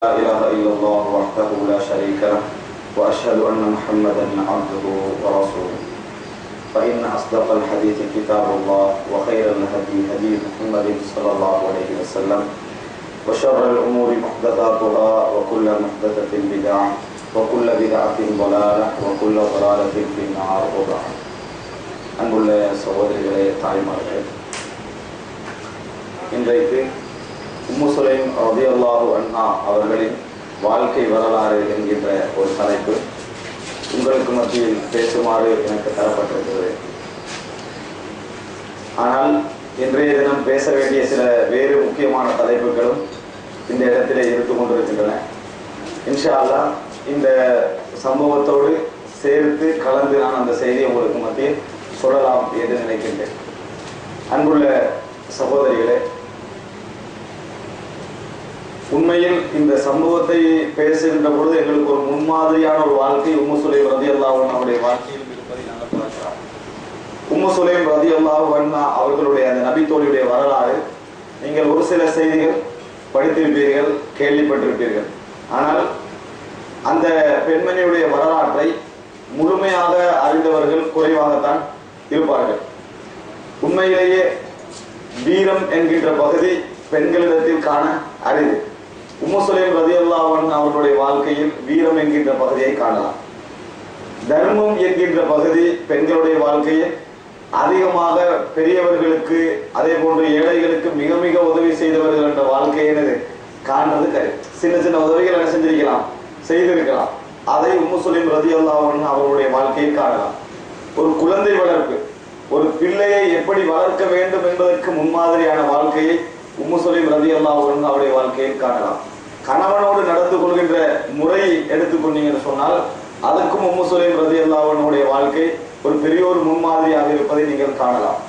لا إله إلا الله وحده لا شريك له وأشهد أن محمدا عبده ورسوله فإن أصدق الحديث كتاب الله وخير الهدي هدي محمد صلى الله عليه وسلم وشر الأمور محدثاتها وكل محدثة بدعة وكل بدعة ضلالة وكل ضلالة في النار وبعد அன்புள்ள சகோதரிகளே தாய்மார்களே, இன்றைக்கு உம்மு சுலைம் ரலியல்லாஹு அன்ஹா அவர்களின் வாழ்க்கை வரலாறு என்கின்ற ஒரு தலைப்பு உங்களுக்கு மத்தியில் பேசுமாறு எனக்கு தரப்பட்டிருக்கிறது. ஆனால் இன்றைய தினம் பேச வேண்டிய சில வேறு முக்கியமான தலைப்புகளும் இந்த இடத்திலே இருந்து கொண்டிருக்கின்றன. இன்ஷா அல்லாஹ் இந்த சம்பவத்தோடு சேர்த்து கலந்து நான் அந்த செய்தியை உங்களுக்கு மத்தியில் சொல்லலாம் என்று நினைக்கின்றேன். அன்புள்ள சகோதரிகளே, உண்மையில் இந்த சம்பவத்தை பேசுகின்ற பொழுது எங்களுக்கு ஒரு முன்மாதிரியான ஒரு வாழ்க்கை உம்மு சுலைம் ரலியல்லாஹு அன்ஹாவுடைய வாழ்க்கையில் இருப்பதை நாங்கள் பார்க்கிறோம். உம்மு சுலைம் ரலியல்லாஹு அன்ஹா அவர்களுடைய அந்த நபித்தோழியுடைய வரலாறு நீங்கள் ஒரு சில செய்திகள் படித்திருப்பீர்கள், கேள்விப்பட்டிருப்பீர்கள். ஆனால் அந்த பெண்மணியுடைய வரலாற்றை முழுமையாக அறிந்தவர்கள் குறைவாகத்தான் இருப்பார்கள். உண்மையிலேயே வீரம் என்கின்ற பகுதி பெண்களிடத்தில் காண அரிது. உம்மு சுலைம் ரலியல்லாஹு அன்ஹா அவர்களுடைய வாழ்க்கையில் வீரம் என்கின்ற பகுதியை காணலாம். தர்மம் என்கின்ற பகுதி பெண்களுடைய வாழ்க்கையில் அதிகமாக பெரியவர்களுக்கு அதே போன்று ஏழைகளுக்கு மிக மிக உதவி செய்தவர்கள் என்ற வாழ்க்கையினது காண்றது கரு. சின்ன சின்ன உதவிகள் என்ன செஞ்சிருக்கலாம், செய்திருக்கலாம். அதை உம்மு சுலைம் ரலியல்லாஹு அன்ஹா அவர்களுடைய வாழ்க்கையில் காணலாம். ஒரு குழந்தை வளர்ப்பு, ஒரு பிள்ளையை எப்படி வளர்க்க வேண்டும் என்பதற்கு முன்மாதிரியான வாழ்க்கையை உம்மு சுலைம் ரலியல்லாஹு அன்ஹா அவருடைய வாழ்க்கையில் காணலாம். கணவனோடு நடந்து கொள்கின்ற முறையை எடுத்துக்கொண்டீங்கன்னு சொன்னால் அதற்கும் உம்மு சுலைம் ரலியல்லாஹு அன்ஹுடைய வாழ்க்கை ஒரு பெரிய ஒரு முன்மாதிரியாக இருப்பதை நீங்கள் காணலாம்.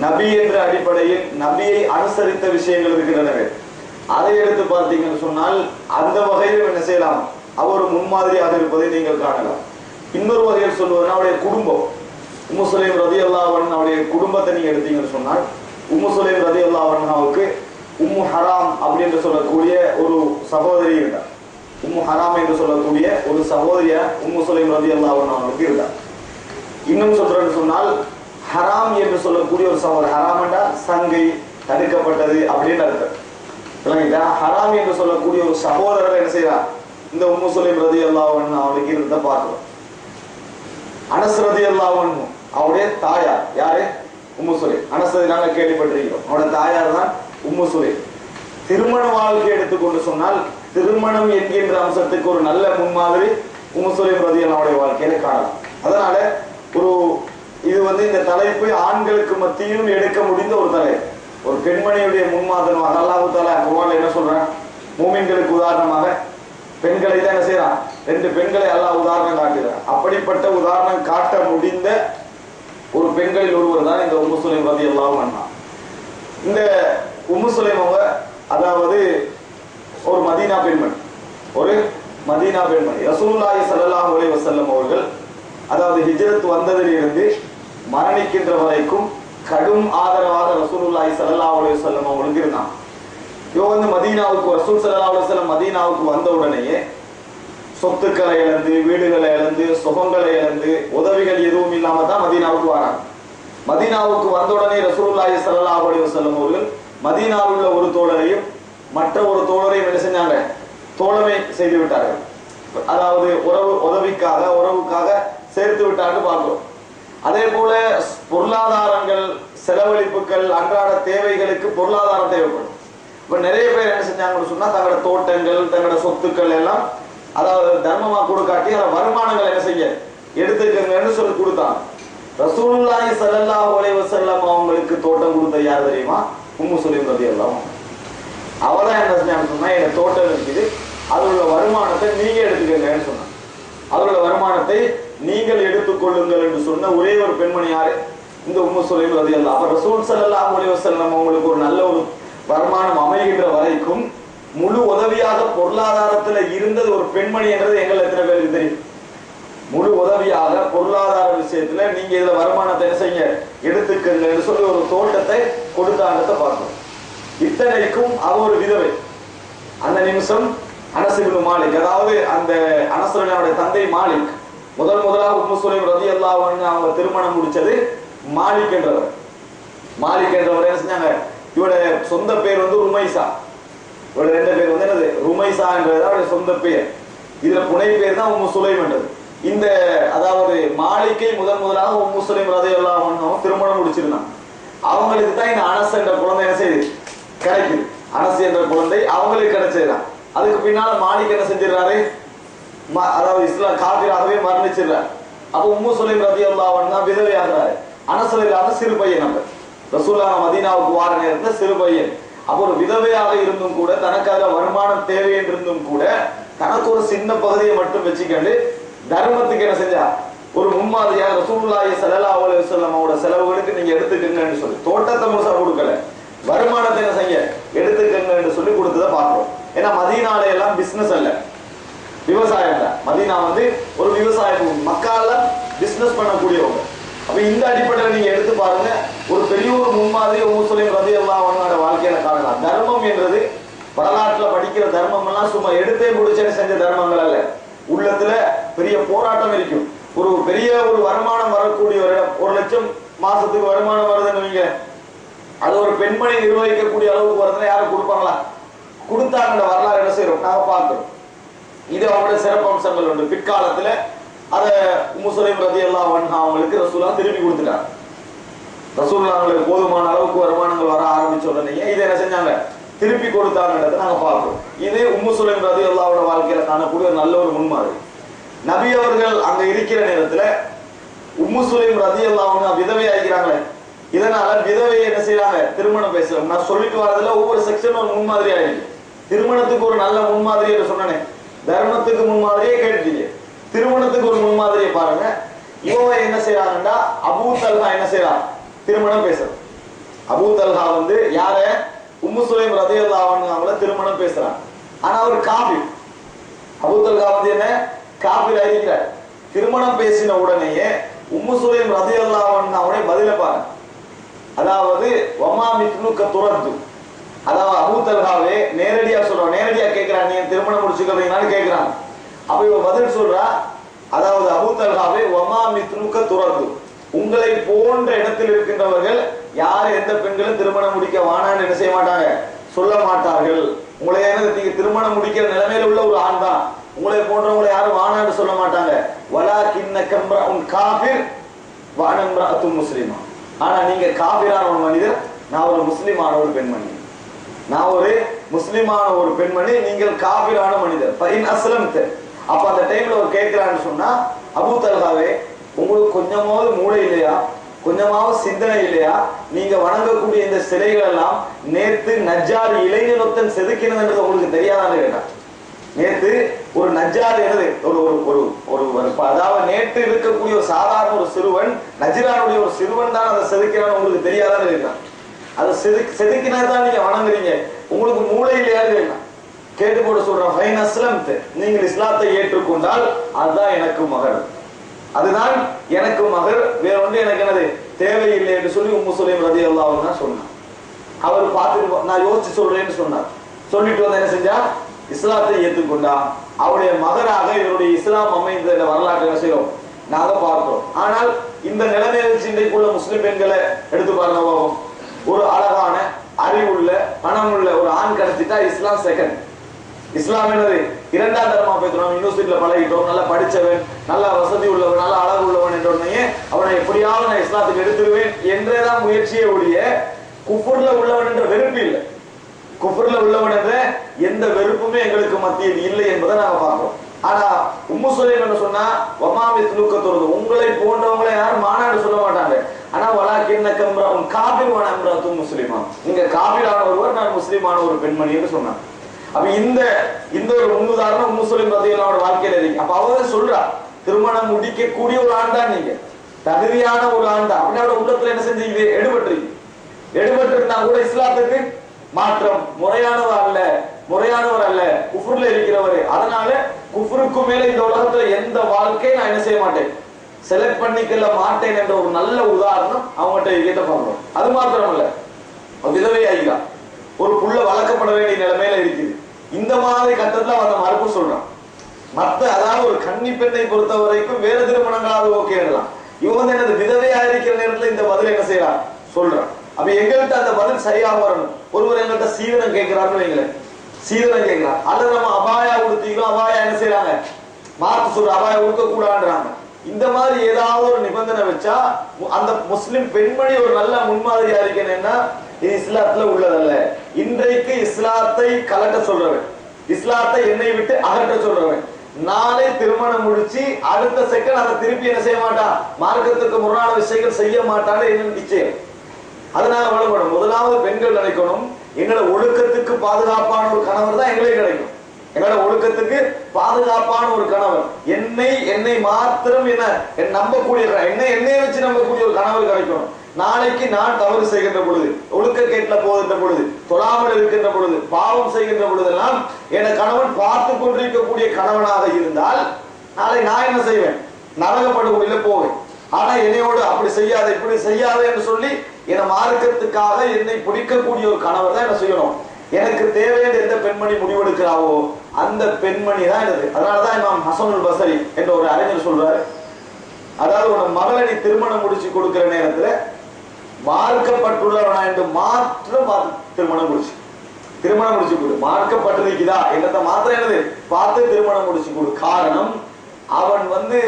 நபி என்ற அடிப்படையில் நபியை அனுசரித்த விஷயங்கள் இருக்கின்றனவே, அதை எடுத்து பார்த்தீங்கன்னு சொன்னால் அந்த வகையில் என்ன செய்யலாம், அவர் முன்மாதிரியாக இருப்பதை நீங்கள் காணலாம். இன்னொரு வகையில் சொல்வதுன்னா அவருடைய குடும்பம். உம்மு சுலைம் ரலியல்லாஹு அன்ஹாவுடைய குடும்பத்தை நீங்க எடுத்தீங்கன்னு சொன்னால் உம்மு சுலைம் ரலியல்லாஹு அன்ஹாவுக்கு உம்மு ஹராம் அப்படின்னு சொல்லக்கூடிய ஒரு சகோதரி இருந்தார். உம்மு ஹராம் என்று சொல்லக்கூடிய ஒரு சகோதரிய உம்மு சுலைம் ரலியல்லாஹு அன்ஹாவுக்கு இருந்தார். இன்னும் சொல்றேன்னு சொன்னால் ஹராம் என்று சொல்லக்கூடிய ஒரு சகோதரி, ஹராம் என்றால் சங்கை, தடுக்கப்பட்டது அப்படின்னு அர்த்தம். ஹராம் என்று சொல்லக்கூடிய ஒரு சகோதரர் என்ன செய்யறார், இந்த உம்மு சுலைம் ரலியல்லாஹு அன்ஹா அவளுக்கு இருந்த பார்க்கிறோம். அனஸ் ரலியல்லாஹு அன்ஹு அவருடைய தாயார் யாரு, உம்மு சுலைம். அனஸ் நாங்க கேள்விப்பட்டிருக்கிறோம், அவருடைய தாயார் தான் உம்மு சுலைம். திருமண வாழ்க்கை எடுத்துக்கொண்டு சொன்னால் திருமணம் என்கின்ற அம்சத்துக்கு ஒரு நல்ல முன்மாதிரி உம்மு சுலைம் ரலியல்லாஹுடைய வாழ்க்கையில காணலாம். அதனால ஒரு இது இந்த தலைப்பு ஆண்களுக்கு மத்தியிலும் எடுக்க முடிந்த ஒரு தலைப்பு. ஒரு பெண்மணியுடைய முன்மாதிரமாக அல்லாஹ் தஆலா குர்ஆன்ல என்ன சொல்றான், மூமின்களுக்கு உதாரணமாக பெண்களை தான் என்ன செய்யறான், ரெண்டு பெண்களை அல்லாஹ் உதாரணம் காட்டுகிறான். அப்படிப்பட்ட உதாரணம் காட்ட முடிந்த ஒரு பெண்களில் ஒருவர் தான் இந்த உம்மு சுலைம் ரலியல்லாஹு அன்ஹா. இந்த உம்மு சுலைம் அதாவது ஒரு மதீனா பெண்மணி, ஒரு மதீனா பெண்மணி. ரசூலுல்லாஹி ஸல்லல்லாஹு அலைஹி வஸல்லம் அவர்கள் அதாவது ஹிஜ்ரத் வந்ததிலிருந்து மரணிக்கின்ற வரைக்கும் கடும் ஆதரவாக ரசூலுல்லாஹி ஸல்லல்லாஹு அலைஹி வஸல்லம் அவங்களுக்கு இருந்தாங்க. இவங்க மதீனாவுக்கு ரசூல் ஸல்லல்லாஹு அலைஹி வஸல்லம் மதீனாவுக்கு வந்த உடனேயே சொத்துக்களை இழந்து, வீடுகளை இழந்து, சுகங்களை இழந்து, உதவிகள் எதுவும் இல்லாம தான் மதீனாவுக்கு வராங்க. மதீனாவுக்கு வந்த உடனே ரசூலுல்லாஹி ஸல்லல்லாஹு அலைஹி வஸல்லம் அவர்கள் மதீனாவில் உள்ள ஒரு தோழரையும் மற்ற ஒரு தோழரையும் என்ன செஞ்சாங்க, தோழமை செய்து விட்டார்கள். அதாவது உறவுக்காக சேர்த்து விட்டாங்க பார்க்கிறோம். அதே போல பொருளாதாரங்கள், செலவழிப்புகள், அன்றாட தேவைகளுக்கு பொருளாதாரம் தேவைப்படும். இப்ப நிறைய பேர் என்ன செஞ்சாங்கன்னு சொன்னா தங்களோட தோட்டங்கள், தங்களோட சொத்துக்கள் எல்லாம் அதாவது தர்மமா கொடுக்காட்டி அந்த வருமானங்கள் என்ன செய்ய எடுத்துக்கங்கன்னு சொல்லி கொடுத்தாங்க. ரசூலுல்லாஹி ஸல்லல்லாஹு அலைஹி வஸல்லம் அவங்களுக்கு தோட்டம் கொடுத்த யார் தெரியுமா, உம்மு சுலைம் ரலியல்லாஹு அன்ஹா. அவதான் என்ன செஞ்சாங்கன்னு சொன்னா, என் தோட்டம் இருக்குது, அதோட வருமானத்தை நீங்க எடுத்துக்கங்கன்னு சொன்னாங்க. அதோட வருமானத்தை நீங்கள் எடுத்துக்கொள்ளுங்கள் என்று சொன்ன ஒரே ஒரு பெண்மணி யாரு, இந்த உம்மு சுலைம் ரலியல்லாஹு. அப்ப ரசூல் ஸல்லல்லாஹு அலைஹி வஸல்லம் அவங்களுக்கு ஒரு நல்ல ஒரு வருமானம் அமைகின்ற வரைக்கும் முழு உதவியாக பொருளாதாரத்துல இருந்தது ஒரு பெண்மணி என்றது எங்கள் எத்தனை பேருக்கு தெரியும். முழு உதவியாக பொருளாதார விஷயத்துல நீங்க இதுல வருமானத்தை என்ன செய்ய எடுத்துக்கங்க சொல்லி ஒரு தோட்டத்தை கொடுத்தாங்கத்தை பார்க்கணும். இத்தனைக்கும் அவ ஒரு விதவை. அந்த நிமிஷம் அனஸ் இப்னு மாலிக், அதாவது அந்த அனஸ் ரலியல்லாஹு தந்தை மாலிக். முதலாக உம்மு சுலைம் ரலியல்லாஹு அன்ஹா அவங்க திருமணம் முடிச்சது மாலிக் என்றவர். மாலிக் என்றவர் என்ன செஞ்சாங்க, இவருடைய சொந்த பேர் வந்து ருமைசா. இவருடைய ரெண்டு பேர் வந்து என்னது, ருமைசா என்றது அவருடைய சொந்த பேர். இதுல புனை பேர் தான் உம்மு சுலைம் என்றது. இந்த அதாவது மாலிக்கை முதலாக உம்மு சுலைம் ரலியல்லாஹு அன்ஹா திருமணம் முடிச்சிருந்தாங்க. அவங்களுக்கு தான் இந்த அனஸ் என்ற குழந்தை என்ன செய்யுது, கிடைக்குது. அனஸ் என்ற குழந்தை அவங்களுக்கு கிடைச்சதுதான். அதுக்கு பின்னால மாலிக் என்ன செஞ்சிடறாரு, அதாவது இஸ்லாம் காபிராகவே மரணிச்சிடறாரு. அப்ப உம்மு சுலைம் ரலியல்லாஹு அன்ஹா விதவையாகிறாரு. அனஸ் ரலியல்லாஹு சிறு பையன், நம்ம ரசூலுல்லாஹ் மதீனாவுக்கு வார நேரத்துல சிறு பையன். அப்போ ஒரு விதவையாக இருந்தும் கூட, தனக்காக வருமானம் தேவை என்றிருந்தும் கூட, தனக்கு ஒரு சின்ன பகுதியை மட்டும் வச்சுக்கொண்டு தர்மத்துக்கு என்ன செஞ்சா, ஒரு முன்மாதிரியாக ரசூலுல்லாஹி ஸல்லல்லாஹு அலைஹி வஸல்லம் அவரோட செலவுகளுக்கு நீங்க எடுத்துக்கங்கன்னு சொல்லி, தோட்டத்தை முழுசா கொடுக்கல, வருமானத்தை என்ன செய்ய எடுத்துக்கங்கன்னு சொல்லி கொடுத்ததை பார்க்கிறோம். ஏன்னா மதீனால எல்லாம் பிசினஸ் அல்ல, விவசாயம் தான். மதீனா வந்து ஒரு விவசாய பூமி, மக்கால பிசினஸ் பண்ணக்கூடியவங்க. அப்ப இந்த அடிப்படையில் நீங்க எடுத்து பாருங்க, ஒரு பெரிய ஒரு முன்மாதிரி உம்மு சுலைம் ரலியல்லாஹு அன்ஹா வாழ்க்கையில காணலாம். தர்மம் என்றது வரலாற்றுல படிக்கிற தர்மம் எல்லாம் சும்மா எடுத்தே முடிச்சேன்னு செஞ்ச தர்மங்கள் அல்ல. உள்ளத்துல பெரிய போராட்டம் இருக்கும். ஒரு பெரிய ஒரு வருமானம் வரக்கூடிய ஒரு இடம், 1 லட்சம் மாசத்துக்கு வருமானம் வருதுன்னு வைங்க, அது ஒரு பெண்மணி நிர்வகிக்கக்கூடிய அளவுக்கு வருதுன்னா யாரும் கொடுப்பாங்களா? கொடுத்தாங்க. வரலாறு என்ன செய்யறோம், நாங்க பார்க்கிறோம். இது அவங்களோட சிறப்பு அம்சங்கள் உண்டு. பிற்காலத்துல அத உம்மு சுலைம் ரலியல்லாஹு அன்ஹா அவங்களுக்கு ரசூலுல்லாஹ் திருப்பி கொடுத்துட்டாங்க. ரசூலுல்லாஹ் அவங்களுக்கு போதுமான அளவுக்கு வருமானங்கள் வர ஆரம்பிச்ச உடனே இதை என்ன செஞ்சாங்க, திருப்பி கொடுத்தாங்கன்றதை நாங்க பார்க்கிறோம். இது உம்மு சுலைம் ரலியல்லாஹுவோட வாழ்க்கையில காணக்கூடிய ஒரு நல்ல ஒரு முன்மாதிரி. நபி அவர்கள் அங்க இருக்கிற நேரத்துல உம்மு சுலைம் ரலியல்லாஹு அன்ஹா விதவை ஆகிறாங்களே, இதனால விதவையை என்ன செய்யறாங்க, திருமணம் பேசுறாங்க. நான் சொல்லிட்டு வரதுல ஒவ்வொரு செக்ஷன் ஒரு முன்மாதிரி ஆயிருக்கு. திருமணத்துக்கு ஒரு நல்ல முன்மாதிரி என்று சொன்னேன், தர்மத்துக்கு முன்மாதிரியே கேட்டீங்க, திருமணத்துக்கு ஒரு முன்மாதிரியை பாருங்க. இவங்க என்ன செய்யறாங்கன்னா, அபூ தல்ஹா என்ன செய்யறான், திருமணம் பேசுறான். அபூ தல்ஹா வந்து யார, உம்மு சுலைம் ரலியல்லாஹு அன்ஹாவங்கள திருமணம் பேசுறான். ஆனா அவர் காபிர். அபூ தல்ஹா வந்து என்ன, காபிர் ஆகிறார். திருமணம் பேசின உடனேயே உம்மு சுலைம் ரலியல்லாஹு அன்ஹாவுடைய பதில பாருங்க. அதாவது வமா மித்லுக துரத்து, அதாவது அபூ தல்ஹாவே நேரடியா சொல்றான், நேரடியா கேட்கிறான், நீங்க திருமணம் முடிச்சுக்கிறீங்கன்னு கேட்கிறான். அப்ப இவ பதில் சொல்றா, அதாவது அபூ தல்ஹாவே வமா மித்லுக துரத்து, உங்களை போன்ற இடத்தில் இருக்கின்றவர்கள் யார் எந்த பெண்களும் திருமணம் முடிக்க வானான்னு என்ன செய்ய மாட்டாங்க, சொல்ல மாட்டார்கள். உங்களை நீங்க திருமணம் முடிக்கிற நிலைமையில உள்ள ஒரு ஆண் தான், உங்களை போன்றவங்களை யாரும் வானான்னு சொல்ல மாட்டாங்க. வலாகின்னக இம்ரஉன் காஃபிர் வ அன இம்ரஅத்துன் முஸ்லிமா, ஆனா நீங்க காபிரான ஒரு மனிதர், நான் ஒரு முஸ்லிமான ஒரு பெண்மணி. நான் ஒரு முஸ்லிமான ஒரு பெண்மணி, நீங்கள் காபிரான மனிதர். ஃபஇன் அஸ்லம்த, அப்ப அந்த டைம்ல ஒரு கேட்கிறான்னு சொன்னா, அபூ தல்ஹாவே உங்களுக்கு கொஞ்சமாவது மூளை இல்லையா, கொஞ்சமாவது சிந்தனை இல்லையா, நீங்க வணங்கக்கூடிய இந்த சிலைகள் எல்லாம் நேத்து நஜ்ஜார் இளைஞனொத்தன் செதுக்கினதுன்றது உங்களுக்கு தெரியாதான்னு கேட்டான். நேத்து ஒரு நஜ்ஜார் என்னது, ஒரு ஒரு ஒரு அதாவது நேற்று இருக்கக்கூடிய ஒரு சாதாரண ஒரு சிறுவன், நஜ்ரானுடைய ஒரு சிறுவன் தான் அதை செதுக்கிறான்னு உங்களுக்கு தெரியாதான்னு கேட்டான். அதை செதுக்கினதான் நீங்க வணங்குறீங்க, உங்களுக்கு மூளை இல்லையான்னு கேட்டான். கேட்டு போட்டு சொல்றான், ஃபைன் அஸ்லம்த், நீங்கள் இஸ்லாத்தை ஏற்றுக்கொண்டால் அதுதான் எனக்கு மகர், அதுதான் எனக்கு மகர், வேற ஒன்று எனக்கு என்னது தேவையில்லை என்று சொல்லி உம்மு சுலைம் ரலியல்லாஹு அன்ஹா சொன்னார். அவர் பார்த்துட்டு நான் யோசிச்சு சொல்றேன்னு சொன்னார். சொல்லிட்டு வந்து என்ன செஞ்சா, இஸ்லாத்தை ஏற்றுக்கொண்டா. அவருடைய மகராக இவருடைய இஸ்லாம் அமைந்த வரலாற்றை என்ன செய்யறோம், நாங்க பார்க்கிறோம். ஆனால் இந்த நிலைமையை வச்சு இன்றைக்குள்ள முஸ்லிம் பெண்களை எடுத்து பாருங்க. ஒரு அழகான அறிவுள்ள பணமுள்ள ஒரு ஆண் கிடைச்சிட்டா இஸ்லாம் செகண்ட். இஸ்லாம் என்னது இரண்டாம் தரமா பேசுறோம். யூனிவர்சிட்டியில பழகிட்டோம், நல்லா படிச்சவன், நல்ல வசதி உள்ளவன், நல்ல அழகு உள்ளவன் என்ற உடனே அவனை எப்படியாவது நான் இஸ்லாத்துக்கு எடுத்துருவேன் என்றேதான் முயற்சியே ஒழிய குஃபுர்ல உள்ளவன் என்ற வெறுப்பு இல்லை. குஃபுர்ல உள்ளவன் என்ற எந்த வெறுப்புமே எங்களுக்கு மத்தியில் இல்லை என்பதை நாங்க பார்க்கிறோம். ஆனா உம்மு சுலைம் என்ன சொன்னா, வமா மித்லுக துரது, உங்களை போன்றவங்களை யாரும் மானான்னு சொல்ல மாட்டாங்க. ஆனா வலாகின்னக இம்ரஉன் காபிர் வ அன இம்ரஅத்துன் முஸ்லிமா, நீங்க காபிரான ஒருவர், நான் முஸ்லிமான ஒரு பெண்மணி என்று சொன்னாங்க. அப்ப இந்த ஒரு முன்னுதாரணம் உம்மு சுலைம் ரலியல்லாஹு வாழ்க்கையில இருக்கு. அப்ப அவங்க சொல்றா, திருமணம் முடிக்க கூடிய ஒரு ஆண் தான், நீங்க தகுதியான ஒரு ஆண் தான். அப்படின்னா உள்ளத்துல என்ன செஞ்சீங்க, எடுபட்டு இருந்தா கூட இஸ்லாத்துக்கு மாற்றம், முறையானவர் அல்ல, குஃப்ருல இருக்கிறவர். அதனால குஃப்ருக்கு மேல இந்த உலகத்துல எந்த வாழ்க்கை நான் என்ன செய்ய மாட்டேன், செலக்ட் பண்ணிக்கல மாட்டேன் என்ற ஒரு நல்ல உதாரணம் அவங்ககிட்ட கேட்ட பார்க்கிறோம். அது மாத்திரம் இல்ல, விதவை ஆகிதான் ஒரு புள்ள வளர்க்கப்பட வேண்டிய நிலைமையில இருக்குது. இந்த மாதிரி கட்டத்துல அவன் மறுப்பு சொல்றான். மத்த அதாவது ஒரு கன்னி பெண்ணை பொறுத்த வரைக்கும் வேற திருமணங்களாவது ஓகே எழுதலாம். இவன் வந்து என்னது விதவையா இருக்கிற நேரத்துல இந்த பதில் என்ன செய்யறான் சொல்றான். அப்ப எங்கள்கிட்ட அந்த பதில் சரியாக வரணும். ஒருவர் எங்கள்கிட்ட சீதனம் கேட்கிறாருன்னு வைங்களேன், சீதனம் கேட்கிறார், அல்லது நம்ம அபாயா உடுத்திக்கிறோம், அபாயா என்ன செய்யறாங்க மார்க் சொல்ற அபாயா உடுக்க கூடாதுன்றாங்க. இந்த மாதிரி ஏதாவது ஒரு நிபந்தனை வச்சா அந்த முஸ்லிம் பெண்மணி ஒரு நல்ல முன்மாதிரியா இருக்கேன்னா இது இஸ்லாத்துல உள்ளதல்ல. இன்றைக்கு இஸ்லாத்தை கலட்ட சொல்றவன், இஸ்லாத்தை என்னை விட்டு அகற்ற சொல்றவன், நாளை திருமணம் முடிச்சு அடுத்த செகண்ட் அதை திருப்பி என்ன செய்ய மாட்டான், மார்க்கத்துக்கு முரணான விஷயங்கள் செய்ய மாட்டான்னு என்ன நிச்சயம். அதனால வளப்படும். முதலாவது பெண்கள் நினைக்கணும், எங்களோட ஒழுக்கத்துக்கு பாதுகாப்பான ஒரு கணவர் தான் எங்களுக்கு கிடைக்கும். எங்களோட ஒழுக்கத்துக்கு பாதுகாப்பான ஒரு கணவர், என்னை மாத்திரம் என்ன நம்பக்கூடிய, என்னை வச்சு நம்பக்கூடிய ஒரு கணவர் கிடைக்கணும். நாளைக்கு நான் தவறு செய்கின்ற பொழுது, ஒழுக்க கேட்ல போகின்ற பொழுது, தொழாமல் இருக்கின்ற பொழுது, பாவம் செய்கின்ற பொழுதெல்லாம் என கணவன் பார்த்து கொண்டிருக்கக்கூடிய கணவனாக இருந்தால் நாளை நான் என்ன செய்வேன், நரகப்படுகொள்ள போவேன். ஆனா என்னையோடு அப்படி செய்யாத இப்படி செய்யாத என்று சொல்லி என மார்க்கத்துக்காக என்னை பிடிக்கக்கூடிய ஒரு கணவர் தான் என்ன செய்யணும். எனக்கு தேவையான எந்த பெண்மணி முடிவெடுக்கிறாவோ அந்த பெண்மணி தான் எனது. அதனாலதான் இமாம் ஹசனுல் பஸரி என்ற ஒரு அறிஞர் சொல்றாரு, அதாவது உன மகளை நீ திருமணம் முடிச்சு கொடுக்கிற நேரத்துல மார்க்கப்பட்டுள்ளவனா என்று மாற்றம் திருமணம் முடிச்சு கொடு. மார்க்கப்பட்டிருக்குதா என்னத்தை மாத்திரம் என்னது பார்த்து திருமணம் முடிச்சு கொடு. காரணம் அவன் வந்து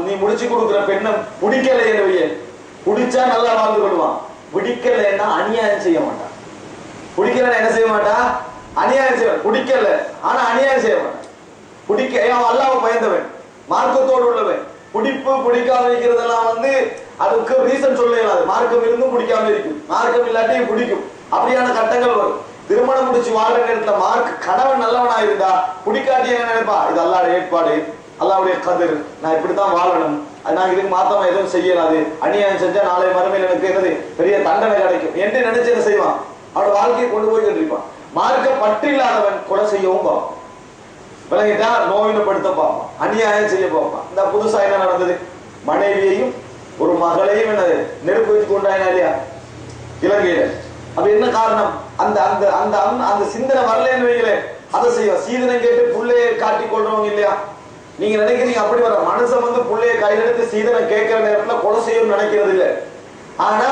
நீ முடிச்சு கொடுக்கிற பெண்ணை பிடிக்கலை என்று, பிடிச்சா நல்லா வாழ்ந்து கொள்வான், பிடிக்கலைன்னா அநியாயம் செய்ய மாட்டான். பிடிக்கல என்ன செய்ய மாட்டான், அநியாயம் செய்ய. பிடிக்கல ஆனா அநியாயம் செய்ய மாட்டான். பிடிக்க அல்லாஹ்வை பயந்தவன், மார்க்கத்தோடு உள்ளவன். பிடிக்காம இருக்கிறதெல்லாம் வந்து அதுக்கு ரீசன் சொல்ல இயலாது. மார்க்கம் இருந்தும் பிடிக்காம இருக்கும், மார்க்கம் இல்லாட்டியும் பிடிக்கும். அப்படியான கட்டங்கள் வரும். திருமணம் முடிச்சு வாழ்ற நேரத்துல கணவன் நல்லவனா இருந்தா பிடிக்காட்டி என்ன நினைப்பா, இது அல்லாஹ்வுடைய ஏற்பாடு, அல்லாஹ்வுடைய கதிர், நான் இப்படித்தான் வாழணும், நான் இதுக்கு மாத்தமா எதுவும் செய்யலாது, அநியாயம் செஞ்சா நாளை மறுமையில் எனக்கு என்னது பெரிய தண்டனை கிடைக்கும் என்று நினைச்சு என்ன செய்வான், அவனோட வாழ்க்கையை கொண்டு போய் கொண்டிருப்பான். மார்க்க பற்று இல்லாதவன் கொலை செய்யவும் பார்ப்பான், விளங்கிட்டா நோயினப்படுத்த பார்ப்பான், அநியாயம் செய்ய பார்ப்பான். இந்த புதுசா என்ன நடந்தது, மனைவியையும் ஒரு மகளையும் என்ன நெருப்பு வச்சு கொண்டாயினா இல்லையா இலங்கையில. அப்ப என்ன காரணம், அந்த அந்த அந்த அந்த சிந்தனை வரலன்னு வைங்களே, அதை செய்வா. சீதனம் கேட்டு புள்ளையை காட்டி கொள்றவங்க இல்லையா, நீங்க நினைக்கிறீங்க அப்படி வர மனுஷன் வந்து புள்ளைய கையில எடுத்து சீதனம் கேட்கிற நேரத்துல கொலை செய்யும் நினைக்கிறது இல்லை. ஆனா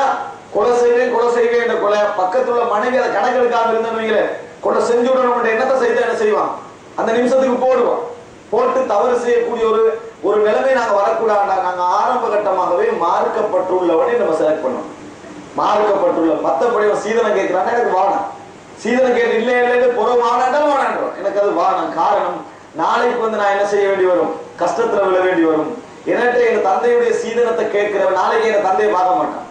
கொலை செய்வேன் என்ற கொலை பக்கத்துல மனைவி அதை கணக்கெடுக்காம இருந்தவங்களே கொலை செஞ்சு விடணும் என்னத்தை செய்தா என்ன செய்வான், அந்த நிமிஷத்துக்கு போடுவான். போட்டு தவறு செய்யக்கூடிய ஒரு நிலைமை நாங்க வரக்கூடாது. நாங்க ஆரம்ப கட்டமாகவே மார்க்கப்பட்டுள்ளவனே நம்ம செலக்ட் பண்ணோம். மார்க்கப்பட்டுள்ள மத்தபடி சீதனம் கேட்கிறான்னா எனக்கு வானம், சீதனம் கேட்டு இல்லை இல்லைன்னு புற வானாண்டாலும் வானான்றோம், எனக்கு அது வானம். காரணம் நாளைக்கு வந்து நான் என்ன செய்ய வேண்டி வரும், கஷ்டத்துல விழ வேண்டி வரும். என்கிட்ட எங்க தந்தையுடைய சீதனத்தை கேட்கிறவன் நாளைக்கு என் தந்தையை பார்க்க மாட்டான்.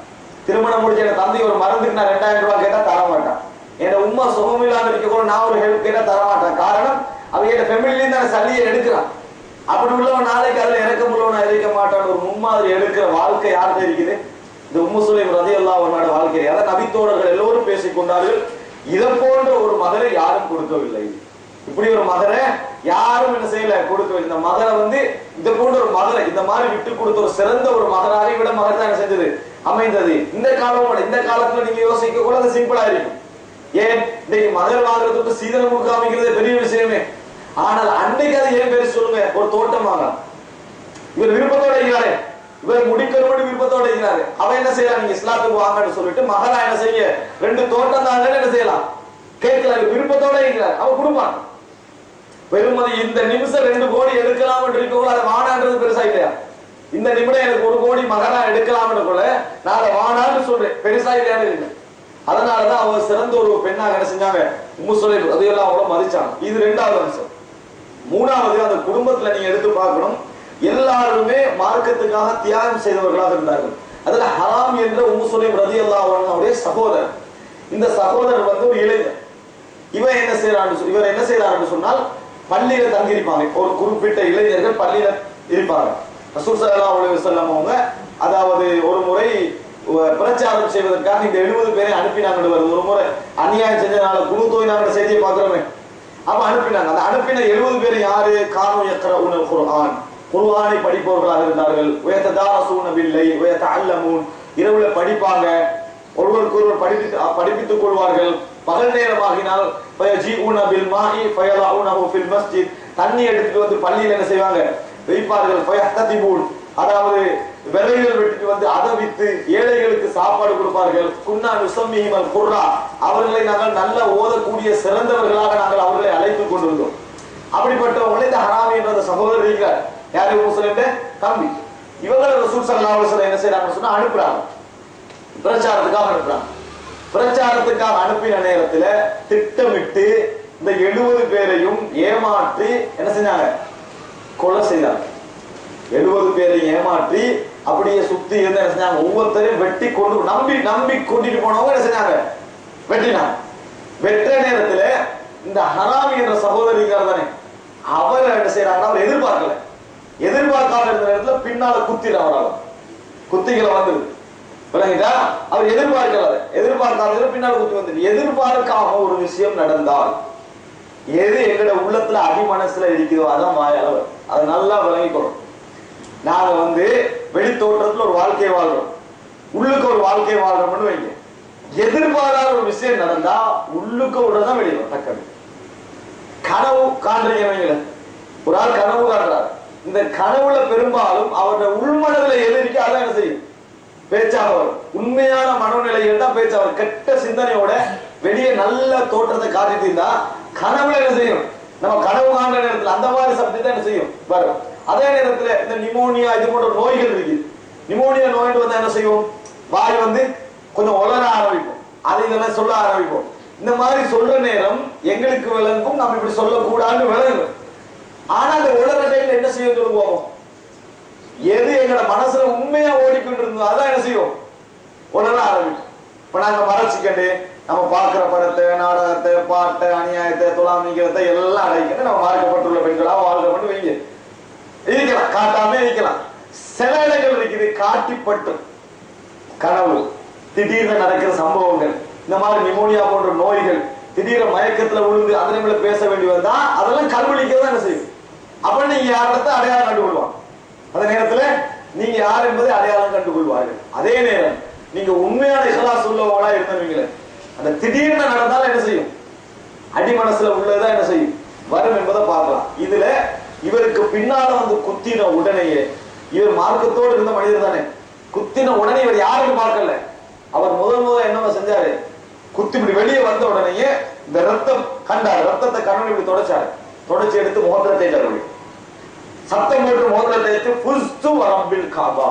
திருமணம் முடிச்ச என் தந்தை ஒரு மருந்துக்கு நான் 2000 ரூபாய் கேட்டா தர மாட்டான். என் உமா சுகம் இல்லாம இருக்க கூட நான் ஒரு ஹெல்ப் கேட்டா தர மாட்டான். காரணம் அவன் என் ஃபேமிலியிலேருந்து அந்த சல்லியை எடுக்கிறான். அப்படி உள்ளவன் நாளைக்கு அதுல இறக்க உள்ளவனா இருக்க மாட்டான். ஒரு முன்மாதிரி எடுக்கிற வாழ்க்கை யார்கிட்ட இருக்குது, இந்த உம்மு சுலைம் ரலியல்லாஹு அன்ஹா வாழ்க்கை. அதான் நபித்தோழர்கள் எல்லோரும் பேசிக்கொண்டார்கள், இதை போன்ற ஒரு மகரை யாரும் கொடுக்கவில்லை, இப்படி ஒரு மகரை யாரும் என்ன செய்யல கொடுக்கவில்லை. இந்த மகரை வந்து இது போன்ற ஒரு மகரை இந்த மாதிரி விட்டு கொடுத்த ஒரு சிறந்த ஒரு மகராக விட மகர் தான் என்ன செஞ்சது அமைந்தது. இந்த காலத்துல நீங்க யோசிக்க கூட அது சிம்பிளா இருக்கும். ஏன் இன்னைக்கு மகர் வாங்குறதுக்கு சீதனம் கொடுக்க அமைக்கிறது பெரிய விஷயமே. ஆனால் அன்னைக்கு அது ஏன் பேர் சொல்லுங்க, ஒரு தோட்டம் வாங்கலாம். இவர் விருப்பத்தோட இருக்கிறாரு, இவர் முடிக்கணும் விருப்பத்தோட இருக்கிறாரு. அவன் என்ன செய்யலாம், நீங்க இஸ்லாத்துக்கு வாங்கன்னு சொல்லிட்டு மகளா என்ன செய்ய 2 தோட்டம் தாங்கன்னு என்ன செய்யலாம் கேட்கலாம். விருப்பத்தோட இருக்கிறார், அவன் கொடுப்பான். பெருமதி இந்த நிமிஷம் 2 கோடி எடுக்கலாம் இருக்கக்கூட அதை வானான்றது பெருசா இல்லையா, இந்த நிமிடம் எனக்கு 1 கோடி மகனா எடுக்கலாம்னு கூட நான் அதை வானான்னு சொல்றேன், பெருசா இல்லையான்னு இல்லை. அதனாலதான் அவங்க சிறந்த ஒரு பெண்ணாக என்ன செஞ்சாங்க, உம்மு சுலைம் அதையெல்லாம் அவ்வளவு மதிச்சாங்க. இது 2வது அம்சம். 3வது அந்த குடும்பத்துல நீங்க எடுத்து பார்க்கணும், எல்லாருமே மார்க்கத்துக்காக தியாகம் செய்தவர்களாக இருந்தார்கள். அதுல ஹராம் என்ற உம்மு சுலைம் ரலியல்லாஹு அன்ஹாவுடைய சகோதரர். இந்த சகோதரர் வந்து ஒரு இளைஞர். இவர் என்ன செய்யறான்னு சொன்னால் பள்ளியில தங்கியிருப்பாங்க. ஒரு குறிப்பிட்ட இளைஞர்கள் பள்ளியில இருப்பாங்க. ரசூல் ஸல்லல்லாஹு அலைஹி வஸல்லம் அவங்க அதாவது ஒரு முறை பிரச்சாரம் செய்வதற்காக இந்த 70 பேரை அனுப்பினாங்க. ஒரு முறை அநியாயம் செஞ்சனால குழு தோயினாங்க செய்தியை பார்க்கிறோமே, அப்ப அனுப்பினாங்க. அந்த அனுப்பின 70 பேர் யாரு, கானு யக்ரஊனல் குர்ஆன், குர்ஆனை படிப்பவர்களாக இருந்தார்கள். வயததாரஸூன பில்லைல் வயதஅல்லமூன், இரவுல படிப்பாங்க, ஒருவருக்கு ஒருவர் படிப்பித்துக் கொள்வார்கள். பகல் நேரமாகினால் ஃபயஜீஉன பில் மாஇ ஃபயலஉனஹு ஃபில் மஸ்ஜித், தண்ணி எடுத்துட்டு வந்து பள்ளியில என்ன செய்வாங்க, வைப்பார்கள். ஃபயஹ்ததிபூன், அதாவது விறகுகள் வெட்டிட்டு வந்து அதை வித்து ஏழைகளுக்கு சாப்பாடு கொடுப்பார்கள். குன்னா நுஸம்மிஹிமல் குர்ரா, அவர்களை நாங்கள் நல்ல ஓதக்கூடிய சிறந்தவர்களாக நாங்கள் அவர்களை அழைத்துக் கொண்டிருந்தோம். அப்படிப்பட்டவங்களை இந்த ஹராமி என்ற சகோதரர் இருக்கிறார், யாரு, முஸ்லிம் தம்பி. இவங்களை ரசூல் ஸல்லல்லாஹு அலைஹி வஸல்லம் என்ன செய்யறாங்கன்னு சொன்னா அனுப்புறாங்க, பிரச்சாரத்துக்காக அனுப்புறாங்க. பிரச்சாரத்துக்காக அனுப்பின நேரத்துல திட்டமிட்டு இந்த 70 பேரையும் ஏமாற்றி என்ன செஞ்சாங்க, கொலை செய்தாங்க. 70 பேரையும் ஏமாற்றி அப்படியே சுத்தி என்ன செஞ்சாங்க, ஒவ்வொருத்தரையும் வெட்டி கொண்டு நம்பி கூட்டிட்டு போனவங்க என்ன செஞ்சாங்க, வெட்டினாங்க. வெற்ற நேரத்துல இந்த ஹராமி என்ற சகோதரிக்கார் தானே, அவர் என்ன செய்யறாங்கன்னா, அவர் எதிர்பார்க்காம இருந்த நேரத்துல பின்னால குத்திடுறாங்க. குத்திகளை வந்தது விளங்கிட்டா, அவர் எதிர்பார்க்காத பின்னால குத்தி வந்தது. எதிர்பார்க்காம ஒரு விஷயம் நடந்தால் எது எங்கட உள்ளத்துல அடி மனசுல இருக்குதோ அதான் வாயளவு. அதை நல்லா விளங்கிக்கணும். நாங்க வெளி தோற்றத்துல ஒரு வாழ்க்கையை வாழ்றோம், உள்ளுக்கு ஒரு வாழ்க்கையை வாழ்றோம்னு வைங்க. எதிர்பாராத ஒரு விஷயம் நடந்தா உள்ளுக்கு விடதான் வெளியிடும். டக்குனு கனவு காண்றீங்க வைங்கள, ஒரு ஆள் கனவு காட்டுறாரு. இந்த கனவுல பெரும்பாலும் அவருடைய உள்மனதுல எதிர்க்க அதான் என்ன செய்யும், பேச்சாக வரும். உண்மையான மனநிலைகள் தான் பேச்சாக. கெட்ட சிந்தனையோட வெளியே நல்ல தோற்றத்தை காட்டிட்டு இருந்தா கனவுல என்ன செய்யும், நம்ம கனவு காண்ற நேரத்துல அந்த மாதிரி சப்ஜெக்ட் என்ன செய்யும் வரும். அதே நேரத்துல இந்த நிமோனியா இது போன்ற நோய்கள் இருக்கு. நிமோனியா நோய் வந்தா என்ன செய்வோம், வாய் கொஞ்சம் உலர ஆரம்பிப்போம், அதை இதெல்லாம் சொல்ல ஆரம்பிப்போம். இந்த மாதிரி சொல்ற நேரம் எங்களுக்கு விளங்கும், நம்ம இப்படி சொல்லக்கூடாதுன்னு விளங்கும். ஆனா அந்த உலர டைம்ல என்ன செய்யும் சொல்லுவோம், எது எங்களோட மனசுல உண்மையா ஓடிக்கொண்டு இருந்தோம் அதான் என்ன செய்யும், உலர ஆரம்பிக்கும். இப்ப நாங்க மறைச்சிக்கண்டு நம்ம பார்க்கிற படத்தை, நாடகத்தை, பாட்டை, அநியாயத்தை, துலாமிக்கிறதை எல்லாம் அடைக்கிறது நம்ம மார்க்கப்பட்டுள்ள பெண்களா வாழ்க்கப்பட்டு வைங்க இருக்கலாம், காட்டாம இருக்கலாம். சில இடங்கள் இருக்குது காட்டிப்பட்டு கனவு, திடீர்னு நடக்கிற சம்பவங்கள், இந்த மாதிரி நிமோனியா போன்ற நோய்கள், திடீர்னு மயக்கத்துல விழுந்து அதனை பேச வேண்டி வந்தா அதெல்லாம் கல்வழிக்கிறதா என்ன செய்யும். அப்ப நீங்க யாரிடத்தை அடையாளம் கண்டுகொள்வாங்க. அந்த நேரத்துல நீங்க யார் என்பதை அடையாளம் கண்டுகொள்வார்கள். அதே நேரம் நீங்க உண்மையான இஹ்லாஸ் உள்ளவங்களா இருந்தவங்களே, அந்த திடீர்னு நடந்தாலும் என்ன செய்யும், அடி மனசுல உள்ளதான் என்ன செய்யும் வரும் என்பதை பார்க்கலாம். இதுல இவருக்கு பின்னால குத்தின உடனேயே, இவர் மார்க்கத்தோடு இருந்த மனிதர் தானே, குத்தின உடனே இவர் யாருக்கு பார்க்கல, அவர் முதல் என்ன செஞ்சாரு, குத்தி இப்படி வெளியே வந்த உடனேயே இந்த ரத்தம் கண்டார், ரத்தத்தை கண்ணு இப்படி தொடச்சி எடுத்து முகத்துல தேய்ச்சார். சத்தம் போட்டு முகத்துல தேய்த்து புஸ்து வரம்பில் காபா,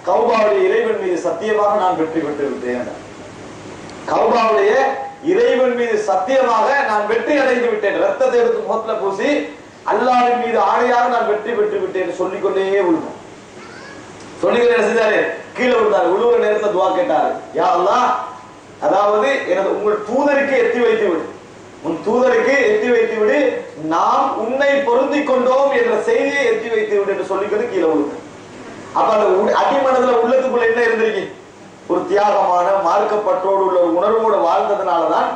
கௌபாவுடைய இறைவன் மீது சத்தியமாக நான் வெற்றி பெற்று விட்டேன். கௌபாவுடைய இறைவன் மீது சத்தியமாக நான் வெற்றி அடைந்து விட்டேன். ரத்தத்தை எடுத்து முகத்துல பூசி அல்லாஹ்வின் மீது ஆணையாக நான் வெற்றி பெற்று விட்டேன் சொல்லிக்கொண்டே விழுந்தோம். சொல்லிக்கொண்டே என்ன செஞ்சாரு, கீழே விழுந்தாரு. விழுவுற நேரத்தை துவா கேட்டாரு, யா அல்லாஹ், அதாவது எனது உங்கள் தூதருக்கு எத்தி வைத்து விடு, உன் தூதருக்கு எத்தி வைத்து விடு, நாம் உன்னை பொருந்தி கொண்டோம் என்ற செய்தியை எத்தி வைத்து விடு என்று சொல்லிக்கொண்டு கீழே விழுந்தார். அப்ப அந்த அடிமனதுல உள்ளத்துக்குள்ள என்ன இருந்திருக்கு, ஒரு தியாகமான மார்க்கப்பற்றோடு உள்ள ஒரு உணர்வோட வாழ்ந்ததுனாலதான்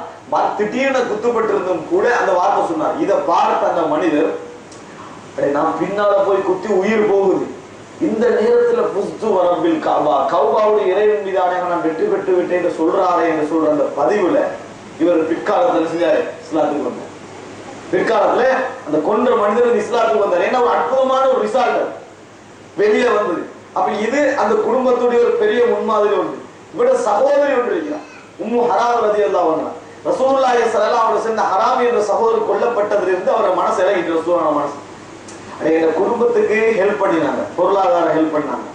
திடீர்னு குத்துப்பட்டு இருந்தும் கூட அந்த வார்த்தை சொன்னார். இதை பார்த்த அந்த மனிதர், நான் பின்னால போய் குத்தி உயிர் போகுது, இந்த நேரத்துல புஸ்து வரம்பில் காபா, கௌபாவுடைய இறைவன் மீதான நான் வெற்றி பெற்று விட்டேன் என்று சொல்றாரே என்று சொல்ற அந்த பதிவுல இவர் பிற்காலத்துல செஞ்சாரு, இஸ்லாத்துக்கு வந்தார். பிற்காலத்துல அந்த கொன்ற மனிதர் இஸ்லாத்துக்கு வந்தார். ஏன்னா ஒரு அற்புதமான ஒரு ரிசால்ட் வெளியே வந்தது. அப்ப இது அந்த குடும்பத்துடைய ஒரு பெரிய முன்மாதிரி ஒன்று. இவட சகோதரி ஒன்று இருக்கிறார், உம்மு ஹராம் ரலியல்லாஹு அன்ஹா. ரசூலுல்லாஹி ஸல்லல்லாஹு அலைஹி வஸல்லம் ஹராம் என்ற சகோதரர் கொல்லப்பட்டதிலிருந்து அவரோட மனசு இறங்கிட்டு, ரசூலுல்லாஹ் மனசு எங்க குடும்பத்துக்கு ஹெல்ப் பண்ணினாங்க, பொருளாதார ஹெல்ப் பண்ணாங்க.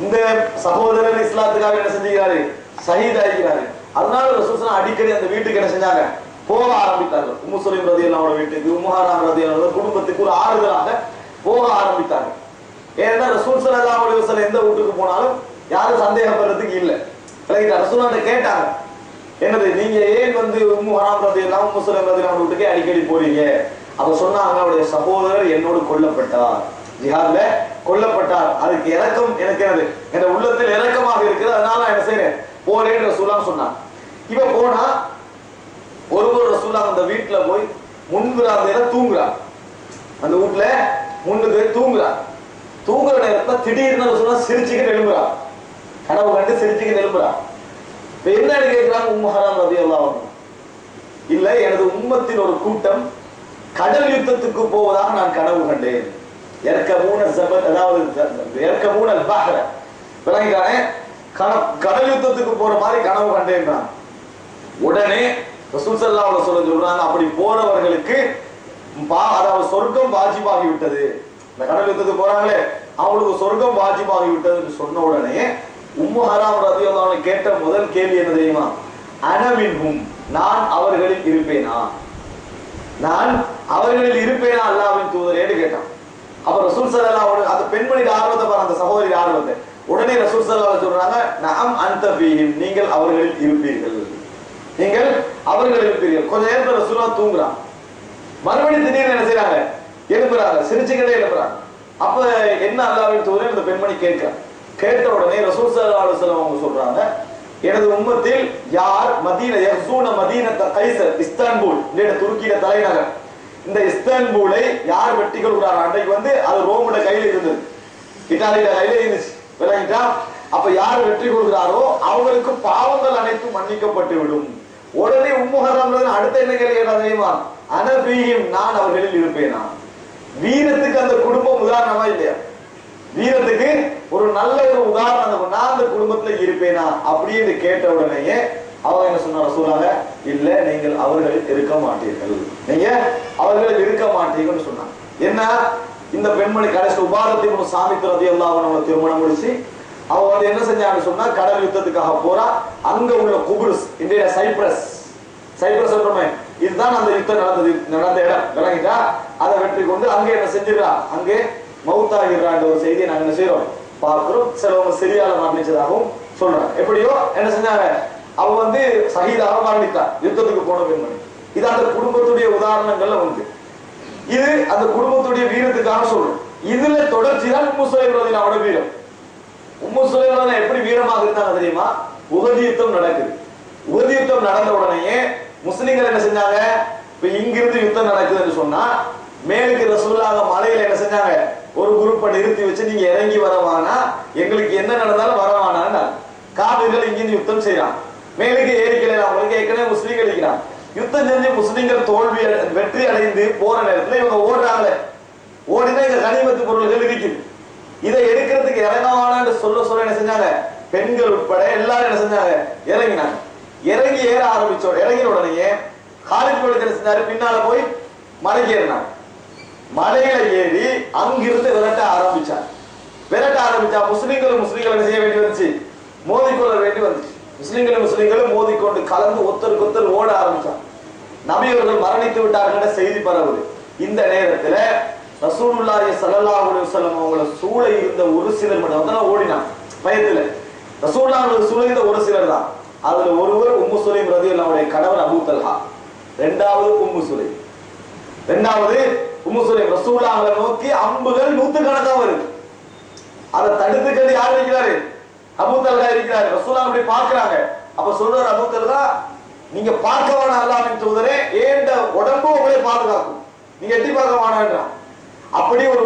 இந்த சகோதரர் இஸ்லாத்துக்காக என்ன செஞ்சுக்கிறாரு, ஷஹீத் ஆகிறாரு. அதனால ரசூலுல்லாஹ் அடிக்கடி அந்த வீட்டுக்கு என்ன செஞ்சாங்க, போக ஆரம்பித்தார்கள். உம்மு சுலைம் ரலியல்லாஹு அன்ஹா வீட்டுக்கு, உம்மு ஹராம் ரலியல்லாஹு அன்ஹா குடும்பத்துக்கு ஒரு ஆறுதலாக போக ஆரம்பித்தாங்க. ஏன்னா ரசூல் ஸல்லல்லாஹு அலைஹி வஸல்லம் எந்த வீட்டுக்கு போனாலும் யாரும் சந்தேகப்படுறதுக்கு இல்லை. ரசூலுல்லாஹ் கேட்டாங்க, என்னது நீங்க ஏன் உம்மு ஹராம் ரலியல்லாஹு உம்மு சுலைம் ரலியல்லாஹு அன்ஹா வீட்டுக்கு அடிக்கடி போறீங்க? அப்ப சொன்னாங்க, அவருடைய சகோதரர் என்னோடு கொல்லப்பட்டார், ஜிஹாத்ல கொல்லப்பட்டார், அதுக்கு இரக்கம் எனக்கு என்னது என் உள்ளத்தில் இரக்கமாக இருக்குது, அதனால நான் என்ன செய்யறேன் போறேன்னு ரசூலுல்லாஹ் சொன்னாங்க. இவ போனா ஒரு ரசூலுல்லாஹ் அந்த வீட்டுல போய் முன்பிராந்தையில தூங்குறார். அந்த வீட்டுல முன்னுக்கு தூங்குறார். தூங்குற நேரத்துல திடீர்னு ரசூலுல்லாஹ் சிரிச்சுக்கிட்டு எழும்புறார், கனவு கண்டு சிரிச்சுக்கிட்டு எழும்புறார். இப்ப என்ன கேட்கிறாங்க உம்மு ஹராம் ரலியல்லாஹு அன்ஹா, இல்ல எனது உம்மத்தின் ஒரு கூட்டம் கடல் யுத்தத்துக்கு போவதாக நான் கனவு கண்டேன். கடல் யுத்தத்துக்கு போற மாதிரி கனவு கண்டேன். உடனே ரசூல் ஸல்லல்லாஹு அலைஹி வஸல்லம் சொல்றாங்க, அப்படி போறவர்களுக்கு அதாவது சொர்க்கம் வாஜிபாகி விட்டது. இந்த கடல் யுத்தத்துக்கு போறாங்களே அவங்களுக்கு சொர்க்கம் வாஜிபாகி விட்டது என்று சொன்ன உடனே உம்மு ஹராம் ரலியல்லாஹு அன்ஹா கேட்ட முதல் கேள்வி என்ன தெரியுமா? அனமின்ஹும், நான் அவர்களில் இருப்பேனா, நான் அவர்களில் இருப்பேனா அல்லாஹ்வின் தூதரேன்னு கேட்டான். அப்ப ரசூல் ஸல்லல்லாஹு அலைஹி வஸல்லம் அந்த பெண்மணியோட ஆர்வத்தை பாருங்க, அந்த சகோதரி ஆர்வத்தை. உடனே ரசூல் ஸல்லல்லாஹு அலைஹி வஸல்லம் சொல்றாங்க, நஅம் அன்த ஃபீஹிம், நீங்கள் அவர்களில் இருப்பீர்கள், நீங்கள் அவர்களில் இருப்பீர்கள். கொஞ்ச நேரத்துல ரசூலுல்லாஹ் தூங்குறான். மறுபடியும் திடீர்னு என்ன செய்யறாங்க, எழுப்புறாங்க, சிரிச்சுக்கிட்டே எழுப்புறாங்க. அப்ப என்ன அல்லாஹ்வின் தூதரே இந்த பெண்மணி கேட்கிறான். கேட்ட உடனே ரசூல் ஸல்லல்லாஹு அலைஹி வஸல்லம் அவங்க சொல்றாங்க, எனது உம்மத்தில் யார் மதீனா யஸூன மதீனத கைஸர், இஸ்தான்புல் இந்த துருக்கியோட தலைநகர், இந்த இஸ்தான்புலை யார் வெற்றி கொள்கிறார், அன்றைக்கு அது ரோமோட கையில இருந்தது, இத்தாலியோட கையில இருந்துச்சு, விளங்கிட்டா? அப்ப யார் வெற்றி கொள்கிறாரோ அவங்களுக்கு பாவங்கள் அனைத்தும் மன்னிக்கப்பட்டு விடும். உடனே உம்மு ஹராம் அடுத்த என்ன கேள்வி கேட்டா தெரியுமா? அனபீஹிம், நான் அவர்களில் இருப்பேனா. வீரத்துக்கு அந்த குடும்பம் உதாரணமா இல்லையா? வீரத்துக்கு ஒரு நல்ல ஒரு உதாரணம், நான் அந்த குடும்பத்துல இருப்பேனா அப்படின்னு கேட்ட உடனேயே அவங்க என்ன சொன்னாங்க, சொன்னாங்க இல்ல நீங்கள் அவர்களில் இருக்க மாட்டீர்கள், நீங்க அவர்களில் இருக்க மாட்டீங்கன்னு சொன்னாங்க. என்ன, இந்த பெண்மணி கடைசி உபாதத்தை சாமித் ரலியல்லாஹு அன்ஹு திருமணம் முடிச்சு அவ என்ன செஞ்சாங்கன்னு சொன்னா கடல் யுத்தத்துக்காக போறா. அங்க உள்ள குபுருஸ், இன்றைய சைப்ரஸ், சைப்ரஸ் சொல்றோமே, இதுதான் அந்த யுத்தம் நடந்த இடம், விளங்கிட்டா? அதை வெற்றி கொண்டு அங்கே என்ன செஞ்சிடறா, அங்கே மௌத்தாகிறான்ற ஒரு செய்தியை நாங்க என்ன செய்யறோம், பார்க்கிறோம். சிலவங்க சிரியால மரணிச்சதாகவும் சொல்றாங்க. எப்படியோ என்ன செஞ்சாங்க, அவ சஹீதாக மரணித்தா, யுத்தத்துக்கு போன பெண்மணி. இது அந்த குடும்பத்துடைய உதாரணங்கள்ல இது அந்த குடும்பத்துடைய வீரத்துக்காக சொல்றோம். இதுல தொடர்ச்சி தான் உம்மு சுலைம் ரலியல்லாஹு அன்ஹா வீரம். உம்மு சுலைம் ரலியல்லாஹு அன்ஹா எப்படி வீரமாக இருந்தாங்க தெரியுமா? உஹது யுத்தம் நடக்குது. உஹது யுத்தம் நடந்த உடனே முஸ்லிம்கள் என்ன செஞ்சாங்க, இப்ப இங்கிருந்து யுத்தம் நடக்குதுன்னு சொன்னா மேலுக்கு ரசூலுல்லாஹ் மலையில என்ன செஞ்சாங்க, ஒரு குரூப்பை நிறுத்தி வச்சு நீங்க இறங்கி வரவானா, எங்களுக்கு என்ன நடந்தாலும் வரவானா. காபிர்கள் இங்கிருந்து யுத்தம் செய்யறான், மேலுக்கு ஏறிக்கலாம். அவங்களுக்கு ஏற்கனவே முஸ்லீம்கள் இருக்கிறான். யுத்தம் செஞ்சு முஸ்லிம்கள் தோல்வி வெற்றி அடைந்து போற நேரத்துல இவங்க ஓடுறாங்களே, ஓடினா இங்க கனிமத்து பொருள்கள் இருக்குது, இதை எடுக்கிறதுக்கு இறங்கவானான்னு சொல்ல என்ன செஞ்சாங்க, பெண்கள் உட்பட எல்லாரும் என்ன செஞ்சாங்க, இறங்கினாங்க. இறங்கி ஏற ஆரம்பிச்சோம். இறங்கின உடனே காலித் என்ன செஞ்சாரு, பின்னால போய் மலைக்கு ஏறினாங்க. மலையில ஏறி அங்கிருந்து விரட்ட ஆரம்பிச்சா முஸ்லிம்கள் என்ன செய்ய வேண்டி வந்துச்சு, மோதிக்கொள்ள வேண்டி வந்துச்சு. முஸ்லிம்களும் மோதிக்கொண்டு கலந்து ஒருத்தருக்கு ஒருத்தர் ஓட ஆரம்பிச்சாங்க. நபி அவர்கள் மரணித்து விட்டார்கள் செய்தி பரவுது. இந்த நேரத்துல ரசூலுல்லாஹி ஸல்லல்லாஹு அலைஹி வஸல்லம் அவங்கள சூழ இருந்த ஒரு சிலர் மட்டும் ஓடினாங்க பயத்துல. ரசூலுல்லாஹி சூழ இருந்த ஒரு சிலர் தான். அதுல ஒருவர் உம்மு சுலைம் ரலியல்லாஹு அன்ஹா கணவர் அபூ தல்ஹா, இரண்டாவது உம்மு சுலைம். ரசூலுல்லாஹை நோக்கி அம்புகள் நூற்றுக்கணக்காக வருது. அதை தடுத்துக்கிறது யார் இருக்கிறாரு, அபூ தல்ஹா இருக்கிறாரு. ரசூலுல்லாஹ் அப்படி பார்க்கறாங்க. அப்ப சொல்றாரு அபூ தல்ஹா, நீங்க பார்க்க வேணாம் அல்லாஹ்வின் தூதரே, ஏண்ட உடம்பு உங்களை பாதுகாக்கும், நீங்க எட்டி பார்க்க வேணாம்ன்றான். அப்படி ஒரு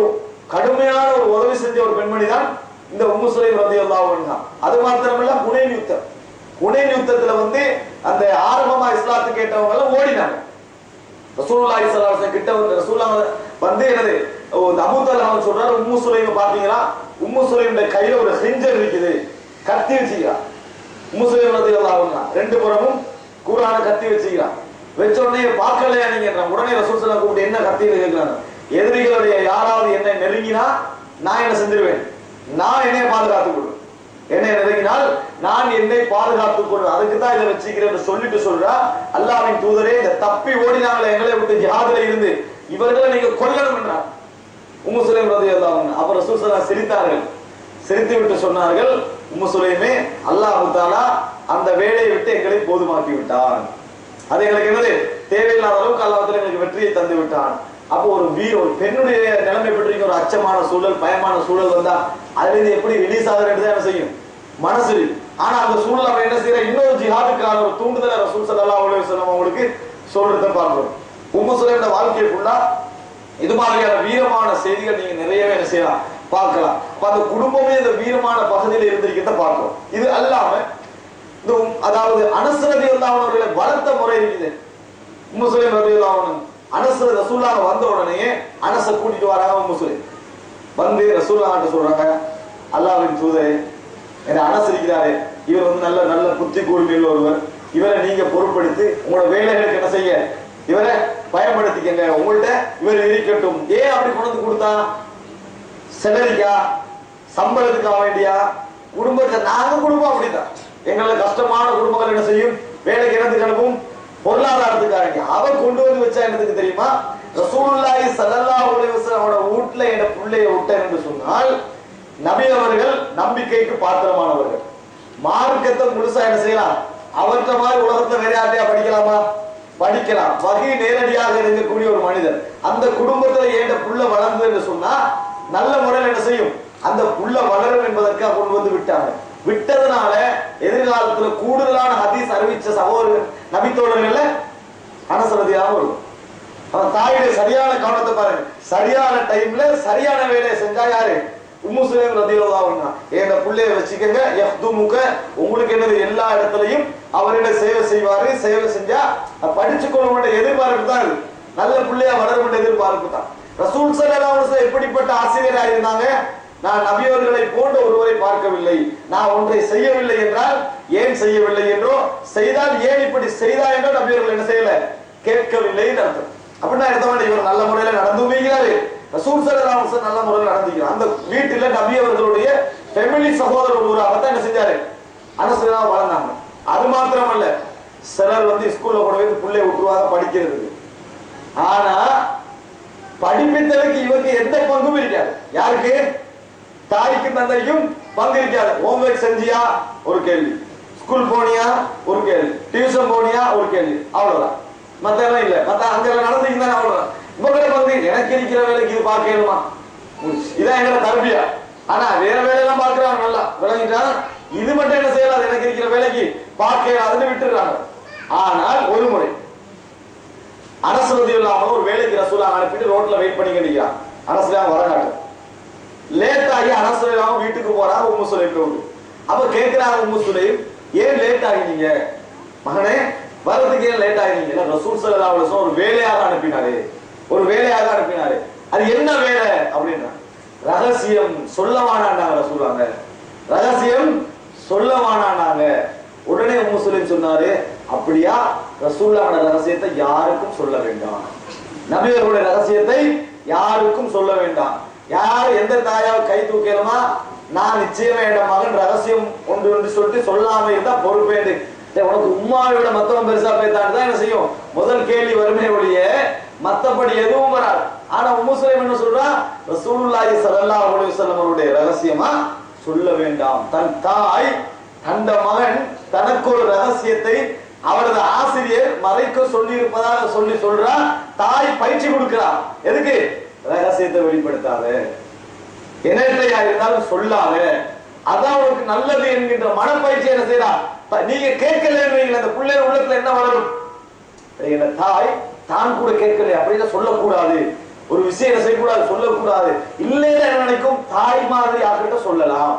கடுமையான ஒரு உதவி செஞ்ச ஒரு பெண்மணி தான் இந்த உம்மு சுலைம் ரலியல்லாஹு அன்ஹா. அது மாத்திரமல்ல, ஹுனைன் யுத்தத்துல அந்த ஆரம்பமா இஸ்லாத்துக்கு கேட்டவங்க எல்லாம் ஓடினாங்க. ரசூலுல்லாஹி ஸல்லல்லாஹு அலைஹி வஸல்லம் கிட்ட ரசூலுல்லாஹ் என்னது அபூ தல்ஹா சொல்றாரு, உம்மு சுலைம் பாத்தீங்களா, உம்மு சுலைமுடைய கையில ஒரு ஹிஞ்சர் இருக்குது, கத்தி வச்சுக்கிறான். உம்மு சுலைம் ரலியல்லாஹு அன்ஹா ரெண்டு புறமும் குர்ஆனை கத்தி வச்சுக்கிறான். வச்ச உடனே பார்க்கலையா நீங்க, உடனே ரசூல் ஸல்லல்லாஹு கூப்பிட்டு என்ன கத்தின்னு கேட்கிறாங்க. எதிரிகளுடைய யாராவது என்னை நெருங்கினா நான் என்ன செஞ்சிருவேன், நான் என்னை பாதுகாத்துக் கொள்வேன், என்னை நெருங்கினால் நான் என்னை பாதுகாத்துக் கொள்வேன், அதுக்கு தான் இதை வச்சுக்கிறேன் சொல்லிட்டு சொல்றா. அல்லாஹ்வின் தூதரே, இந்த தப்பி ஓடினாங்களே எங்களை விட்டு ஜிஹாதுல இருந்து, இவர்களை நீங்க கொல்லணும் என்றார் உம்மு சுலைம் ரலியல்லாஹு அன்ஹா. அப்ப ரசூல் ஸல்லல்லாஹு சிரித்தார்கள். சிரித்து விட்டு சொன்னார்கள், உம்மு சுலைமே, அல்லாஹ் தஆலா அந்த வேலையை விட்டு எங்களை போதுமாக்கி விட்டான், அது எங்களுக்கு என்னது தேவையில்லாத அளவுக்கு அல்லாஹ் எங்களுக்கு வெற்றியை தந்து விட்டான். அப்போ ஒரு பெண்ணுடைய நிலைமை பற்றி ஒரு அச்சமான சூழல், பயமான சூழல் வந்தா அதுல இருந்து எப்படி ரிலீஸ் ஆகுறது என்ன செய்யும், மனசு. ஆனா அந்த சூழல் அவன் என்ன செய்யற, இன்னொரு ஜிஹாதுக்கான ஒரு தூண்டுதலை ரசூல் ஸல்லல்லாஹு அலைஹி வஸல்லம் அவங்களுக்கு சொல்றத பார்க்கிறோம். உம்மு சுலைமோட வாழ்க்கையை ஃபுல்லா இது மாதிரியான வீரமான செய்திகள் நீங்க நிறையவே என்ன செய்யலாம், பார்க்கலாம். அந்த குடும்பமே இந்த வீரமான பகுதியில் இருந்திருக்கிறத பார்க்கிறோம். இது அல்லாம அதாவது அனஸ் ரலியல்லாஹு அன்ஹு அவர்களை வளர்த்த முறை இருக்குது. உம்மு சுலைம் ரலியல்லாஹு அன்ஹு அனஸ் ரசூலுல்லாஹ் வந்த உடனே அனஸை கூட்டிட்டு வராங்க. உம்மு சுலைம் வந்து ரசூலுல்லாஹ்ட்ட சொல்றாங்க, அல்லாஹ்வின் தூதரே, என்ன அனஸ் இருக்கிறாரு, இவர் வந்து நல்ல நல்ல புத்தி கூர்மையுள்ள ஒருவர், இவரை நீங்க பொறுப்படுத்தி உங்களோட வேலைகளுக்கு என்ன செய்ய இவரை பயன்படுத்திக்கங்க, உங்கள்ட்ட இவர் இருக்கட்டும். ஏன் அப்படி கொண்டு கொடுத்தா? செலரிக்கா, சம்பளத்துக்காக வேண்டியா? குடும்பத்தை நாங்க குடும்பம் அப்படித்தான், எங்களை கஷ்டமான குடும்பங்கள் என்ன செய்யும், வேலைக்கு என்னத்துக்கு அனுப்பும், பொருளாதாரத்துக்காக. அவன் கொண்டு வந்து வச்சா என்னதுக்கு தெரியுமா? ரசூலுல்லாஹி ஸல்லல்லாஹு அலைஹி வஸல்லம் வீட்டுல என் பிள்ளையை விட்டேன் என்று சொன்னால், நபி அவர்கள் நம்பிக்கைக்கு பாத்திரமானவர்கள், மார்க்கத்தை முழுசா என்ன செய்யலாம், அவற்ற மாதிரி உலகத்தை வேற யார்ட்டையா படிக்கலாமா? படிக்கலாம். வகை நேரடியாக இருக்கக்கூடிய ஒரு மனிதர் அந்த குடும்பத்துல ஏண்ட புள்ள வளர்ந்து என்று சொன்னா நல்ல முறையில் என்ன செய்யும், அந்த புள்ள வளரும் என்பதற்காக கொண்டு வந்து விட்டாங்க. விட்டதுனால எதிர்காலத்துல கூடுதலான ஹதீஸ் அறிவிச்ச சகோதரர் நபித்தோழர்கள்ல அனஸ் ரலியல்லாஹு வரும். அவன் தாயுடைய சரியான கவனத்தை பாருங்க, சரியான டைம்ல சரியான வேலையை செஞ்சா யாரு? உம்மு சுலைம் ரலியல்லாஹு அன்ஹா. ஏண்ட புள்ளைய வச்சுக்கங்க, யஹ்துமுக, உங்களுக்கு என்னது எல்லா இடத்துலயும் அவரிட சேவை செய்வாரு, சேவை செஞ்சா படிச்சு கொள்ள எதிர்பார்ப்பு தான், நல்ல பிள்ளையா வளரும் எதிர்பார்ப்பு தான். ரசூல் ஸல்லல்லாஹு அலைஹி வஸல்லம் எப்படிப்பட்ட ஆசிரியராக இருந்தாங்க? நான் நபியவர்களை போன்ற ஒருவரை பார்க்கவில்லை, நான் ஒன்றை செய்யவில்லை என்றால் ஏன் செய்யவில்லை என்றோ, செய்தால் ஏன் இப்படி செய்தா என்றோ நபியவர்கள் என்ன செய்யல, கேட்கவில்லை அர்த்தம். அப்படின்னா அர்த்தம் இவர் நல்ல முறையில நடந்துக்கிறாரு, ரசூல் ஸல்லல்லாஹு அலைஹி வஸல்லம் நல்ல முறையில் நடந்துக்கிறார். அந்த வீட்டில நபி அவர்களுடைய ஃபேமிலி சகோதரர் ஒருவராகத்தான் என்ன செஞ்சாரு, அனஸ் ரலியல்லாஹு வளர்ந்தாங்க. அது மாத்திரமல்ல, சிலர் வந்து ஸ்கூல்ல கொண்டு போய் பிள்ளை விட்டுருவாங்க படிக்கிறதுக்கு, ஆனா படிப்பித்தலுக்கு இவருக்கு எந்த பங்கும் இருக்காது. யாருக்கு? தாய்க்கு தந்தைக்கும் பங்கு இருக்காது. ஹோம்ஒர்க் செஞ்சியா ஒரு கேள்வி, ஸ்கூல் போனியா ஒரு கேள்வி, டியூஷன் போனியா ஒரு கேள்வி, அவ்வளவுதான். மத்த எல்லாம் இல்ல, மத்த அங்க நடந்துக்கிட்டு அவ்வளவுதான். இவங்களே பங்கு எனக்கு இருக்கிற வேலைக்கு இது பார்க்கணுமா, இதான் எங்களை தரபியா. ஆனா வேற வேலையெல்லாம் பார்க்கிறாங்க, நல்லா விளங்கிட்டா. இது மட்டும் என்ன செய்யலாம், எனக்கு இருக்கிற வேலைக்கு பார்க்கலாதுன்னு விட்டுறாங்க. ஆனால் ஒரு முறை அனஸ் ரலியல்லாஹு அன்ஹு ஒரு வேலைக்கு ரசூலுல்லாஹ் அனுப்பிட்டு ரோட்ல வெயிட் பண்ணி நிக்கிறான். அனஸ் ரலியல்லாஹு வரகாட்டு லேட் ஆகி அனஸ் ரலியல்லாஹு வீட்டுக்கு போறாங்க. உம்மு சுலைம் வீட்டுக்கு அப்ப கேக்குறாங்க, உம்மு சுலைம் ஏன் லேட் ஆகினீங்க மகனே, வரதுக்கு ஏன் லேட் ஆகினீங்க? ரசூல் ஸல்லல்லாஹு அலைஹி வஸல்லம் ஒரு வேலையாக அனுப்பினாரு, ஒரு வேலையாக அனுப்பினாரு. அது என்ன வேலை அப்படின்னா, ரகசியம் சொல்லவானாங்க ரசூலுல்லாஹ், ரகசியம் சொல்லவானாங்க. உடனே உம்மு சுலைம் சொன்னாரு, அப்படியா, ரசூலுல்லாஹ்வுடைய ரகசியத்தை யாருக்கும் சொல்ல வேண்டாம், நபியர்களுடைய ரகசியத்தை யாருக்கும் சொல்ல வேண்டாம். யார் எந்த தாயாவை கை தூக்கணுமா, நான் நிச்சயமா என் மகன் ரகசியம் ஒன்று என்று சொல்லிட்டு சொல்லாம இருந்தா பொறுப்பேண்டு, உனக்கு உம்மாவை விட மத்தவன் பெருசா பேத்தான்னு தான் என்ன செய்யும் முதல் கேள்வி வறுமை ஒழிய மத்தபடி எதுவும் வராது. ஆனா உம்மு சுலைம் என்ன சொல்றா, ரசூலுல்லாஹி ஸல்லல்லாஹு அலைஹி வஸல்லம் அவருடைய ரகசியமா சொல்ல வேண்டாம். தன் தாய் அந்த மகன் தனக்கு ஒரு ரகசியத்தை அவரது ஆசிரியர் மறைக்க சொல்லி இருப்பதாக சொல்றா. தாய் பயிற்சி கொடுக்கிறார், எதுக்கு? ரகசியத்தை வெளிப்படுத்தாத, என்னையா இருந்தாலும் சொல்லாத, அதான் உனக்கு நல்லது என்கின்ற மனப்பயிற்சி என்ன செய்யறா. நீங்க கேட்கல, அந்த பிள்ளை உள்ளத்துல என்ன வளரும், என் தாய் தான் கூட கேட்கல அப்படின்னு சொல்லக்கூடாது, ஒரு விஷயம் செய்யக்கூடாது, சொல்லக்கூடாது. இல்லைன்னு என்ன நினைக்கும், தாய் மாதிரி ஆகிட்ட சொல்லலாம்,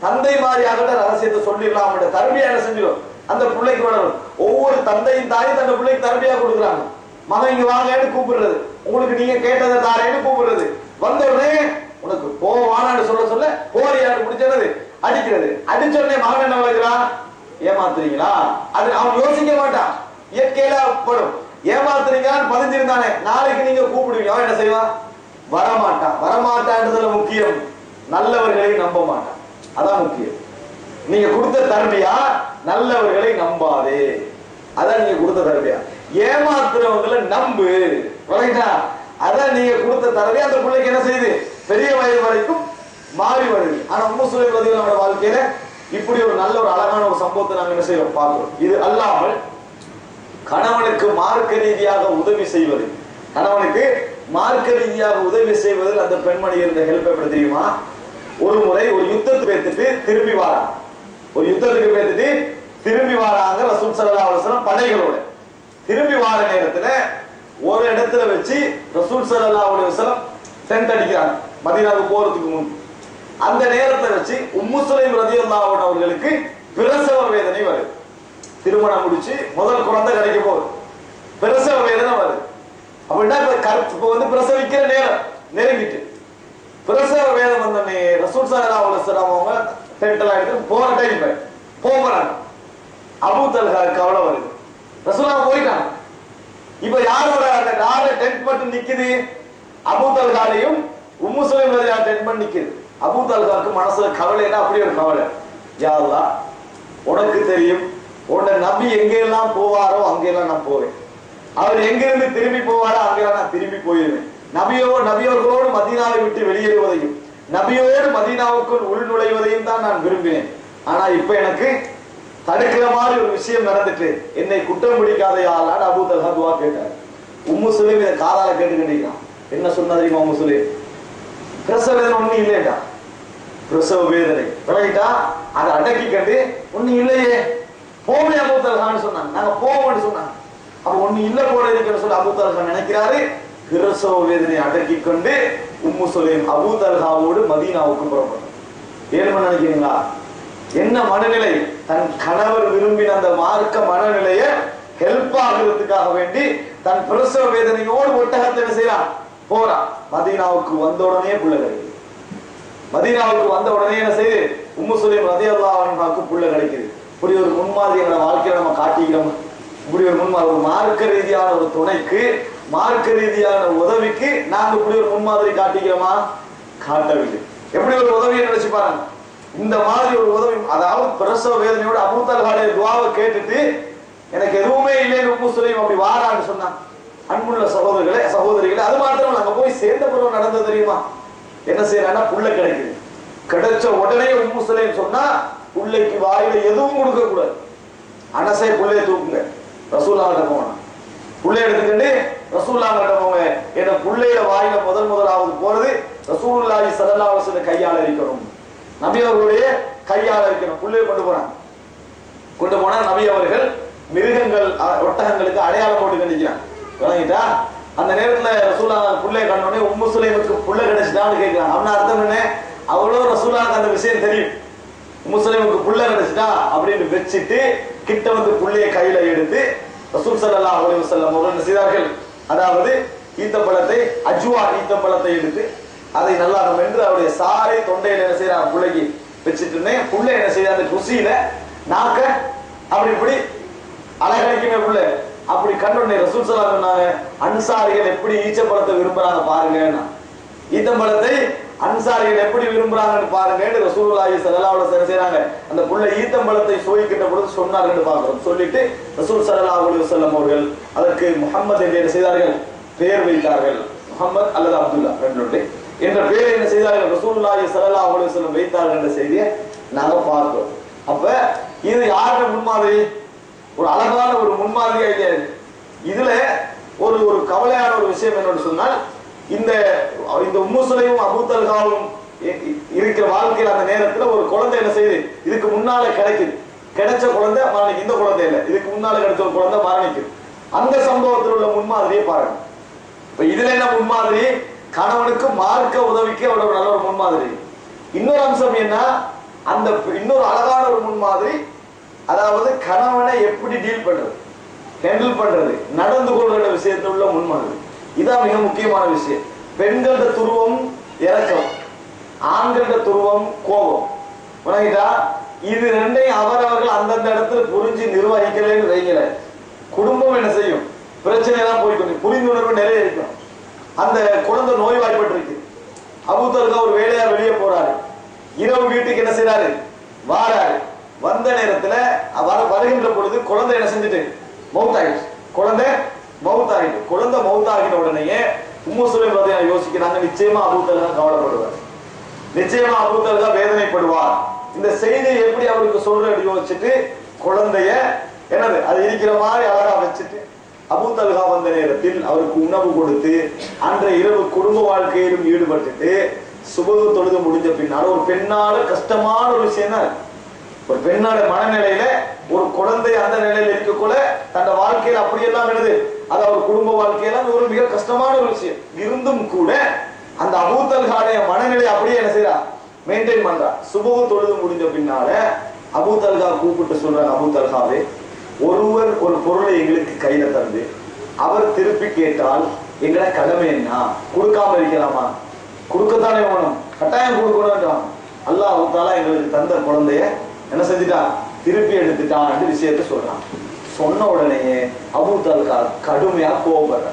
தந்தை மாதிரி ஆகிட்ட ரகசியத்தை சொல்லிடலாம். தர்பியா என்ன செஞ்சிடும், அந்த பிள்ளைக்கு வளரும். ஒவ்வொரு தந்தையும் தாயும் தந்த பிள்ளைக்கு தர்பியா கொடுக்குறாங்க. மகன் இங்க வாங்கன்னு கூப்பிடுறது, உங்களுக்கு நீங்க கேட்டதை தாரேன்னு கூப்பிடுறது, வந்த உடனே உனக்கு போவானான்னு சொல்ல சொல்ல போறியான்னு முடிச்சது அடிக்கிறது. அடிச்ச உடனே மகன் என்ன வளர்க்கிறான், ஏமாத்துறீங்களா, அது அவன் யோசிக்க மாட்டான், இயற்கையில படும். ஏமாத்துறீங்கன்னு பதிஞ்சிருந்தானே, நாளைக்கு நீங்க கூப்பிடுவீங்க, அவன் என்ன செய்வான், வரமாட்டான். வரமாட்டான்றதுல முக்கியம், நல்லவர்களை நம்ப மாட்டான், அதான் முக்கியம். நீங்க கொடுத்த தர்பியா நல்லவர்களை நம்பாதே, அதான் நீங்க கொடுத்த தர்பியா. ஏமாத்துறவங்களை நம்பு, அதான் நீங்க கொடுத்த தர்பியா. அந்த பிள்ளைக்கு என்ன செய்யுது, பெரிய வயது வரைக்கும் மாறி வருது. ஆனா உம்மு சுலைம் ரலியல்லாஹு அன்ஹா வாழ்க்கையில இப்படி ஒரு நல்ல ஒரு அழகான ஒரு சம்பவத்தை நாங்க என்ன செய்யறோம் பார்க்கிறோம். இது அல்லாமல் கணவனுக்கு மார்க்க ரீதியாக உதவி செய்வது, கணவனுக்கு மார்க்க ரீதியாக உதவி செய்வதில் அந்த பெண்மணி இருந்த ஹெல்ப் எப்படி தெரியுமா? ஒரு முறை ஒரு யுத்தத்துக்கு பேத்துட்டு திரும்பி வாராங்க, ஒரு யுத்தத்துக்கு பேத்துட்டு திரும்பி வாராங்க ரசூல் ஸல்லல்லாஹு அலைஹி வஸல்லம் படைகளோட. திரும்பி வார நேரத்துல ஒரு இடத்துல வச்சு ரசூல் ஸல்லல்லாஹு அலைஹி வஸல்லம் டென்ட் அடிக்கிறாங்க மதீனாவுக்கு போறதுக்கு முன். அந்த நேரத்தை வச்சு உம்மு சுலைம் ரலியல்லாஹு அன்ஹா அவர்களுக்கு பிரசவ வேதனை வருது. திருமணம் முடிச்சு முதல் குழந்தை கிடைக்க போகுது. பிரசவ வேதனை வருது. அப்படின்னா இப்ப வந்து பிரசவிக்கிற நேரம் நெருங்கிட்டு பிரசவ வேதம் வந்தோடனே ரசூல் ஸல்லல்லாஹு அலைஹி வஸல்லம் அவங்க டென்டல் ஆயிட்டு போற டைம் போறாங்க. அபூ தல்ஹா கவலை வருது. ரசூலா போயிட்டாங்க. இப்ப யாரோட அந்த நாலு டென்ட் மட்டும் நிக்குது? அபூ தல்ஹாலையும் உம்மு சுலைம் ரலியல்லாஹு டென்ட் பண்ணி நிக்குது. அபூ தல்ஹாக்கு மனசுல கவலைன்னா அப்படி ஒரு கவலை. யா அல்லாஹ், உனக்கு தெரியும் உன்னை நபி எங்கெல்லாம் போவாரோ அங்கெல்லாம் நான் போவேன். அவர் எங்கிருந்து திரும்பி போவாரோ அங்கெல்லாம் நான் திரும்பி போயிருவேன். நபியோர்களோடு மதீனாவை விட்டு வெளியேறுவதையும் நபியோடு மதீனாவுக்குள் உள் நுழைவதையும் தான் நான் விரும்பினேன். ஆனா இப்ப எனக்கு தடுக்கிற மாதிரி ஒரு விஷயம் நடந்துட்டு என்னை குற்றம் பிடிக்காதையாலான்னு அபூ தல்ஹா துவா கேட்டார். உம்மு சுலைம் இதை காதால கேட்டுக்கிட்டான். என்ன சொன்னா தெரியுமா உம்மு சுலைம்? பிரசவ வேதனை ஒண்ணு இல்லையடா, பிரசவ வேதனை விளங்கிட்டா அதை அடக்கி கண்டு ஒண்ணு இல்லையே போமே அபூ தல்ஹான்னு சொன்னாங்க. நாங்க போவோம்னு சொன்னாங்க. அப்ப ஒண்ணு இல்ல போல இருக்குன்னு சொல்லி அபூ தல்ஹா நினைக்கிறாரு. பிரசவ வேதனை அடக்கி கொண்டு உம்மு சுலைம் அபூ தல்ஹாவோடு மதீனாவுக்கு புறப்பட்டார். ஏன் நினைக்கிறீங்களா? என்ன மனநிலை? தன் கணவர் விரும்பின அந்த மார்க்க மனநிலைய ஹெல்ப் ஆகிறதுக்காக வேண்டி தன் பிரசவ வேதனையோடு ஒட்டகத்தை என்ன செய்யறான்? போறான். மதீனாவுக்கு வந்த உடனே புள்ள கிடைக்குது. மதீனாவுக்கு வந்த உடனே என்ன செய்யுது? உம்மு சுலைம் ரலியல்லாஹு அன்ஹாக்கு புள்ள கிடைக்குது. இப்படி ஒரு முன்மாதிரி எங்களை வாழ்க்கையில நம்ம காட்டிக்கிறோம். இப்படி ஒரு முன்மாதிரி, ஒரு மார்க்க ரீதியான ஒரு துணைக்கு, மார்க்க ரீதியான உதவிக்கு நாங்க இப்படி ஒரு முன்மாதிரி காட்டிக்கிறோமா? காட்டவில்லை. எப்படி ஒரு உதவியை நினைச்சு பாருங்க. இந்த மாதிரி ஒரு உதவி, அதாவது பிரசவ வேதனையோட அபூ தல்ஹாவுடைய துஆவை கேட்டுட்டு எனக்கு எதுவுமே இல்லைன்னு உம்மு சுலைம் அப்படி வாரான்னு சொன்னான். அன்புள்ள சகோதரர்களே சகோதரிகளே, அது மாத்திரம் அங்க போய் சேர்ந்த பிறகு நடந்தது தெரியுமா? என்ன செய்யறாங்கன்னா புள்ள கிடைக்குது. கிடைச்ச உடனே உம்மு சுலைம் சொன்னா புள்ளைக்கு வாயில எதுவும் கொடுக்க கூடாது. அனசை புள்ளைய தூக்குங்க, ரசூலுல்லாஹ் கிட்ட போங்க. புள்ளைய எடுத்துக்கிட்டு ரசூலுல்லாஹ் கிட்ட போங்க. என்ன புள்ளைய வாயில முதலாவது போறது ரசூலுல்லாஹி ஸல்லல்லாஹு அலைஹி வஸல்லம் கையால இருக்கணும். நபி அவர்களுடைய கையால இருக்கணும். புள்ளைய கொண்டு போனாங்க. கொண்டு போனா நபி அவர்கள் மிருகங்கள் ஒட்டகங்களுக்கு அடையாளம் போட்டு கண்டிக்கிறாங்க. விளங்கிட்டா? அந்த நேரத்துல ரசூலுல்லாஹ் புள்ளைய கண்டோடனே உம்மு சுலைமுக்கு புள்ள கிடைச்சிட்டான்னு கேட்கிறாங்க. அவன அர்த்தம் என்ன? அவ்வளோ ரசூலுல்லாஹ்க்கு அந்த விஷயம் தெரியும். உம்மு சுலைமுக்கு புள்ள கிடைச்சிட்டா அப்படின்னு வச்சுட்டு கிட்ட வந்து புள்ளைய கையில எடுத்து ரசூல் ஸல்லல்லாஹு அலைஹி வஸல்லம் அவர்கள் என்ன செய்தார்கள்? அதாவது ஈத்தப்பழத்தை, அஜ்வா ஈத்தப்பழத்தை எடுத்து அதை நல்லா வென்று அவருடைய சாரை தொண்டையில என்ன செய்யறாங்க? புள்ளைக்கு வச்சுட்டு புள்ள என்ன செய்ய அந்த குசியில நாக்க அப்படி இப்படி அழகழிக்குமே புள்ள. அப்படி கண்டோடனே ரசூல் ஸல்லல்லாஹு அலைஹி வஸல்லம் சொன்னாங்க, அன்சாரிகள் எப்படி ஈச்சப்பழத்தை விரும்புறாங்க பாருங்க. ஈத்தப்பழத்தை அன்சாரிகள் எப்படி விரும்புறாங்கன்னு பாருங்க. ரசூலுல்லாஹி ஸல்லல்லாஹு அலைஹி வஸல்லம் செய்றாங்க. அந்த புள்ள ஈத்தம்பழத்தை சுவைக்கின்ற பொழுது சொன்னார்கள் பார்க்கிறோம். சொல்லிட்டு ரசூல் ஸல்லல்லாஹு அலைஹி வஸல்லம் அவர்கள் அதற்கு முஹம்மது என்று என்ன செய்தார்கள்? பெயர் வைத்தார்கள். முஹம்மது அல்லது அப்துல்லா ரெண்டுடைய என்ற பெயரை என்ன செய்தார்கள்? ரசூலுல்லாஹி ஸல்லல்லாஹு அலைஹி வஸல்லம் வைத்தார்கள் என்ற செய்தியை நாங்க பார்த்தோம். அப்ப இது யாருடைய முன்மாதிரி? ஒரு அழகான ஒரு முன்மாதிரியா இல்லையா? இதுல ஒரு ஒரு கவலையான ஒரு விஷயம் என்னன்னு சொன்னால், இந்த உம்மு சுலைமும் அபூ தல்ஹாவும் இருக்கிற வாழ்க்கையில் அந்த நேரத்துல ஒரு குழந்தை என்ன செய்யுது? இதுக்கு முன்னால கிடைக்குது. கிடைச்ச குழந்தை மரணிக்கு. இந்த குழந்தை இல்ல, இதுக்கு முன்னால கிடைச்ச ஒரு குழந்தை மரணிக்குது. அந்த சம்பவத்தில் உள்ள முன்மாதிரியை பாருங்க. இப்ப இதுல என்ன முன்மாதிரி? கணவனுக்கு மார்க்க உதவிக்கு அவ்வளவு நல்ல ஒரு முன்மாதிரி. இன்னொரு அம்சம் என்ன? அந்த இன்னொரு அழகான ஒரு முன்மாதிரி, அதாவது கணவனை எப்படி டீல் பண்றது, ஹேண்டில் பண்றது, நடந்து கொள்கிற விஷயத்தில் உள்ள முன்மாதிரி. இதான் மிக முக்கியமான விஷயம். பெண்களோட துருவம் இரக்கம், ஆண்களோட துருவம் கோபம். வணங்கிட்டா? இது ரெண்டையும் அவரவர்கள் அந்தந்த இடத்துல புரிஞ்சு நிர்வகிக்கலன்னு வைக்கல, குடும்பம் என்ன செய்யும்? பிரச்சனை தான் போய்க்கணும். புரிந்துணர்வு நிறைய இருக்கும். அந்த குழந்தை நோய்வாய்ப்பட்டு இருக்கு. அபூ தல்ஹா ஒரு வேலையா வெளியே போறாரு. இரவு வீட்டுக்கு என்ன செய்யறாரு? வாராரு. வந்த நேரத்துல வருகின்ற பொழுது குழந்தை என்ன செஞ்சுட்டு மௌத்தாயிடுச்சு. குழந்தை மௌத்தாயிட்டு. குழந்தை மௌத்தாகின உடனேயே உம்மு சுலைம் ரலியல்லாஹு யோசிக்கிறாங்க, நிச்சயமா அபூ தல்ஹா கவலைப்படுவார், நிச்சயமா அபூ தல்ஹா வேதனைப்படுவார். இந்த செய்தியை எப்படி அவருக்கு சொல்றது யோசிச்சுட்டு குழந்தைய என்னது அது இருக்கிற மாதிரி அழகா வச்சுட்டு அபூ தல்ஹா வந்த நேரத்தில் அவருக்கு உணவு கொடுத்து அன்றைய இரவு குடும்ப வாழ்க்கையிலும் ஈடுபட்டுட்டு சுபஹ் தொழுது முடிஞ்ச பின்னால ஒரு பெண்ணால கஷ்டமான ஒரு விஷயம் தான். ஒரு பெண்ணோட மனநிலையில ஒரு குழந்தை அந்த நிலையில இருக்கக்குள்ள தன் வாழ்க்கையில அப்படியெல்லாம் என்னது அது அவர் குடும்ப வாழ்க்கையெல்லாம் ஒரு மிக கஷ்டமான ஒரு விஷயம் இருந்தும் கூட அந்த அபூ தல்ஹாவுடைய மனநிலை அப்படியே என்ன செய்யறா? மெயின்டைன் பண்றா. சுபஹ் தொழுது முடிஞ்ச பின்னால அபூ தல்ஹா கூப்பிட்டு சொல்றாங்க, அபூ தல்ஹாவே, ஒருவர் ஒரு பொருளை எங்களுக்கு கையில தந்து அவர் திருப்பி கேட்டால் எங்கட கடமை என்ன? கொடுக்காம இருக்கலாமா? கொடுக்கத்தானே வேணும், கட்டாயம் கொடுக்கணும். அல்லாஹ் தஆலா எங்களுக்கு தந்த குழந்தைய என்ன செஞ்சுட்டா? திருப்பி எடுத்துட்டான் விஷயத்த சொல்றான். சொன்ன உடனேயே அபூ தல்ஹா கடுமையா கோபப்படுற.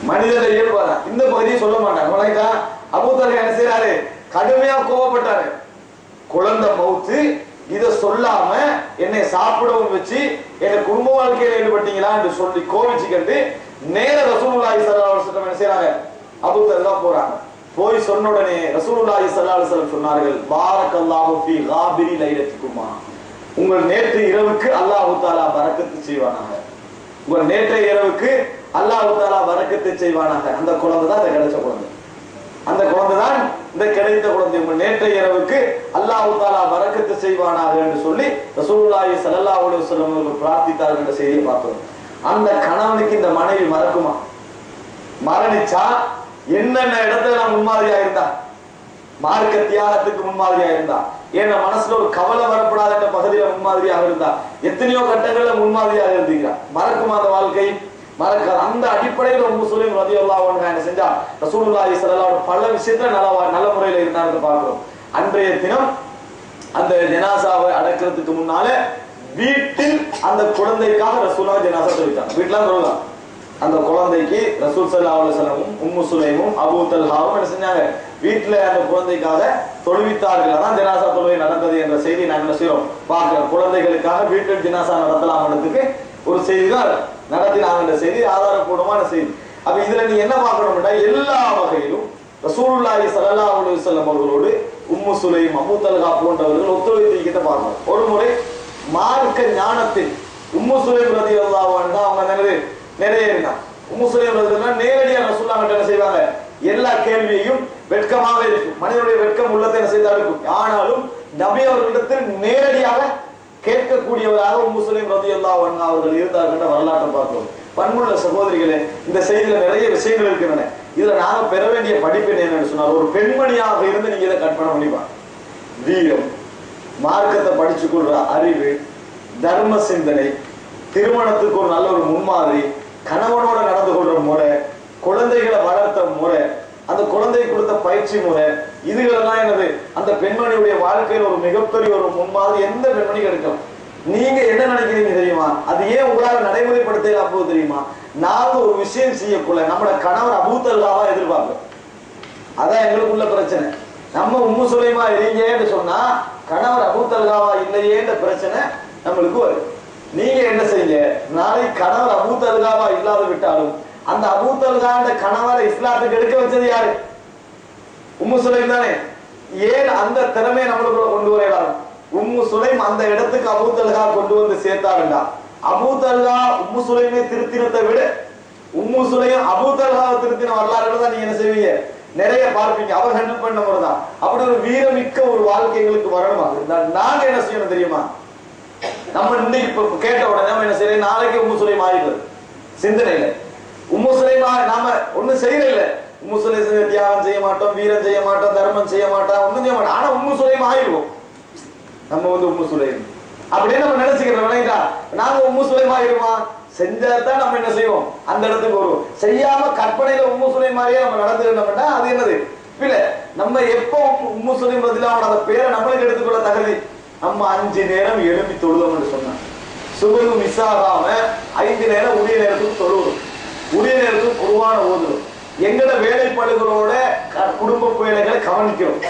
மனிதரை இயல்பான இந்த பகுதியை சொல்ல மாட்டாங்க. அபூ தல்ஹா என்ன செய்யறாரு? கடுமையா கோபப்பட்டாரு. குழந்தை மௌத்து, இத சொல்லாம என்னை சாப்பிடவும் வச்சு என்ன குடும்ப வாழ்க்கையில ஈடுபட்டீங்களா என்று சொல்லி கோவிச்சுக்கிட்டு நேர ரசூலுல்லாஹி ஸல்லல்லாஹு அலைஹி வஸல்லம் என்ன செய்யறாங்க? அபூ தல்ஹா போறாங்க. போய் சொன்ன உடனே ரசூலுல்லாஹி ஸல்லல்லாஹு அலைஹி வஸல்லம் சொன்னார்கள், பாரக்கல்லாஹு ஃபீ காபிரி லைலத்திக்குமா, உங்கள் நேற்று இரவுக்கு அல்லாஹ் தஆலா பரக்கத்து செய்வானாக. உங்கள் நேற்றைய இரவுக்கு அல்லாஹ் தஆலா பரக்கத்து செய்வானாக. அந்த குழந்தை தான் இந்த கிடைச்ச குழந்தை. அந்த குழந்தை தான் இந்த கிடைத்த குழந்தை. உங்கள் நேற்றைய இரவுக்கு அல்லாஹ் தஆலா பரக்கத்து செய்வானாக என்று சொல்லி ரசூலுல்லாஹி ஸல்லல்லாஹு அலைஹி வஸல்லம் அவர்கள் பிரார்த்தித்தார்கள் என்ற செய்தியை பார்த்தோம். அந்த கணவனுக்கு இந்த மனைவி மறக்குமா? மரணிச்சா என்னென்ன இடத்துல நான் முன்மாதிரியா இருந்தா, மார்க்க தியாகத்துக்கு முன்மாதிரியா இருந்தா, ஏன்னா மனசுல ஒரு கவலை வரப்படாத என்ற பகுதியில முன்மாதிரியாக இருந்தா, எத்தனையோ கட்டங்கள்ல முன்மாதிரியாக இருந்தீங்க. மறக்குமா அந்த வாழ்க்கை? மறக்காது. அந்த அடிப்படையில் உம்மு சுலைம் ரலியல்லாஹு அன்ஹா என்ன செஞ்சா? ரசூலுல்லாஹி ஸல்லல்லாஹு அலைஹி வஸல்லம் பல விஷயத்துல நல்ல முறையில இருந்தாங்க பார்க்கிறோம். அன்றைய தினம் அந்த ஜனாசாவை அடக்கிறதுக்கு முன்னால வீட்டில் அந்த குழந்தைக்காக ரசூலுல்லாஹி ஜனாசா தொழுதாங்க. வீட்டுல தொழுதாங்க. அந்த குழந்தைக்கு ரசூல் ஸல்லல்லாஹு அலைஹி வஸல்லம் உம்மு சுலைமும் அபூ தல்ஹாவும் என்ன செஞ்சாங்க? வீட்டுல அந்த குழந்தைக்காக தொழுவித்தார்கள். அதான் ஜனாசா தொழுகை நடந்தது என்ற செய்தி நாங்கள் என்ன செய்யறோம் பார்க்கிறோம். குழந்தைகளுக்காக வீட்டில் ஜனாசா நடத்தலாம்ன்றதுக்கு ஒரு செய்தி தான் நடத்தினாங்க என்ற செய்தி ஆதாரப்பூர்வமான செய்தி. அப்ப இதுல நீ என்ன பார்க்கணும்னா, எல்லா வகையிலும் ரசூலுல்லாஹி ஸல்லல்லாஹு அலைஹி வஸல்லம் அவர்களோடு உம்மு சுலைம் அபூ தல்ஹா போன்றவர்கள் ஒத்துழைத்து பார்க்கணும். ஒரு முறை மார்க்க ஞானத்தில் உம்மு சுலைம் ரலியல்லாஹு அன்ஹா அவங்க நிறைய இருந்தாங்க. உம்மு சுலைம் ரலியல்லாஹு நேரடியாக ரசூலுல்லாஹ் கிட்ட என்ன செய்வாங்க? எல்லா கேள்வியையும் வெட்கமாக இருக்கும். மனிதனுடைய வெட்கம் உள்ளத்தை என்ன செய்தா இருக்கும். ஆனாலும் நபி அவர்களிடத்தில் நேரடியாக கேட்கக்கூடியவராக உம்மு சுலைம் ரலியல்லாஹு அன்ஹா அவர்கள் இருந்தார்கள் என்ற வரலாற்றை பார்க்கிறோம். பண்புள்ள சகோதரிகளே, இந்த செய்தியில நிறைய விஷயங்கள் இருக்கின்றன. இதுல நாம பெற வேண்டிய படிப்பு என்னன்னு சொன்னால், ஒரு பெண்மணியாக இருந்து நீங்க இதை கற்பனை பண்ணிப்பா. வீரம், மார்க்கத்தை படிச்சு கொள்ற அறிவு, தர்ம சிந்தனை, திருமணத்துக்கு ஒரு நல்ல ஒரு முன்மாதிரி, கணவனோட நடந்து கொள்ற முறை, குழந்தைகளை வளர்த்த முறை, அந்த குழந்தை கொடுத்த பயிற்சி முறை, இதுகளெல்லாம் என்னது அந்த பெண்மணியுடைய வாழ்க்கையில் ஒரு மிகப்பெரிய ஒரு முன்மாதிரி எந்த பெண்மணிக்கு எடுக்கலாம். நீங்க என்ன நினைக்கிறீங்க தெரியுமா? அது ஏன் உங்களால நடைமுறைப்படுத்தல அப்போ தெரியுமா? நாங்க ஒரு விஷயம் செய்யக்குள்ள நம்மளோட கணவர் அபூ தல்ஹாவா எதிர்பார்க்கிறோம். அதான் எங்களுக்குள்ள பிரச்சனை. நம்ம உம்மு சுலைமா இருங்கன்னு சொன்னா கணவர் அபூ தல்ஹாவா இல்லையேன்ற பிரச்சனை நம்மளுக்கு வரும். நீங்க என்ன செய்ய, நாளைக்கு கணவர் அபூ தல்ஹாவா இல்லாத விட்டாலும் அந்த அபூ தல்ஹான்ற கணவரை இஸ்லாத்துக்கு எடுக்க வச்சது யாரு? உம்மு சுலைம் தானே. ஏன் அந்த திறமையை நம்மளுக்குள்ள கொண்டு வரலாம்? உம்மு சுலைம் அந்த இடத்துக்கு அபூ தல்ஹா கொண்டு வந்து சேர்த்தாருண்டா, அபூ தல்ஹா உம்மு சுலைமை திருத்தினத்தை விட உம்மு சுலைம் அபூ தல்ஹாவை திருத்தின வரலாறு தான் நீங்க என்ன செய்வீங்க? நிறைய பார்ப்பீங்க. அவர் ஹேண்டில் பண்ண முறைதான். அப்படி ஒரு வீரமிக்க ஒரு வாழ்க்கை எங்களுக்கு வரணுமா? நாங்க என்ன செய்யணும் தெரியுமா? நம்ம இன்னைக்கு இப்ப கேட்ட உடனே நம்ம என்ன செய்யணும்? நாளைக்கு உம்மு சுலைம் ஆயிடுறது சிந்தனையில. உம்மு சுலைமா நாம ஒண்ணும் செய்யல. உம்மு சுலைம் தியாகம் செய்ய மாட்டோம், வீரம் செய்ய மாட்டோம், தர்மம் செய்ய மாட்டோம், ஒண்ணும் செய்ய மாட்டோம். ஆனா உம்மு சுலைம் ஆயிடுவோம். நம்ம உம்மு சுலைம் அப்படின்னு நம்ம நினைச்சுக்கிறோம். நாங்க உம்மு சுலைம் ஆயிடுமா? செஞ்சாதான் நம்ம என்ன செய்வோம்? அந்த இடத்துக்கு வருவோம். செய்யாம கற்பனையில உம்மு சுலைம் மாதிரியே நம்ம நடந்துக்கிட்டோம்னா அது என்னது இல்ல. நம்ம எப்ப உம்மு சுலைம் ரலியல்லாஹு அந்த பேரை நம்மளுக்கு எடுத்துக்கொள்ள தகுதி? நம்ம 5 நேரம் எழுப்பி தொழுதோம்னு சொன்னா, சுபஹு மிஸ் ஆகாம 5 நேரம் உரிய நேரத்துக்கு தொழுவோம், உரிய நேரத்துக்கு குர்ஆன ஓதுறோம், எங்கட வேலைப்பாடுகளோட குடும்ப வேலைகளை கவனிக்கிறோம்,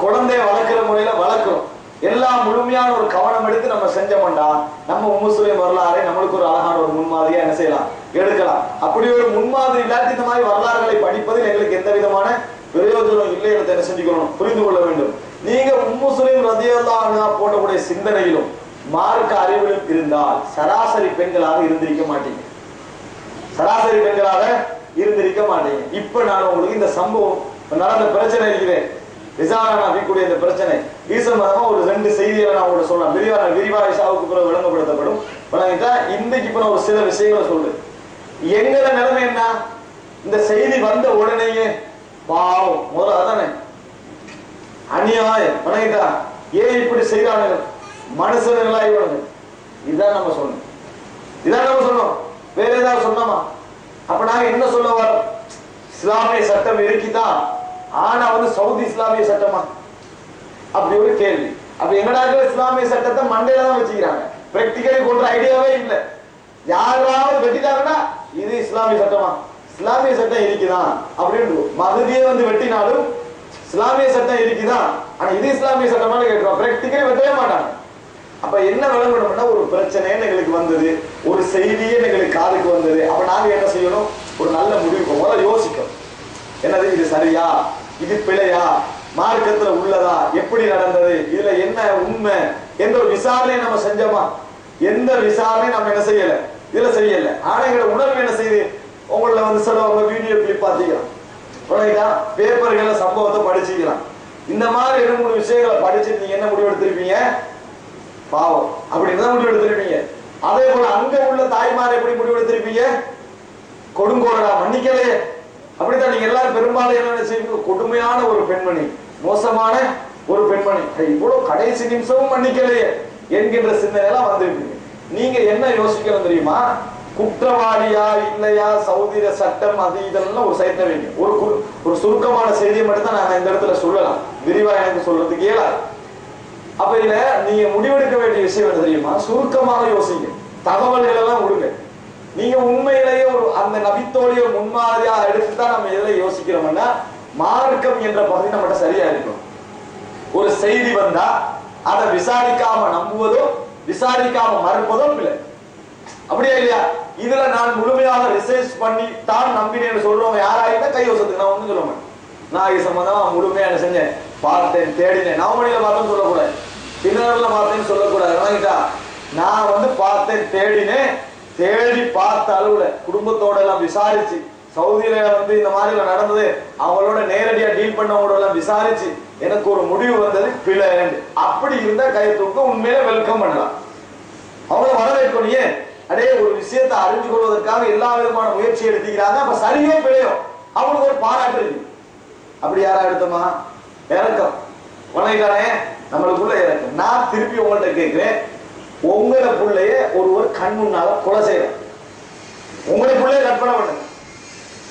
குழந்தைய வளர்க்கிற முறையில வளர்க்கிறோம், எல்லாம் முழுமையான ஒரு கவனம் எடுத்து நம்ம செஞ்சோம்டா நம்ம உம்மு சுலைம் வரலாறை நம்மளுக்கு ஒரு அழகான ஒரு முன்மாதிரியா என்ன செய்யலாம்? எடுக்கலாம். அப்படி ஒரு முன்மாதிரி இல்லாட்டி இந்த மாதிரி வரலாறுகளை படிப்பதில் எங்களுக்கு எந்த விதமான பிரயோஜனம் இல்லை என்று என்ன செஞ்சுக்கணும், புரிந்து கொள்ள வேண்டும். நீங்க உம்மு சுலைம் ரலியல்லாஹு அன்ஹா போடக்கூடிய சிந்தனையிலும் மார்க்க அறிவிலும் இருந்தால் சராசரி பெண்களாக இருந்திருக்க மாட்டீங்க. சராசரி பெண்களாக இருந்திருக்க மாட்டீங்க. இப்ப நான் உங்களுக்கு இந்த சம்பவம் நடந்த பிரச்சனை இருக்கிறேன், விசாரணை கூடிய இந்த பிரச்சனை ஈசம்பரமா ஒரு 2 செய்திகளை நான் உங்களுக்கு சொல்றேன். விரிவாக இஷாவுக்கு பிறகு விளங்கப்படுத்தப்படும். இன்னைக்கு இப்ப நான் ஒரு சில விஷயங்களை சொல்றேன். எங்கட நிலைமை என்ன? இந்த செய்தி வந்த உடனேயே பாவம் முதல்ல அதானே அநியாயம் வணங்கிட்டா, ஏன் இப்படி செய்யறாங்க மனுஷர்களா இவனுங்க? இதான் நம்ம சொன்னோம். வேற ஏதாவது சொன்னோமா? அப்ப நாங்க என்ன சொல்ல வரோம்? இஸ்லாமிய சட்டம் இருக்குதான், ஆனா வந்து சவுதி இஸ்லாமிய சட்டமா? அப்படி ஒரு கேள்வி. அப்ப எங்கடாக்கள் இஸ்லாமிய சட்டத்தை மண்டையில தான் வச்சுக்கிறாங்க, பிராக்டிகலி கொண்ட ஐடியாவே இல்லை. யாராவது வெட்டிட்டாங்கன்னா இது இஸ்லாமிய சட்டமா? இஸ்லாமிய சட்டம் இருக்குதான் அப்படின்னு மகதியே வந்து வெட்டினாலும் இஸ்லாமிய சட்டம் இருக்குதான், ஆனா இது இஸ்லாமிய சட்டமானு கேட்டுருவோம். பிராக்டிகலி வெட்டவே மாட்டாங்க. அப்ப என்ன விளங்கணும்னா, ஒரு பிரச்சனைன்னு எங்களுக்கு வந்தது, ஒரு செய்தியே எங்களுக்கு காதுக்கு வந்தது. அப்ப நாங்க என்ன செய்யணும்? ஒரு நல்ல முடிவுக்கு முதல்ல யோசிக்கணும். என்னது, இது சரியா, இது பிழையா, மார்க்கத்துல உள்ளதா, எப்படி நடந்தது, இதுல என்ன உண்மை என்ற ஒரு விசாரணை நம்ம செஞ்சோமா? எந்த விசாரணை நம்ம என்ன செய்யல, இதுல செய்யல. ஆனா எங்களோட உணர்வு என்ன செய்யுது? உங்கள வந்து சிலவங்க வீடியோ கிளிப் பாத்தீங்கன்னா பேப்பர்களை சம்பவத்தை படிச்சுக்கலாம். இந்த மாதிரி 2-3 விஷயங்களை படிச்சுட்டு நீங்க என்ன முடிவு எடுத்திருப்பீங்க? பாவம் அப்படின்னு தான் முடிவு எடுத்திருப்பீங்க. அதே போல அங்க உள்ள தாய்மார் எப்படி முடிவு எடுத்திருப்பீங்க? கொடுங்கோடா, மன்னிக்கலையே. அப்படித்தான் நீங்க எல்லாரும் பெரும்பாலும் என்ன செய்வீங்க? கொடுமையான ஒரு பெண்மணி, மோசமான ஒரு பெண்மணி, இவ்வளவு கடைசி நிமிஷமும் மன்னிக்கலையே என்கின்ற சிந்தனை எல்லாம் வந்திருப்பீங்க. நீங்க என்ன யோசிக்கணும் தெரியுமா? குற்றவாளியா இல்லையா, சவுதிர சட்டம் அது இதெல்லாம் ஒரு சைத்த வைங்க. ஒரு சுருக்கமான செய்தியை மட்டும் தான் நாங்க இந்த இடத்துல சொல்லலாம், விரிவா எனக்கு சொல்றதுக்கு இயலாது. அப்ப இதுல நீங்க முடிவெடுக்க வேண்டிய விஷயம் என்ன தெரியுமா? சுருக்கமாக யோசிங்க, தகவல்கள் எல்லாம் கொடுங்க. நீங்க உண்மையிலேயே ஒரு அந்த நபித்தோடைய முன்மாதிரியா எடுத்துதான் நம்ம எதுல யோசிக்கிறோம்னா, மார்க்கம் என்ற பகுதி நம்மகிட்ட சரியா இருக்கும். ஒரு செய்தி வந்தா அதை விசாரிக்காம நம்புவதோ விசாரிக்காம மறுப்பதோ இல்லை. அப்படியா இல்லையா? இதுல நான் முழுமையாக ரிசர்ச் பண்ணி தான் நம்பினேன்னு சொல்றவங்க யாராயிருந்தா கை வசத்துக்கு நான் ஒண்ணு சொல்லுவேன். நான் இது சம்பந்தமா முழுமையா என்ன செஞ்சேன், பார்த்தேன், தேடினேன். நவமணியில பார்த்தேன்னு சொல்லக்கூடாது, பின்னர்ல பார்த்தேன்னு சொல்லக்கூடாது. நான் வந்து பார்த்தேன், தேடினேன், தேடி பார்த்த அளவுல குடும்பத்தோட எல்லாம் விசாரிச்சு, சவுதியில வந்து இந்த மாதிரி நடந்தது, அவங்களோட நேரடியா டீல் பண்ணவங்களோட எல்லாம் விசாரிச்சு எனக்கு ஒரு முடிவு வந்தது பிழை. அப்படி இருந்தா கை தூக்க உண்மையில வெல்கம் பண்ணலாம், அவங்கள வரவேற்கணும். ஏன் அடே ஒரு விஷயத்தை அறிஞ்சு கொள்வதற்காக எல்லா விதமான முயற்சி எடுத்துக்கிறாங்க. அப்ப சரியோ பிழையோ அவங்களுக்கு ஒரு பாராட்டு இருக்கு. அப்படி யாரா எடுத்தோமா? இறக்கம் வணங்கிட்டானே, நம்மளுக்குள்ள இறக்கம். நான் திருப்பி உங்கள்கிட்ட கேட்கிறேன், உங்களோட பிள்ளைய ஒருவர் கண் முன்னால கொலை செய்யற, உங்களுடைய பிள்ளைய கற்பனை பண்ணுங்க.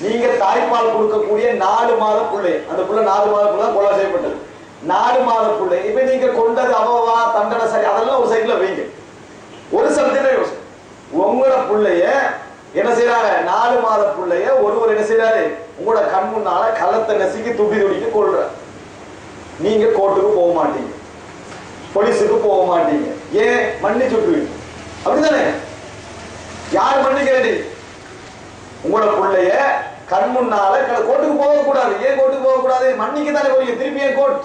நீங்க தாய்ப்பால் கொடுக்கக்கூடிய 4 மாத பிள்ளை, அந்த பிள்ளை 4 மாத பிள்ளை கொலை செய்யப்பட்டது. 4 மாத பிள்ளை இப்ப நீங்க கொண்டது அவவா தண்டனை சரி, அதெல்லாம் ஒரு சைட்ல வைங்க. ஒரு சமயத்துல யோசி, உங்களோட பிள்ளைய என்ன செய்யறாங்க? 4 மாத பிள்ளைய ஒருவர் என்ன செய்யறாரு? உங்களோட கண் முன்னால களத்தை நசுக்கி துடி துடிக்க கொள்ற. நீங்க கோர்ட்டுக்கு போக மாட்டீங்க, போலீஸுக்கு போக மாட்டீங்க. ஏன்? மன்னிச்சுட்டுவீங்க. அப்படித்தானே? யார் மன்னிக்கிறது? உங்களோட பிள்ளைய கண் முன்னால கோர்ட்டுக்கு போக கூடாது. ஏன் கோர்ட்டுக்கு போக கூடாது? மன்னிக்க தானே போறீங்க. திருப்பி ஏன் கோர்ட்?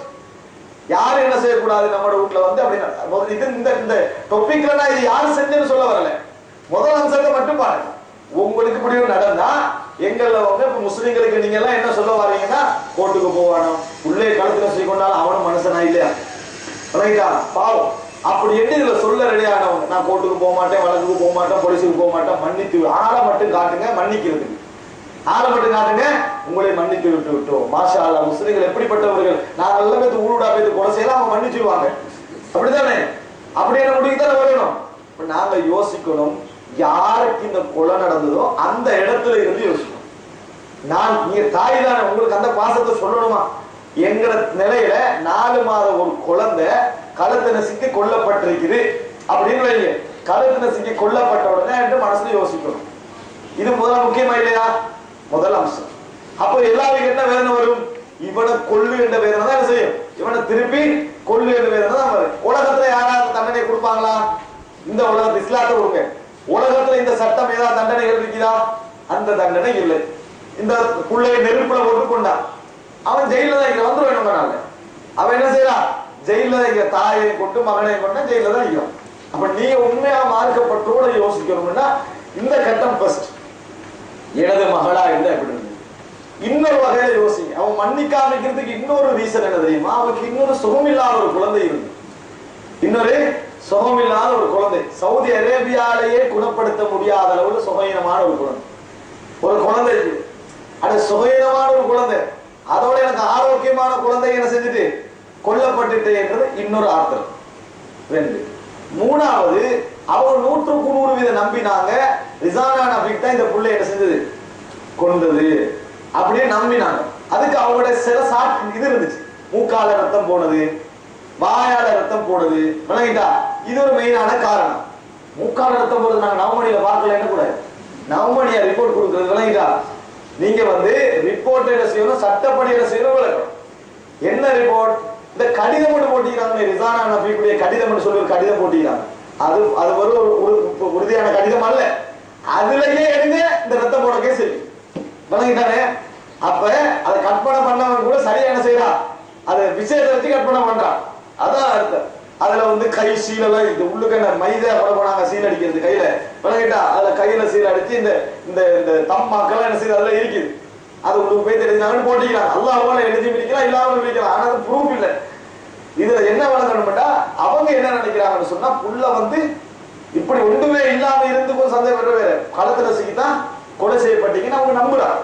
யாரும் என்ன செய்யக்கூடாது? நம்மளோட வீட்டுல வந்து அப்படின்னு இது இந்த டொபிக்ல நான் இது யாரு செஞ்சேன்னு சொல்ல வரல, முதல் அம்சத்தை மட்டும் பாருங்க. உங்களுக்கு இப்படி நடந்தா எங்கள்ல வந்து முஸ்லிம்களுக்கு நீங்க எல்லாம் என்ன சொல்ல வரீங்கன்னா, கோர்ட்டுக்கு போவானோ, உள்ளே களத்துல செய்ய கொண்டாலும் அவனும் மனுஷனா இல்லையா? ரைட்டா? பாவம். அப்படி என்ன இதுல சொல்ல ரெடியானவங்க, நான் கோர்ட்டுக்கு போக மாட்டேன், வழக்குக்கு போக மாட்டேன், போலீஸுக்கு போக மாட்டேன், மன்னித்து ஆளை மட்டும் காட்டுங்க, மன்னிக்கிறதுக்கு ஆளை மட்டும் காட்டுங்க, உங்களை மன்னித்து விட்டு விட்டோம். மாஷா அல்லாஹ். முஸ்லிம்கள் எப்படிப்பட்டவர்கள், நான் நல்ல பேத்து ஊருடா பேத்து கொலை செய்யலாம், அவங்க மன்னிச்சுடுவாங்க. அப்படித்தானே? அப்படி என்ன முடிவு தானே வரணும். நாங்க யோசிக்கணும், யாருக்கு இந்த கொலை நடந்ததோ அந்த இடத்துல இருந்து யோசிக்கணும். நான் நீங்க தாய் தானே, உங்களுக்கு அந்த பாசத்தை சொல்லணுமா? எங்கிற நிலையில 4 மாத ஒரு குழந்தை களத்தை நசுக்கி கொல்லப்பட்டிருக்குது அப்படின்னு வைங்க. களத்தை நசுக்கி கொல்லப்பட்ட உடனே என்று மனசுல யோசிக்கணும். இது முதல் முக்கியமா இல்லையா? முதல் அம்சம். அப்போ எல்லாருக்கும் என்ன வேதனை வரும்? இவனை கொல்லு என்ற வேதனை தான் என்ன செய்யும்? இவனை திருப்பி கொல்லு என்ற வேதனை தான் வரும். உலகத்துல யாராவது தண்டனை கொடுப்பாங்களா? இந்த உலகத்து இஸ்லாத்தை கொடுங்க. உலகத்துல இந்த சட்டம் ஏதாவது தண்டனைகள் இருக்குதா? அந்த தண்டனை இல்லை. இந்த புள்ளைய நெருப்புல போட்டு கொண்டான், அவன் ஜெயில தான் இங்க வந்துருவான். அவன் என்ன செய்யறான்? ஜெயில தான் இங்க தாயை கொண்டு மகனை கொண்டு ஜெயில தான் இருக்கிறான். அப்ப நீங்க உண்மையா மார்க்கப்பட்டோட யோசிக்கணும்னா இந்த கட்டம் ஃபர்ஸ்ட். எனது மகளா இருந்தா எப்படி இருக்கு? இன்னொரு வகையில யோசிங்க. அவன் மன்னிக்காமிக்கிறதுக்கு இன்னொரு ரீசன் என்ன தெரியுமா? அவனுக்கு இன்னொரு சுகமில்லாத ஒரு குழந்தை இருந்து, இன்னொரு சுகமில்லாத ஒரு குழந்தை, சவுதி அரேபியாலேயே குணப்படுத்த முடியாத அளவுக்கு சுகீனமான ஒரு குழந்தை, ஒரு குழந்தை இருக்கு. அது சுகீனமான ஒரு குழந்தை, அதோட எனக்கு ஆரோக்கியமான குழந்தை என்ன செஞ்சுட்டு கொல்லப்பட்டுட்டு என்றது இன்னொரு ஆத்திரம். 2. 3வது அவங்க 100% நம்பினாங்க ரிசானா நபிக்கு தான் இந்த புள்ளை என்ன செஞ்சது கொண்டது அப்படியே நம்பினாங்க. அதுக்கு அவங்களோட சில இது இருந்துச்சு. மூக்கால ரத்தம் போனது, வாயால ரத்தம் போனது, விளங்கிட்டா? இது ஒரு மெயினான காரணம். மூக்கால ரத்தம் போறது நாங்க நவமணியில பார்க்கல என்ன கூட நவமணியா ரிப்போர்ட் கொடுக்குறது, விளங்கிட்டா? நீங்க ரிப்போர்ட் என்ன செய்யணும், சட்டப்படி என்ன செய்யணும் விளக்கணும். என்ன ரிப்போர்ட்? இந்த கடிதம் மட்டும் போட்டிக்கிறாங்க, ரிசானா நபிக்குடைய கடிதம் சொல்லி ஒரு கடிதம் போட்டிக்கிறாங்க. அது ஒரு உறுதியான கடிதம் அல்ல. அதுலயே எடுங்க இந்த ரத்தம் போட கேஸ் இருக்கு, விளங்கிட்டானே? அப்ப அதை கற்பனை பண்ணவன் கூட சரியா என்ன செய்யறான், அதை விஷயத்தை வச்சு கற்பனை பண்றான். அதான் அர்த்தம். அதுல கை சீலெல்லாம் இது உள்ளுக்கு மைதா போட போனாங்க சீல் அடிக்கிறது கையில, விளங்கிட்டா? அதுல கையில சீல் அடிச்சு இந்த இந்த இந்த தம்மாக்கெல்லாம் என்ன செய்யுது அதுல இருக்குது. அது உங்களுக்கு போய் தெரிஞ்சாங்கன்னு போட்டிக்கிறாங்க. அல்லாஹ்வால எழுதி பிடிக்கலாம், இல்லாம பிடிக்கலாம். ஆனா அது ப்ரூஃப் இல்லை. இதுல என்ன வழங்கணும்டா, அவங்க என்ன நினைக்கிறாங்கன்னு சொன்னா, புள்ள இப்படி ஒன்றுமே இல்லாம இருந்து போது சந்தேகம் வேற களத்துல சிக்கிதான் கொலை செய்யப்பட்டீங்கன்னு அவங்க நம்புறாங்க.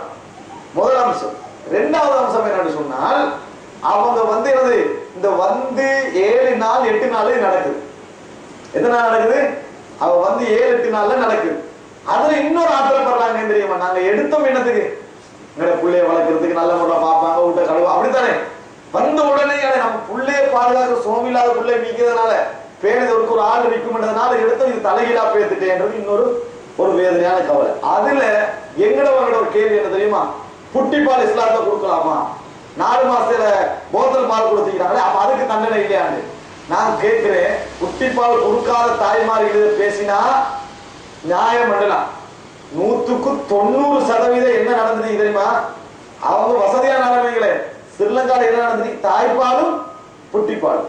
முதல் அம்சம். இரண்டாவது அம்சம் என்னன்னு சொன்னால், அவங்க என்னது இந்த 7 நாள் 8 நாள் நடக்குது. எத்தனை நாள் நடக்குது? அவ 7-8 நாள்ல நடக்குது. அதுல இன்னொரு ஆற்றல் படுறாங்க தெரியுமா? நாங்க எடுத்தோம் என்னத்துக்கு, எங்களை பிள்ளைய வளர்க்கறதுக்கு, நல்ல முறையில் பார்ப்பாங்க, வீட்டை கழுவா, அப்படித்தானே? வந்த உடனே நம்ம பிள்ளைய பாதுகாக்க சோமில்லாத பிள்ளை மீக்கிறதுனால பேணுதற்கு ஒரு ஆள் நிற்கும்ன்றதுனால எடுத்து இது தலைகீழா பேத்துட்டேன்றது இன்னொரு வேதனையான கவலை. அதுல எங்களோட ஒரு கேள்வி என்ன தெரியுமா? புட்டிப்பால் இஸ்லாத்தை கொடுக்கலாமா? 4 மாசத்துல போத்தல் பால் கொடுத்துக்கிறாங்களே, அப்ப அதுக்கு தண்டனை இல்லையாண்டு நான் கேட்கிறேன். புட்டிப்பால் கொடுக்காத தாய்மார்கள் பேசினா நியாயம் பண்ணலாம். 100% என்ன நடந்தது தெரியுமா? அவங்க வசதியான நிலைமைகளே. ஸ்ரீலங்கால என்ன நடந்தது? தாய்ப்பாலும் புட்டிப்பால்.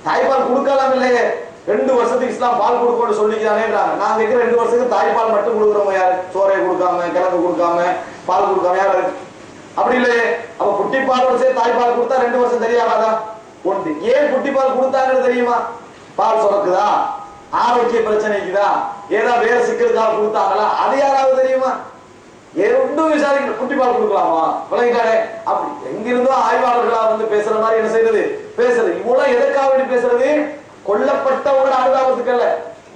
தாய்ப்பால் கொடுக்கலாம் இல்லையே, 2 வருஷத்துக்கு இஸ்லாம் பால் கொடுக்கணும்னு சொல்லிக்கிறானேன்றாங்க. நான் கேட்கிறேன், 2 வருஷத்துக்கு தாய்ப்பால் மட்டும் கொடுக்குறவங்க யாரு? சோறை கொடுக்காம, கிழங்கு கொடுக்காம, பால் கொடுக்காம யாரு? அப்படி இல்லையே. அப்ப புட்டிப்பால் சேர்த்து தாய்ப்பால் கொடுத்தா 2 வருஷம் தெரியாதா? ஒன்று. ஏன் புட்டிப்பால் கொடுத்தாங்கன்னு தெரியுமா? பால் சுரக்குதா, ஆரோக்கிய பிரச்சனைக்குதா, ஏதாவது வேற சிக்கலுக்காக கொடுத்தாங்களா, அது யாராவது தெரியுமா? ஒன்றும் விசாரிக்கணும். புட்டிப்பால் கொடுக்கலாமா, விளங்கிட்டானே? அப்படி எங்கிருந்தோ ஆய்வாளர்களா பேசுற மாதிரி என்ன செய்யறது பேசுறது. இவ்வளவு எதற்காக வேண்டி பேசுறது? கொல்லப்பட்டவங்களோட அனுதாபத்துக்கு அல்ல.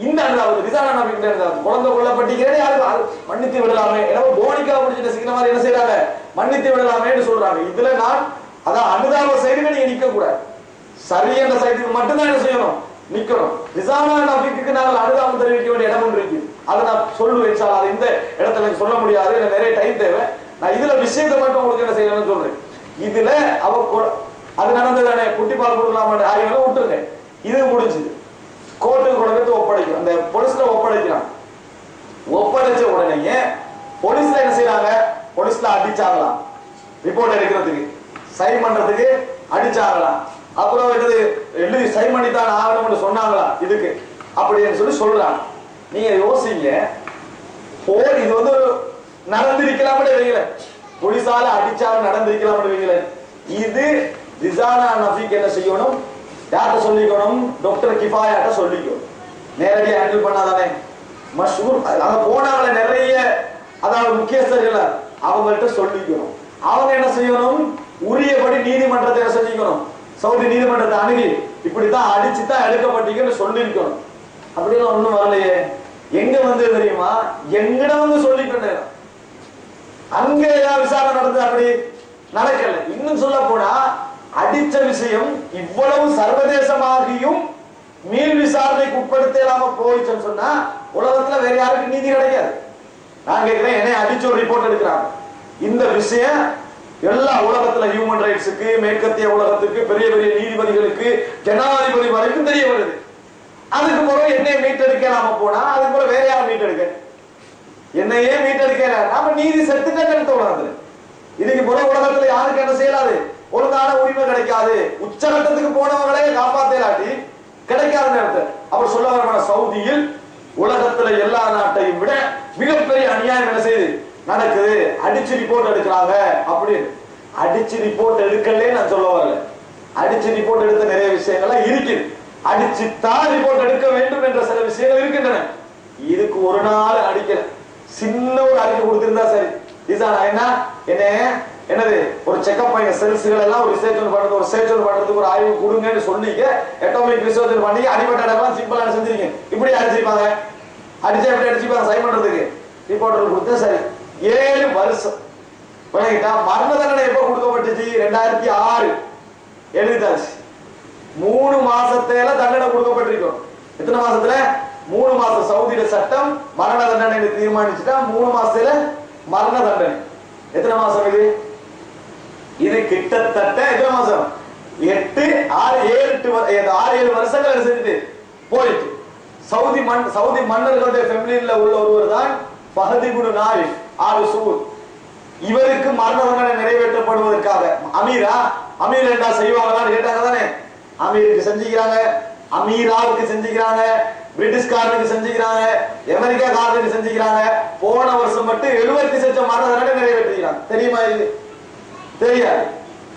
இந்த அனுதாபத்து ரிசானா நபிக்கிட்ட இருந்தாங்க. குழந்தை கொல்லப்பட்டிக்கிறேன் யாரு மன்னித்து விடலாமே, எனவே போனிக்கா முடிச்சுட்டு சிக்கிற மாதிரி என்ன செய்யறாங்க, மன்னித்து விடலாமேன்னு சொல்றாங்க. இதுல நான் அதான் அனுதாப சைடுக்கு நீங்க நிக்க கூடாது, சரி என்ற சைடுக்கு மட்டும்தான் என்ன செய்யணும், நிக்கணும். ரிசானா நபிக்கு நாங்கள் அனுதாபம் தெரிவிக்க வேண்டிய இடம் ஒன்று இருக்கு. அதை நான் சொல்லுவேன். அது இந்த இடத்துல சொல்ல முடியாது, எனக்கு நிறைய டைம் தேவை. நான் இதுல விஷயத்தை மட்டும் உங்களுக்கு என்ன செய்யணும்னு சொல்றேன். இதுல அது நடந்ததானே, புட்டிப்பால் கொடுக்கலாமா ஆய்வுல விட்டுருங்க. இது முடிஞ்சது. கோர்ட்டுக்கு கொண்டு ஒப்படைக்கும், அந்த போலீஸ்ல ஒப்படைக்கிறான். ஒப்படைச்ச உடனே போலீஸ்ல என்ன செய்யறாங்க, போலீஸ்ல அடிச்சாங்களாம். ரிப்போர்ட் எடுக்கிறதுக்கு சைன் பண்றதுக்கு அடிச்சாங்களாம். அப்புறம் எழுதி சைன் பண்ணித்தான் ஆகணும்னு சொன்னாங்களா இதுக்கு அப்படின்னு சொல்றாங்க. நீங்க யோசிங்க, போர் இது நடந்திருக்கலாம் வைங்கள, போலீஸால அடிச்சாலும் நடந்திருக்கலாம் வைங்கள. இது ரிசானா நபிக்கு என்ன செய்யணும், யார்கிட்ட சொல்லிக்கணும், டாக்டர் கிஃபாயாட்ட சொல்லிக்கணும். நேரடியாக ஹேண்டில் பண்ணாதானே மஷ்ஹூர். அங்க போனாங்களே நிறைய, அதாவது முக்கியஸ்தர்கள், அவங்கள்ட்ட சொல்லிக்கணும். அவங்க என்ன செய்யணும், உரியபடி நீதிமன்றத்தை என்ன செஞ்சுக்கணும், சவுதி நீதிமன்றத்தை அணுகி இப்படித்தான் அடிச்சுதான் எடுக்கப்பட்டீங்கன்னு சொல்லிருக்கணும். அப்படிலாம் ஒண்ணும் வரலையே. எங்க தெரியுமா, எங்கட சொல்லிட்டு அங்க ஏதாவது விசாரணை நடந்தது, அப்படி நடக்கல. இன்னும் சொல்ல போனா அடிச்ச விஷயம் இவ்வளவு சர்வதேசமாகியும் மீள் விசாரணைக்கு உட்படுத்தலாம போயிடுச்சுன்னு சொன்னா உலகத்துல வேற யாருக்கு நீதி கிடைக்காது. நான் கேட்கிறேன், என்னை அடிச்சு ஒரு ரிப்போர்ட் எடுக்கிறாங்க. இந்த விஷயம் எல்லா உலகத்துல ஹியூமன் ரைட்ஸுக்கு, மேற்கத்திய உலகத்துக்கு, பெரிய பெரிய நீதிபதிகளுக்கு, ஜனாதிபதி வரைக்கும் தெரிய வருது. அதுக்கு பிறகு என்னை மீட்டெடுக்கலாம போனா அதுக்கு பிறகு வேற யாரும் மீட்டெடுக்க, என்னையே மீட்டெடுக்கல. நாம நீதி செத்துட்ட உலகத்துல. இதுக்கு பிறகு உலகத்துல யாருக்கு என்ன செய்யலாது, ஒழுங்கான உரிமை கிடைக்காது. உச்சகட்டத்துக்கு போனவங்களே காப்பாத்தலாட்டி கிடைக்காத நேரத்தில் அவர் சொல்ல வர சவுதியில் உலகத்துல எல்லா நாட்டையும் விட மிகப்பெரிய அநியாயம் என்ன செய்யுது நடக்குது, அடிச்சு ரிப்போர்ட் எடுக்கிறாங்க அப்படின்னு. அடிச்சு ரிப்போர்ட் எடுக்கலே நான் சொல்ல வரல, அடிச்சு ரிப்போர்ட் எடுத்த நிறைய விஷயங்கள்லாம் இருக்குது. அடிச்சுத்தான் ரிப்போர்ட் எடுக்க வேண்டும் என்ற சில விஷயங்கள் இருக்கின்றன. இதுக்கு ஒரு நாள் அடிக்கல, சின்ன ஒரு அறிக்கை கொடுத்திருந்தா சரி. என்ன என்னது ஒரு செக்அப் பண்ணி செல்ஸ்கள் எல்லாம் ஒரு ரிசர்ச் பண்றது, ஒரு சர்ச் பண்றதுக்கு ஒரு ஆய்வு கொடுங்கன்னு சொன்னீங்க. அட்டாமிக் ரிசர்ச் பண்ணி அடிபட்ட இடம்லாம் சிம்பிளா செஞ்சிருக்கீங்க. இப்படி அடிச்சிருப்பாங்க, அடிச்சா எப்படி அடிச்சுப்பாங்க சைன் பண்றதுக்கு ரிப்போர்ட்டர் கொடுத்து சரி 7 வருஷம் பண்ணிட்டா. மரண தண்டனை எப்ப கொடுக்கப்பட்டுச்சு? 2006 எழுதிட்டாச்சு. 3 மாசத்துல தண்டனை கொடுக்கப்பட்டிருக்கும். எத்தனை மாசத்துல? 3 மாசம். சவுதியில சட்டம் மரண தண்டனை தீர்மானிச்சுட்டா 3 மாசத்துல மரண தண்டனை. எத்தனை மாசம் இது? இது கிட்டத்தட்ட எத்தனை மாசம்? 8 6 7 வருஷங்கள் செஞ்சுட்டு போயிட்டு. சவுதி மன்னர்களுடைய ஃபேமிலியில உள்ள ஒருவர் தான் ஃபஹத் இப்னு நாயிஃப் ஆல் சூத். இவருக்கு மரண தண்டனை நிறைவேற்றப்படுவதற்காக அமீர் என்ன செய்வாங்களான்னு கேட்டாங்க தானே. அமீருக்கு செஞ்சுக்கிறாங்க, அமீராவுக்கு செஞ்சுக்கிறாங்க, பிரிட்டிஷ்காரனுக்கு செஞ்சுக்கிறாங்க, அமெரிக்கா காரனுக்கு செஞ்சுக்கிறாங்க. போன வருஷம் மட்டும் 70 மரண தண்டனை நிறைவேற்றிக்கிறாங்க. தெரியுமா? இது தெரியாது.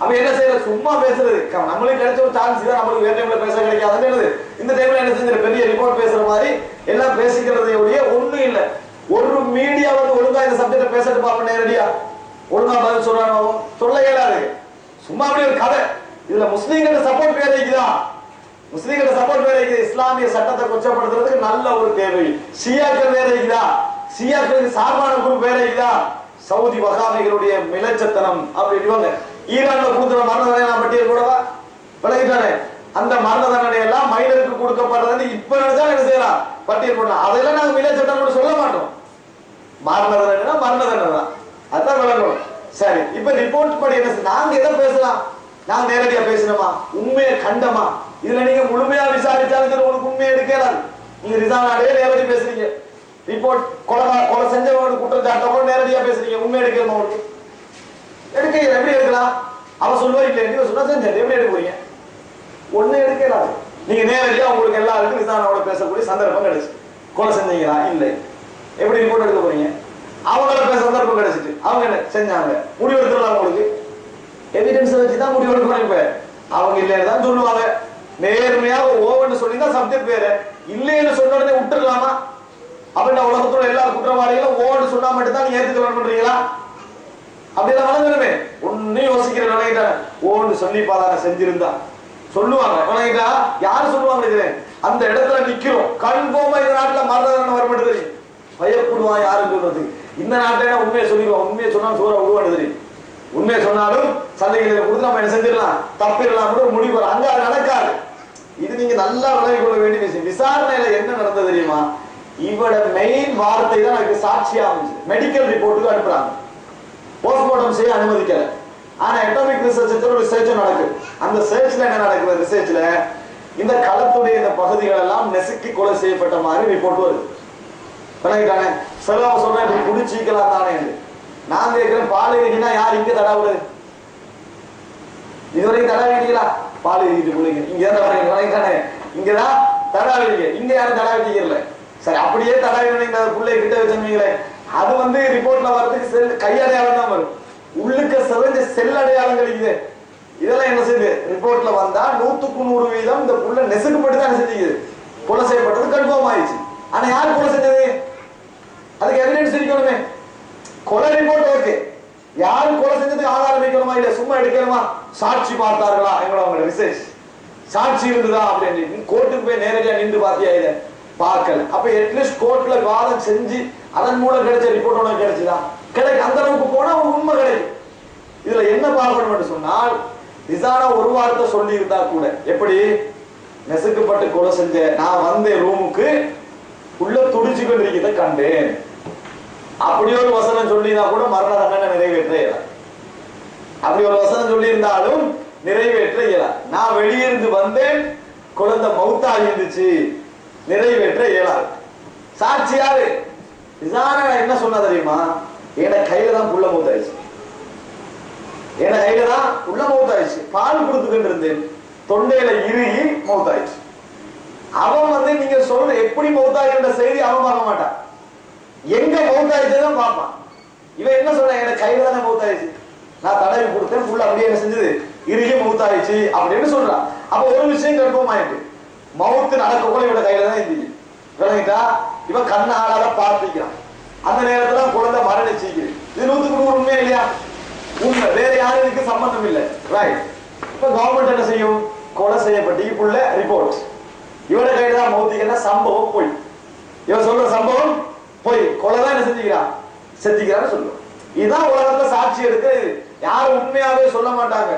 அப்ப என்ன செய்யற? சும்மா பேசுறது. நம்மளுக்கு கிடைச்ச ஒரு சான்ஸ் தான், நம்மளுக்கு வேற டைம்ல பேச கிடைக்காது. இந்த டைம்ல என்ன செஞ்ச பெரிய ரிப்போர்ட் பேசுற மாதிரி எல்லாம் பேசிக்கிறதே ஒழிய ஒண்ணும் இல்ல. ஒரு மீடியா வந்து ஒழுங்கா இந்த சப்ஜெக்ட் பேசிட்டு பாப்ப நேரடியா ஒழுங்கா பதில் சொல்றானோ சொல்ல இயலாது. சும்மா அப்படி ஒரு கதை. இதுல முஸ்லீம்களோட சப்போர்ட் வேற இருக்குதா? முஸ்லீம்களோட சப்போர்ட் வேற இருக்குது. இஸ்லாமிய சட்டத்தை கொச்சப்படுத்துறதுக்கு நல்ல ஒரு தேவை. ஷியாக்கள் வேற இருக்குதா? ஷியாக்களுக்கு சார்பான குரூப் வேற இருக்குதா? சவுதி வகாபிகளுடைய மிலச்சத்தனம் அப்படின்னு ஈரான்ல கொடுக்குற மரண தண்டனை நான் பட்டியல் கூடவா விலகிட்டானே. அந்த மரண தண்டனை எல்லாம் மைனருக்கு கொடுக்கப்படுறது இப்ப நினைச்சா என்ன செய்யலாம்? பட்டியல் போடலாம். அதெல்லாம் நாங்க மிலச்சட்டம் சொல்ல மாட்டோம். மரண தண்டனை மரண தண்டனை தான், அதான் விளங்கணும். சரி, இப்ப ரிப்போர்ட் படி என்ன? நாங்க எதை பேசலாம்? நாங்க நேரடியா பேசணுமா? உண்மையை கண்டமா? இதுல நீங்க முழுமையா விசாரிச்சாலும் உங்களுக்கு உண்மையை எடுக்கலாம். நீங்க ரிசானாலே நேரடி பேசுறீங்க. ரிப்போர்ட் கொலை செஞ்சவங்க குற்றச்சாட்டோட நேரடியா பேசுறீங்க. உண்மை எடுக்கணும் உங்களுக்கு எடுக்க எப்படி எடுக்கலாம்? அவன் சொல்லுவா இல்ல நீங்க சொன்னா செஞ்சு எப்படி எடுக்க போறீங்க? ஒண்ணு எடுக்கலாம். நீங்க நேரடியா உங்களுக்கு எல்லாருக்கும் விசாரணையோட பேசக்கூடிய சந்தர்ப்பம் கிடைச்சு. கொலை செஞ்சீங்களா? இல்லை. எப்படி ரிப்போர்ட் எடுக்க போறீங்க? அவங்கள பேச சந்தர்ப்பம் கிடைச்சிட்டு அவங்க என்ன செஞ்சாங்க முடிவு எடுத்துடலாம். உங்களுக்கு எவிடன்ஸ் வச்சுதான் முடிவு எடுக்கணும். இப்ப அவங்க இல்லைன்னு தான் சொல்லுவாங்க. நேர்மையா ஒரு ஓவன் சொல்லி தான் சப்ஜெக்ட் வேற. இல்லைன்னு சொன்ன உடனே விட்டுருலாமா? அப்படின்னா உலகத்தோட எல்லா குற்றவாளிகளும் ஓவன் சொன்னா மட்டும் தான் நீங்க ஏத்துக்க பண்றீங்களா? அப்படியெல்லாம் வளர்ந்துருமே. ஒன்னும் யோசிக்கிற நினைக்கிட்ட ஓன்னு சொல்லிப்பாதான செஞ்சிருந்தா சொல்லுவாங்க. வணங்கிட்டா யாரு சொல்லுவாங்க? அந்த இடத்துல நிக்கிறோம் கன்ஃபார்மா இந்த நாட்டுல மரண தண்டனை வர மாட்டேது. பயப்படுவான் யாரும் சொல்றது. இந்த நாட்டை உண்மையை சொல்லிடுவான். உண்மையை சொன்னா சூறா விடுவான்னு தெரியும். உண்மையை சொன்னாலும் சந்தைகளை கொடுத்து நம்ம என்ன செஞ்சிடலாம், தப்பிடலாம் கூட முடிவு வரும். அங்க அது நடக்காது. இது நீங்க நல்லா விளங்கி கொள்ள வேண்டிய விஷயம். விசாரணையில என்ன நடந்தது தெரியுமா? இவட மெயின் வார்த்தை தான் எனக்கு சாட்சியா அமைச்சு மெடிக்கல் ரிப்போர்ட்டுக்கு அனுப்புறாங்க. போஸ்ட்மார்ட்டம் செய்ய அனுமதிக்கல. ஆனா அட்டாமிக் ரிசர்ச் நடக்குது. அந்த சர்ச்ல என்ன நடக்குது? ரிசர்ச்ல இந்த களத்துடைய இந்த பகுதிகள் எல்லாம் நெசுக்கி கொலை செய்யப்பட்ட மாதிரி ரிப்போர்ட் வருது. விளங்கிட்டானே? செலவ சொல்றேன் இப்படி குடிச்சிக்கலாம் தானே. நான் கேட்கிறேன், பால் இருக்கீங்கன்னா யார் இங்க தடாவுறது? இதுவரைக்கும் தடாவிட்டீங்களா? பால் இருக்கிட்டு பிள்ளைங்க இங்க விளங்கிட்டானே? இங்கதான் தடாவிங்க. இங்க யாரும் தடாவிட்டீங்கல்ல. சரி, அப்படியே தடாவிங்க பிள்ளை கிட்ட வச்சிருந்தீங்களே, அது வந்து ரிப்போர்ட்ல வரதுக்கு செல் கையடையாளம் தான் வரும். உள்ளுக்க செவஞ்ச செல் அடையாளங்கள் இது. இதெல்லாம் என்ன செய்யுது? ரிப்போர்ட்ல வந்தா 100க்கு 100% இந்த புள்ள நெசுக்குப்பட்டு தான் செஞ்சுக்குது. கொலை செய்யப்பட்டது கன்ஃபார்ம் ஆயிடுச்சு. ஆனா யார் கொலை செஞ்சது? அதுக்கு எவிடன்ஸ் இருக்கணுமே. கொலை ரிப்போர்ட் ஓகே, யாரு கொலை செஞ்சதுக்கு ஆதாரம் வைக்கணுமா? இல்ல சும்மா எடுக்கணுமா? சாட்சி பார்த்தார்களா? எங்களோட ரிசர்ச் சாட்சி இருந்ததா அப்படின்னு கோர்ட்டுக்கு போய் நேரடியா நின்று பாத்தியா? இதை பார்க்கல. அப்ப அட்லீஸ்ட் கோர்ட்ல வாதம் செஞ்சு அதன் மூலம் கிடைச்ச ரிப்போர்ட் உனக்கு கிடைச்சதா? கிடைக்கும். அந்த அளவுக்கு போனா உண்மை கிடைக்கும். இதுல என்ன பார்க்கணும் சொன்னால், ரிசானா ஒரு வார்த்தை சொல்லி இருந்தா கூட, எப்படி நெசுக்கப்பட்டு கொலை செஞ்ச நான் வந்த ரூமுக்கு உள்ள துடிச்சு கொண்டிருக்கிறத கண்டேன், அப்படி ஒரு வசனம் சொல்லினா கூட மரண தண்டனை நிறைவேற்ற இயலாம். அப்படி ஒரு வசனம் சொல்லி இருந்தாலும் நிறைவேற்ற இயலாம். நான் வெளியிருந்து வந்தேன், குழந்தை மௌத்தாகி இருந்துச்சு, நிறைவேற்ற இயலாது. சாட்சி யாரு? ரிசானா என்ன சொன்னா தெரியுமா? என் கையில தான் புள்ள மௌத்தாயிடுச்சு, என் கையில தான் புள்ள மௌத்தாயிடுச்சு, பால் கொடுத்துக்கிட்டு இருந்தேன், தொண்டையில இறுகி மௌத்தாயிடுச்சு. அவன் வந்து நீங்க சொல்ற எப்படி மௌத்தாகின்ற செய்தி அவன் பார்க்க மாட்டான், எங்க மௌத்தாயிடுச்சுதான் பார்ப்பான். இவன் என்ன சொல்ற? என் கையில தானே மௌத்தாயிடுச்சு, நான் தடவி கொடுத்தேன், புள்ள அப்படியே என்ன செஞ்சது, இறுகி மௌத்தாயிடுச்சு அப்படின்னு சொல்றான். அப்ப ஒரு விஷயம் கன்ஃபார்ம் ஆயிட்டு, மௌத்து நடக்க கூட இவட கையில தான் இருந்துச்சு. விளங்கிட்டா? இவன் கண்ணால பார்த்துக்கிறான். அந்த நேரத்துல குழந்தை மரணிச்சிக்குது. இது 100க்கு 100 உண்மையா இல்லையா? உண்மை, வேற யாரும் இதுக்கு சம்பந்தம் இல்லை. ரைட். இப்ப கவர்மெண்ட் என்ன செய்யும்? கொலை செய்யப்பட்டு இப்புள்ள ரிப்போர்ட் இவட கையில தான் மௌத்திகன்னா சம்பவம் போய், இவன் சொல்ற சம்பவம் போய், கொலை தான் என்ன செஞ்சுக்கிறான், செஞ்சுக்கிறான்னு சொல்லுவோம். இதுதான் உலகத்துல சாட்சி எடுக்கிறது. யாரும் உண்மையாவே சொல்ல மாட்டாங்க.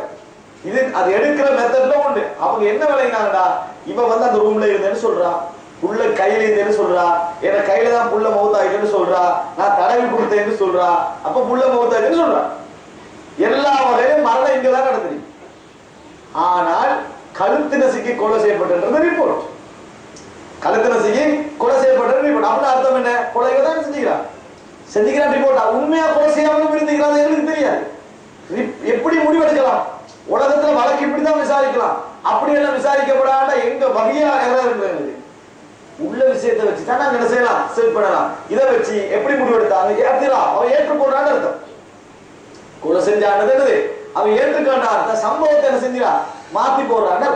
இது அது எடுக்கிற மெத்தட்ல உண்டு. அவங்க என்ன விளையினாங்கடா, இவன் வந்து அந்த ரூம்ல இருந்தேன்னு சொல்றா, புள்ள கையில இருந்தேன்னு சொல்றா, என் கையில தான் புள்ள மௌத்தாயிட்டேன்னு சொல்றா, நான் தடவி கொடுத்தேன்னு சொல்றா, அப்ப புள்ள மௌத்தாயிட்டேன்னு சொல்றா. எல்லா வகையிலும் மரணம் இங்கதான் நடந்தது. ஆனால் கழுத்து நசுக்கி கொலை செய்யப்பட்டது ரிப்போர்ட். கழுத்து நசுக்கி கொலை செய்யப்பட்டது ரிப்போர்ட். அப்படின்னு அர்த்தம் என்ன? கொலைகளை தான் செஞ்சுக்கிறான், செஞ்சுக்கிறான் ரிப்போர்ட். உண்மையா கொலை செய்யாமலும் இருந்துக்கிறான், எங்களுக்கு தெரியாது. எப்படி முடிவெடுக்கலாம்? உலகத்துல வழக்கு இப்படிதான் விசாரிக்கலாம், அப்படி எல்லாம் விசாரிக்கப்படாத எங்க வகையா இருந்தது உள்ள விஷயத்தை வச்சு தான் நாங்க என்ன செய்யலாம், செல் பண்ணலாம். இதை வச்சு எப்படி முடிவெடுத்தாங்க ஏற்றுக்கலாம், அவன் ஏற்றுக்கொள்றான்னு அர்த்தம். கொலை செஞ்சானது என்னது, அவன் ஏற்றுக்கொண்டா அர்த்தம். சம்பவத்தை என்ன செஞ்சா மாத்தி போடுறாங்க.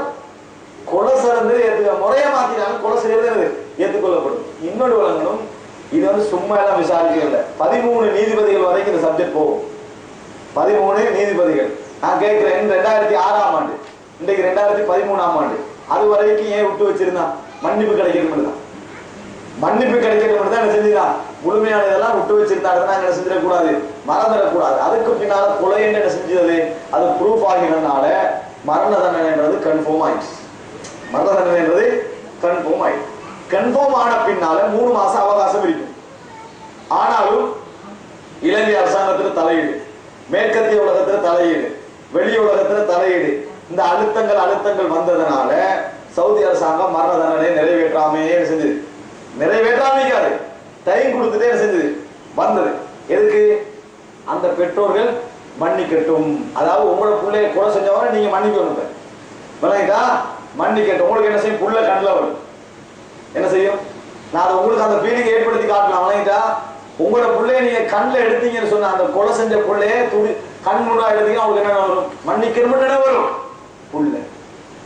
கொலை சிறந்து ஏற்றுக்க முறையா மாத்தினாலும் கொலை செய்யறது என்னது ஏற்றுக்கொள்ளப்படும். இன்னொரு வழங்கணும், இது வந்து சும்மா எல்லாம் விசாரிக்கல. 13 நீதிபதிகள் வரைக்கும் இந்த சப்ஜெக்ட் போகும். 13 நீதிபதிகள். நான் கேட்கிறேன், 2006ஆம் ஆண்டு, இன்றைக்கு 2013ஆம் ஆண்டு, அது வரைக்கும் ஏன் விட்டு வச்சிருந்தான்? மன்னிப்பு கிடைக்கிறது தான். மன்னிப்பு கிடைக்கிறது தான் என்ன செஞ்சுதான், முழுமையானதெல்லாம் விட்டு வச்சிருந்தாங்கன்னா என்ன செஞ்சிடக்கூடாது, மறந்துடக்கூடாது. அதுக்கு பின்னால கொலை என்ன செஞ்சது, அது ப்ரூஃப் ஆகினதுனால மரண தண்டனைன்றது கன்ஃபார்ம் ஆயிடுச்சு. மரண தண்டனைன்றது கன்ஃபார்ம் ஆயிடுச்சு. கன்ஃபார்ம் ஆன பின்னால 3 மாசம் அவகாசம் இருக்கும். ஆனாலும் இலங்கை அரசாங்கத்துல தலையீடு, மேற்கத்திய உலகத்துல தலையீடு, வெளி உலகத்துல தலையீடு, இந்த அழுத்தங்கள் வந்ததுனால சவுதி அரசாங்கம் மரண தண்டனை நிறைவேற்றாமே செஞ்சது. நிறைவேற்றாமைக்காது, டைம் கொடுத்துட்டே செஞ்சது வந்தது. எதுக்கு? அந்த பெற்றோர்கள் மன்னிக்கட்டும். அதாவது உங்களோட பிள்ளைய கொலை செஞ்சவரை நீங்க மன்னிக்கணும். விளங்கிட்டா? மன்னிக்கட்டும். உங்களுக்கு என்ன செய்யும்? புள்ள கண்ணில் வரும். என்ன செய்யும்? நான் உங்களுக்கு அந்த ஃபீலிங் ஏற்படுத்தி காட்டலாம். விளங்கிட்டா? உங்களோட பிள்ளைய நீங்க கண்ணில் எடுத்தீங்கன்னு சொன்ன அந்த கொலை செஞ்ச பிள்ளைய துடி கண் முன்னா எடுத்தீங்கன்னா உங்களுக்கு என்ன வரும்? மன்னிக்கணும்னு என்ன வரும்? புள்ள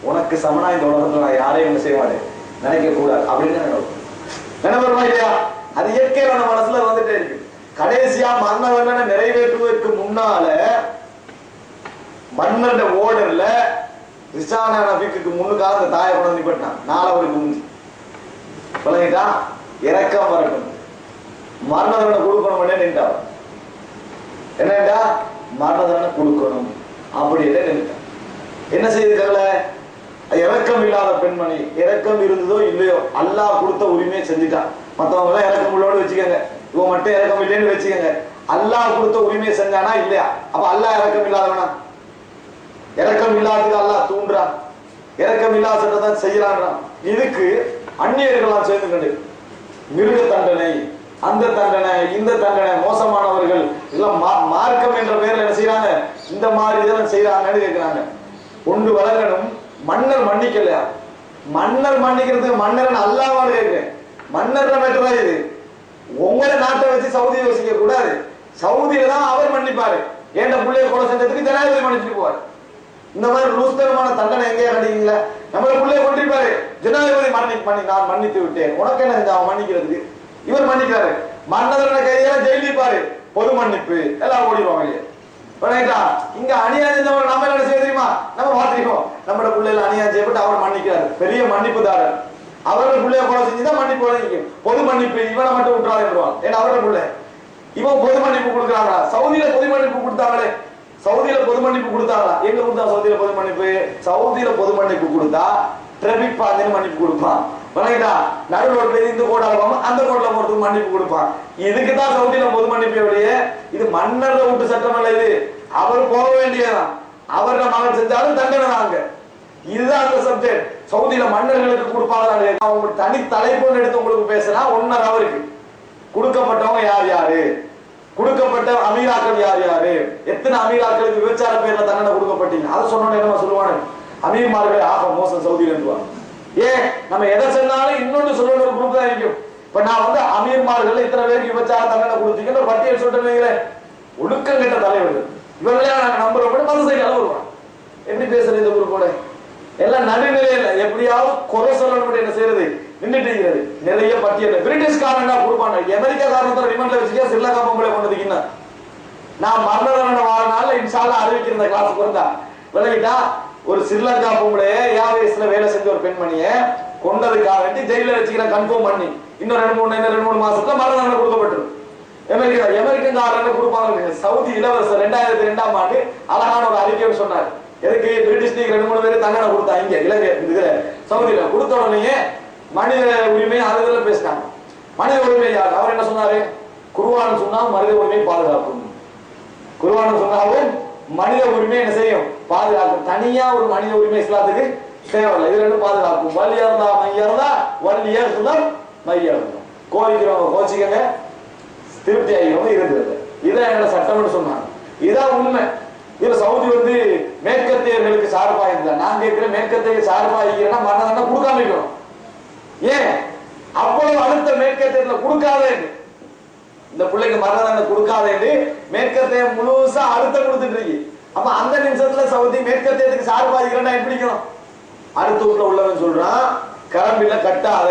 உனக்கு சமனா இந்த உலகத்துல நான் யாரையும் என்ன செய்ய மாட்டேன், நினைக்க கூடாது அப்படின்னு நினைவருமா இல்லையா? அது இயற்கையில நம்ம மனசுல வந்துட்டே இருக்கு. கடைசியா மரண தண்டனை நிறைவேற்றுவதற்கு முன்னால மன்னரோட ஓர்டர்ல ரிசானா நபிக்கு முன்னுக்காக அந்த தாயை கொண்டு நிப்பட்டான். நாளவருக்கு முடிஞ்சு சொல்லிட்டா இறக்கம் வரட்டும், மரண தண்டனை கொடுக்கணும் நின்றார். என்னடா மரண தண்டனை கொடுக்கணும் அப்படின்னு நின்றுட்டான். என்ன செய்திருக்கல? இறக்கம் இல்லாத பெண்மணி, இறக்கம் இருந்ததோ இல்லையோ அல்லாஹ் கொடுத்த உரிமையை செஞ்சுட்டான். மற்றவங்க எல்லாம் இறக்கம் உள்ளோடு வச்சுக்கோங்க, இவன் மட்டும் இறக்கம் இல்லைன்னு வச்சுக்கோங்க. அல்லாஹ் கொடுத்த உரிமையை செஞ்சானா இல்லையா? அப்ப அல்லாஹ் இறக்கம் இல்லாதவனா? இறக்கம் இல்லாததுக்கு அல்லாஹ் தூண்டுறான், இறக்கம் இல்லாத சட்டத்தான் செய்யறான். இதுக்கு அந்நியர்கள்லாம் சேர்ந்து கண்டு மிருக தண்டனை, அந்த தண்டனை, இந்த தண்டனை, மோசமானவர்கள் எல்லாம் மார்க்கம் என்ற பெயர்ல என்ன செய்யறாங்க, இந்த மாதிரி இதெல்லாம் செய்யறாங்கன்னு கேட்கிறாங்க. ஒன்று வழங்கணும், மன்னர் மன்னிக்கலையா? மன்னர் மன்னிக்கிறதுக்கு மன்னர் அல்லாஹ்வான்னு கேட்கிறேன். மன்னர் மேட்டரா இது? உங்களோட நாட்டை வச்சு சவுதி யோசிக்க கூடாது. சவுதியில தான் அவர் மன்னிப்பாரு. ஏண்ட பிள்ளைய கொலை செஞ்சதுக்கு ஜனாதிபதி மன்னிச்சுட்டு போவார். இந்த மாதிரி லூஸ்தரமான தண்டனை எங்கேயா கிடைக்கீங்களா? நம்மள பிள்ளைய கொண்டிருப்பாரு, ஜனாதிபதி நான் மன்னித்து விட்டேன், உனக்கு என்ன செஞ்சா அவன் மன்னிக்கிறதுக்கு? இவர் மன்னிக்கிறாரு. மன்னதன கைதியெல்லாம் ஜெயிலிப்பாரு, பொது மன்னிப்பு, எல்லாம் ஓடிடுவாங்க இல்லையா? இங்க அநியாயம் செஞ்சவங்க நம்ம என்ன செய்ய தெரியுமா? நம்ம பார்த்திருக்கோம். நம்மளோட பிள்ளைல அநியாயம் செய்யப்பட்டு அவர் மன்னிக்கிறாரு, பெரிய மன்னிப்புதாரர். அவரோட பிள்ளைய கொலை செஞ்சுதான் மன்னிப்பு வழங்கிக்கும். பொது மன்னிப்பு இவனை மட்டும் விட்டுறாருவான். ஏன்னா அவரோட பிள்ளை இவன் பொது மன்னிப்பு கொடுக்குறாங்களா? சவுதியில பொது மன்னிப்பு கொடுத்தாங்களே, சவுதியில பொது மன்னிப்பு கொடுத்தாங்களா? எங்க கொடுத்தா சவுதியில பொது மன்னிப்பு? சவுதியில பொது மன்னிப்பு கொடுத்தா டிராபிக் பாதையில மன்னிப்பு கொடுப்பான். வணங்கிட்டா நடுவோட பேர் இந்த கோட அந்த கோட்ல போறதுக்கு மன்னிப்பு கொடுப்பான். இதுக்குதான் சவுதியில பொது மன்னிப்பு. எவ்வளியே இது மன்னர்ல விட்டு சட்டம் அல்ல, இது அவர் போக வேண்டியதான். அவரோட மகன் செஞ்சாலும் தண்டனை தாங்க. இதுதான் அந்த சப்ஜெக்ட். சவுதியில மன்னர்களுக்கு கொடுப்பாங்க. அவங்க தனி தலைப்புன்னு எடுத்து உங்களுக்கு பேசுனா ஒன்னரை அவருக்கு கொடுக்கப்பட்டவங்க யார் யாரு, கொடுக்கப்பட்ட அமீராக்கள் யார் யாரு, எத்தனை அமீராக்களுக்கு விபச்சார பேர்ல தண்டனை கொடுக்கப்பட்டீங்க, அதை சொன்னோன்னு என்ன சொல்லுவானு? அமீர்மார்கள் ஆக மோசம் சவுதியில இருந்துவாங்க. ஏன் நம்ம எதை சொன்னாலும் இன்னொன்று சொல்லணும், ஒரு குரூப் தான் இருக்கும். இப்ப நான் வந்து அமீர்மார்கள் இத்தனை பேருக்கு விபச்சார தண்டனை கொடுத்தீங்கன்னு ஒரு பட்டியல் சொல்லிட்டு ஒழுக்கம் கெட்ட தலைவர்கள் இவர்களே நாங்க நம்புறோம். மத சைடு வருவான். எப்படி பேசுறது இந்த குரூப்போட? எல்லாம் நடுநிலையில எப்படியாவது குறை சொல்லணும் என்ன செய்யறது நின்றுட்டு இருக்கிறது. நிறைய பட்டியல் பிரிட்டிஷ்காரன் கொடுப்பாங்க, அமெரிக்கா காரணத்தோட ரிமாண்ட்ல வச்சுக்கா ஸ்ரீலங்கா பொம்பளை கொண்டதுக்குன்னா நான் மரண தண்டனை வார நாள்ல இன்ஷால்லா அறிவிக்கிற கிளாஸுக்கு இருந்தா விளங்கிட்டா. ஒரு ஸ்ரீலங்கா பொம்பளைய 7 வயசுல வேலை செஞ்ச ஒரு பெண்மணிய கொண்டதுக்காக வேண்டி ஜெயில வச்சுக்கிறேன் கன்ஃபார்ம் பண்ணி இன்னும் 2-3 மாசத்துல மரண தண்டனை கொடுக்கப்பட்டிருக்கு. அமெரிக்கன் காரங்க கொடுப்பாங்க. சவுதி இளவரசர் 2002ஆம் ஆண்டு அழகான ஒரு அறிக்கையை சொன்னார். எதுக்கு பிரிட்டிஷ் லீக் 2-3 பேர் தண்டனை கொடுத்தா இங்க இலங்கை இதுல சவுதியில கொடுத்த உடனே மனித உரிமை அதுல பேசினாங்க. மனித உரிமை யார்? அவர் என்ன சொன்னாரு? குர்ஆன் சொன்னா மனித உரிமை பாதுகாக்கும். குர்ஆன் சொன்னாலும் மனித உரிமை என்ன செய்யும்? பாதுகாக்கும். தனியா ஒரு மனித உரிமை இஸ்லாத்துக்கு தேவையில்லை. இது ரெண்டும் பாதுகாக்கும். வலியர்தா மையர்தா வலியர்தம் மையர்தம். கோவிக்கிறவங்க கோச்சிக்கங்க, திருப்தி ஆகியவங்க இருக்கிறது. இதான் என்னோட சட்டம்னு சொன்னாங்க. இதான் உண்மை. இதுல சவுதி மேற்கத்தியர்களுக்கு சார்பா இருந்தா நான் கேட்கிறேன், மேற்கத்திய சார்பா இருக்கிறேன்னா மரண தண்டனை கொடுக்காம இருக்கணும். ஏன் அவ்வளவு அடுத்த மேற்கத்தியத்துல கொடுக்காதே இந்த பிள்ளைக்கு மரண தண்டனை கொடுக்காதே மேற்கத்திய முழுசா அழுத்தம் கொடுத்துட்டு இருக்கு. அப்ப அந்த நிமிஷத்துல சவுதி மேற்கத்தியத்துக்கு சார்பா இருக்கிறேன்னா எப்படிக்கணும்? அடுத்த வீட்டுல உள்ளவன் சொல்றான் கரம்பில கட்டாத.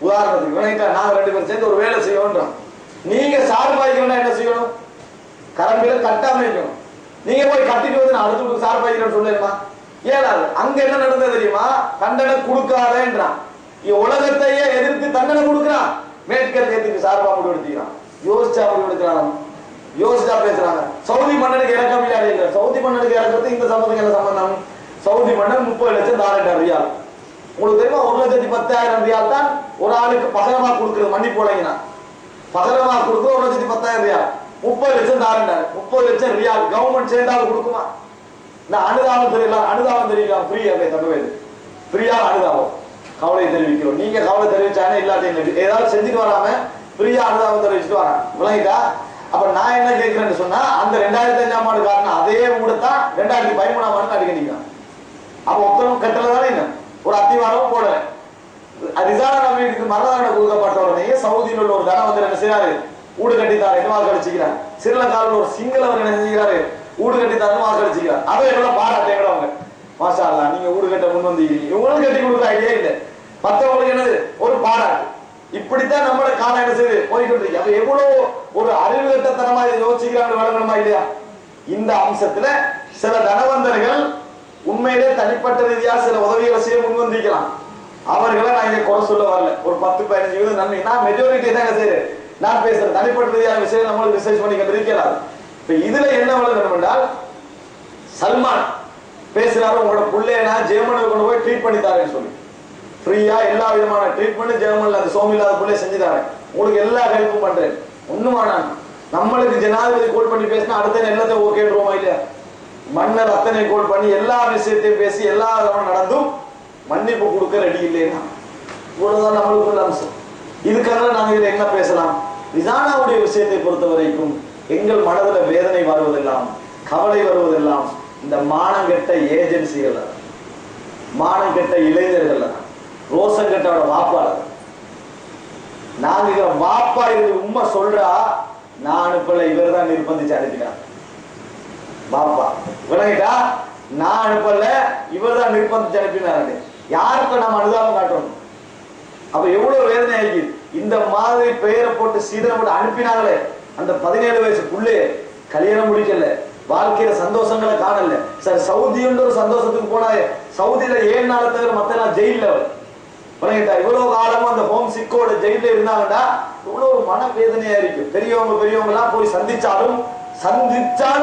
உதாரணத்துக்கு நாங்க 2 பேரும் சேர்ந்து ஒரு வேலை செய்யணும். நீங்க சார்பாய்க்கணும்னா என்ன செய்யணும்? கரம்பில கட்டாம இருக்கணும். நீங்க போய் கட்டிட்டு வந்து நான் அடுத்த வீட்டுக்கு சார்பாய்க்கிறேன்னு சொல்லுமா? ஏழாது. அங்க என்ன நடந்தது தெரியுமா? தண்டனை கொடுக்காதேன்றான். உலகத்தையே எதிர்த்து தண்டனை கொடுக்கிறான். மேற்கத்தியத்துக்கு சார்பா முடிவு எடுத்துக்கிறான். யோசிச்சா முடிவு எடுக்கிறான், யோசிச்சா பேசுறாங்க. சவுதி மன்னனுக்கு இறக்கம் இல்லை. சவுதி மன்னனுக்கு இறக்கிறது இந்த சம்பந்தம் என்ன சம்பந்தம்? சவுதி மன்னன் 30 லட்சம் தாரண்டார் ரியால். உங்களுக்கு தெரியுமா? 1,10,000 ரியால் தான் ஒரு ஆளுக்கு பகரமா கொடுக்குறது. மன்னி போலங்கன்னா பகரமா கொடுக்குற 1,10,000 ரியால். 30 லட்சம் தாரண்டார். 30 லட்சம் ரியால் கவர்மெண்ட் சேர்ந்தாலும் கொடுக்குமா? இந்த அனுதாபம் தெரியலாம். அனுதாபம் தெரிவிக்கலாம். ஃப்ரீயா தமிழ் ஃப்ரீயா அனுதாபம் கவலை தெரிவிக்கிறோம். நீங்க கவலை தெரிவிச்சானே இல்லாட்டி ஏதாவது செஞ்சுட்டு வராம ஃப்ரீயா அனுதாபம் தெரிவிச்சுட்டு வரான். விளங்கிட்டா? அப்ப நான் என்ன கேட்கிறேன்னு சொன்னா அந்த 2005ஆம் ஆண்டு காரணம் அதே ஊடத்தான் 2013ஆம் ஆண்டு அடிக்கடிக்கிறான். அப்ப ஒருத்தரும் கட்டல தானே என்ன ஒரு அத்திவாரமும் போடல. ரிசானா நபிக்கு மரண தண்டனை கொடுக்கப்பட்ட உடனே சவுதியில் உள்ள ஒரு தனவந்தர் என்ன செய்யறாரு? ஊடு கட்டித்தார் என்று வாக்களிச்சுக்கிறார். ஸ்ரீலங்காவில் ஒரு சிங்களவர் என்ன செஞ்சுக்கிறாரு? ஊடு கட்டித்தாருன்னு வாக்களிச்சுக்கிறார். அதை எவ்வளவு பாராட்டேங்கிற அவங்க மாஷா அல்லாஹ் நீங்க ஊடு கட்ட முன் வந்து இவங்களுக்கு கட்டி கொடுக்குற ஐடியா இல்லை. மற்றவங்களுக்கு என்னது ஒரு பாராட்டு. இப்படித்தான் நம்மளோட காலம் என்ன செய்யுது போய்கிட்டு இருக்கு. அப்ப எவ்வளவு ஒரு அறிவு கட்டத்தனமா இதை யோசிக்கிறாங்க வழங்கணுமா இல்லையா? இந்த அம்சத்துல சில தனவந்தர்கள் உண்மையிலே தனிப்பட்ட ரீதியா சில உதவிகளை செய்ய முன்வந்திக்கலாம். அவர்களை நான் இங்க குறை சொல்ல வரல. ஒரு 10-15 நன்மை நான் மெஜாரிட்டி தான் செய்யறேன். நான் பேசுறேன் தனிப்பட்ட ரீதியான விஷயம் நம்மளுக்கு ரிசர்ச் பண்ணி கண்டிருக்கிறார். இப்ப இதுல என்ன வழங்கணும் என்றால் சல்மான் பேசுறாரு உங்களோட பிள்ளைய நான் ஜெர்மனில் கொண்டு போய் ட்ரீட் பண்ணி தரேன்னு சொல்லி ஃப்ரீயா எல்லா விதமான ட்ரீட்மெண்ட் ஜெர்மன்ல அந்த சோமில்லாத பிள்ளைய செஞ்சு தரேன். உங்களுக்கு எல்லா ஹெல்ப்பும் பண்றேன். ஒண்ணுமா நான் நம்மளுக்கு ஜனாதிபதி கோல் பண்ணி பேசினா அடுத்த எல்லாத்தை ஓகேன்றோமா இல்லையா? மன்னர் அத்தனை கோல் பண்ணி எல்லா விஷயத்தையும் பேசி எல்லா நடந்தும் மன்னிப்பு கொடுக்க ரெடி இல்லைன்னா இவ்வளவுதான் நம்மளுக்குள்ள அம்சம். இதுக்காக நாங்க இதுல என்ன பேசலாம்? ரிசானாவுடைய விஷயத்தை பொறுத்த வரைக்கும் எங்கள் மனதில் வேதனை வருவதெல்லாம் கவலை வருவதெல்லாம் இந்த மானங்கெட்ட ஏஜென்சிகள், மானங்கெட்ட இளைஞர்கள், ரோசங்கெட்டோட வாப்பாளர். நாங்க வாப்பா இருந்து உண்மை சொல்றா நான் அனுப்பல, இவர் தான் நிர்பந்திச்சு அனுப்பினார். பாப்பா விளங்கிட்டா? நான் அனுப்பல, இவர் தான் நிர்பந்திச்சு அனுப்பினாரு. யாருக்கு நம்ம அனுதாபம் காட்டணும்? அப்ப எவ்வளவு வேதனை ஆகி இந்த மாதிரி பெயரை போட்டு சீதனை போட்டு அனுப்பினாங்களே. அந்த 17 வயசு புள்ளே கல்யாணம் முடிக்கல, வாழ்க்கையில சந்தோஷங்களை காணல. சார் சவுதின்ற ஒரு சந்தோஷத்துக்கு போனாயே, சவுதியில 7 நாளை தவிர மத்த நாள் ஜெயில விளங்கிட்டா? இவ்வளவு காலமும் அந்த ஹோம் சிக்கோட ஜெயில இருந்தாங்கன்னா இவ்வளவு ஒரு மனவேதனையா இருக்கு. பெரியவங்க எல்லாம் போய் சந்திச்சாலும்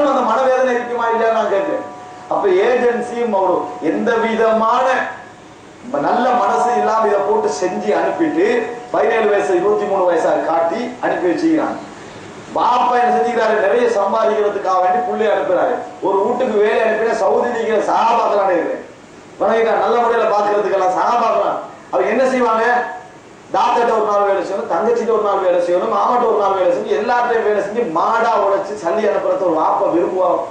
அந்த மனவேதனை இருக்குமா இல்லையா நான் கேட்கிறேன். அப்ப ஏஜென்சியும் எந்த விதமான நல்ல மனசு இல்லாம இதை போட்டு செஞ்சு அனுப்பிட்டு 17 வயசு 23 வயசா காட்டி அனுப்பி வச்சுக்கிறாங்க. பாப்பா என்ன செஞ்சுக்கிறாரு? நிறைய சம்பாதிக்கிறதுக்காக வேண்டி புள்ளி அனுப்புறாரு. ஒரு வீட்டுக்கு வேலை அனுப்பினா சவுதி நீக்கிற சகாபாக்கலான்னு இருக்கேன் வணங்கிட்டா நல்ல முறையில பாக்குறதுக்கெல்லாம் சகாபாக்கலாம். அவங்க என்ன செய்வாங்க? தாத்தாட்ட ஒரு நாள் வேலை செய்யணும், தங்கச்சிட்ட ஒரு நாள் வேலை செய்யணும், மாமாட்ட ஒரு நாள் வேலை செஞ்சு எல்லாத்தையும் வேலை செஞ்சு மாடா உழைச்சு சல்லி அனுப்புறது ஒரு வாப்ப விரும்புவாங்க.